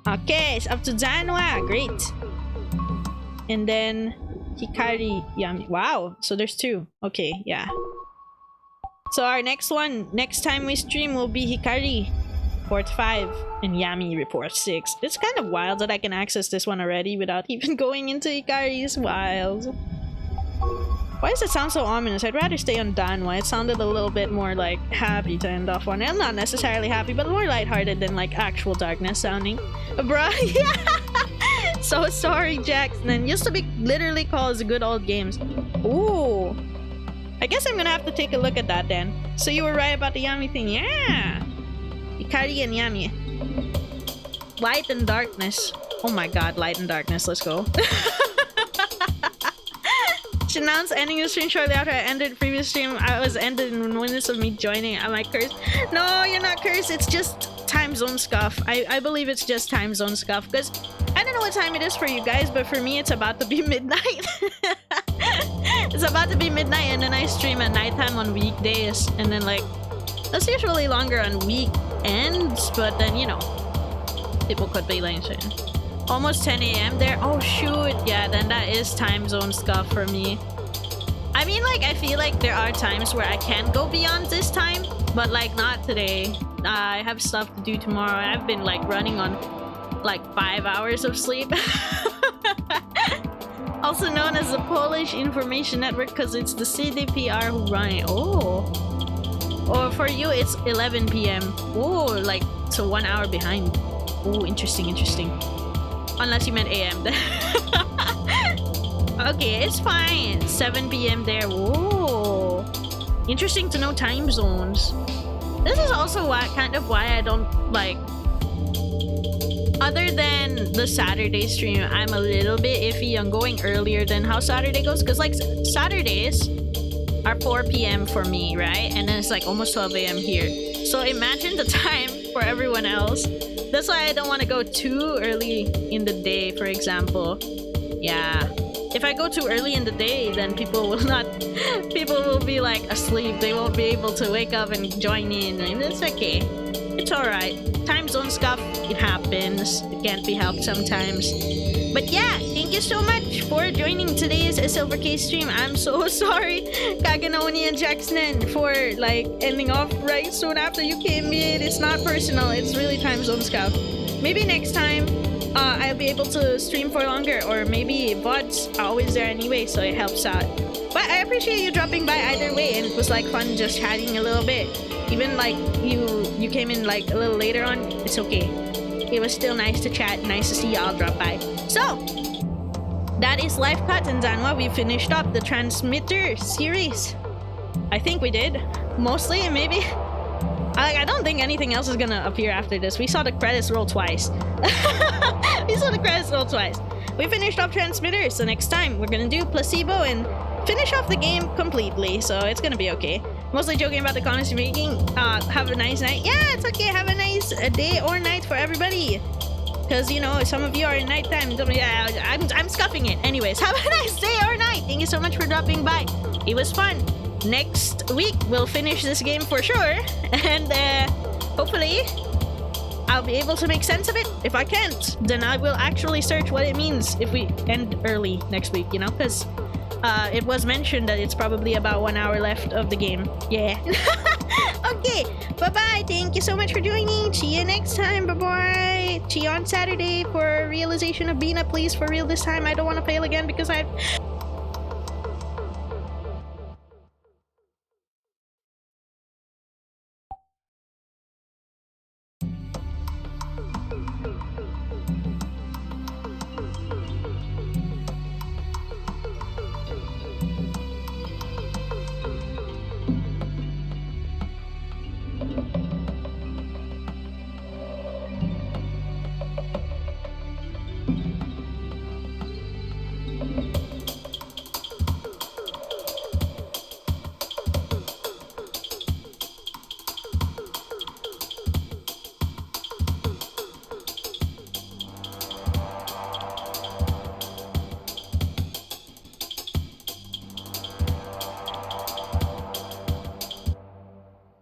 [SPEAKER 2] Okay, it's up to Danwa. Great. And then Hikari Yami. Wow, so there's two. Okay, yeah. So our next time we stream will be Hikari Report 5 and Yami Report 6. It's kind of wild that I can access this one already without even going into Hikari's wilds. Why does it sound so ominous? I'd rather stay on Danwa. It sounded a little bit more like happy to end off on. And not necessarily happy, but more lighthearted than like actual darkness sounding. Bruh, yeah! So sorry, Jackson. Used to be literally called the good old games. Ooh. I guess I'm gonna have to take a look at that then. So you were right about the Yami thing. Yeah! Ikari and Yami. Light and darkness. Oh my god, light and darkness. Let's go. She announced ending the stream shortly after I ended the previous stream. I was ended in witness of me joining. Am I cursed? No, you're not cursed. It's just time zone scuff. I believe it's just time zone scuff. Because I don't know what time it is for you guys, but for me, it's about to be midnight. It's about to be midnight, and then I stream at nighttime on weekdays. And then, like, that's usually longer on weekends, but then, you know, people could be late soon. Almost 10 a.m. there. Oh shoot, yeah, then that is time zone stuff for me. I mean, like, I feel like there are times where I can go beyond this time, but like not today. I have stuff to do tomorrow. I've been like running on like 5 hours of sleep. Also known as the Polish Information Network because it's the CDPR who run it. Oh. Or for you, it's 11 p.m. Oh, like, so 1 hour behind. Oh, interesting, interesting. Unless you meant AM. Okay, it's fine. 7 p.m. there. Whoa. Interesting to know time zones. This is also kind of why I don't like... Other than the Saturday stream, I'm a little bit iffy on going earlier than how Saturday goes. Because like Saturdays are 4 p.m. for me, right? And then it's like almost 12 a.m. here. So imagine the time for everyone else. That's why I don't want to go too early in the day, for example. Yeah. If I go too early in the day, then people will be like asleep. They won't be able to wake up and join in. And it's okay. It's alright. Time zone stuff, it happens. It can't be helped sometimes. But yeah, thank you so much for joining today's Silver Case stream. I'm so sorry, Kaganoni and Jackson, for like ending off right soon after you came in. It's not personal, it's really time zone stuff. Maybe next time I'll be able to stream for longer, or maybe VODs are always there anyway, so it helps out. But I appreciate you dropping by either way, and it was like fun just chatting a little bit. Even like you came in like a little later on, it's okay. It was still nice to chat, nice to see y'all drop by. So, that is Lifecut and Danwa. We finished up the Transmitter series. I think we did. Mostly, maybe. I don't think anything else is gonna appear after this. We saw the credits roll twice. We saw the credits roll twice. We finished up Transmitter, so next time we're gonna do Placebo and finish off the game completely. So it's gonna be okay. Mostly joking about the comments you're making. Have a nice night. Yeah, it's okay. Have a nice day or night for everybody. Because, you know, some of you are in nighttime. Yeah, I'm scuffing it. Anyways, have a nice day or night. Thank you so much for dropping by. It was fun. Next week, we'll finish this game for sure. And hopefully, I'll be able to make sense of it. If I can't, then I will actually search what it means if we end early next week, you know? Because it was mentioned that it's probably about 1 hour left of the game. Yeah. Okay. Bye-bye. Thank you so much for joining. See you next time. Bye-bye. See you on Saturday for Realization of Bina. Please, for real this time. I don't want to fail again because I...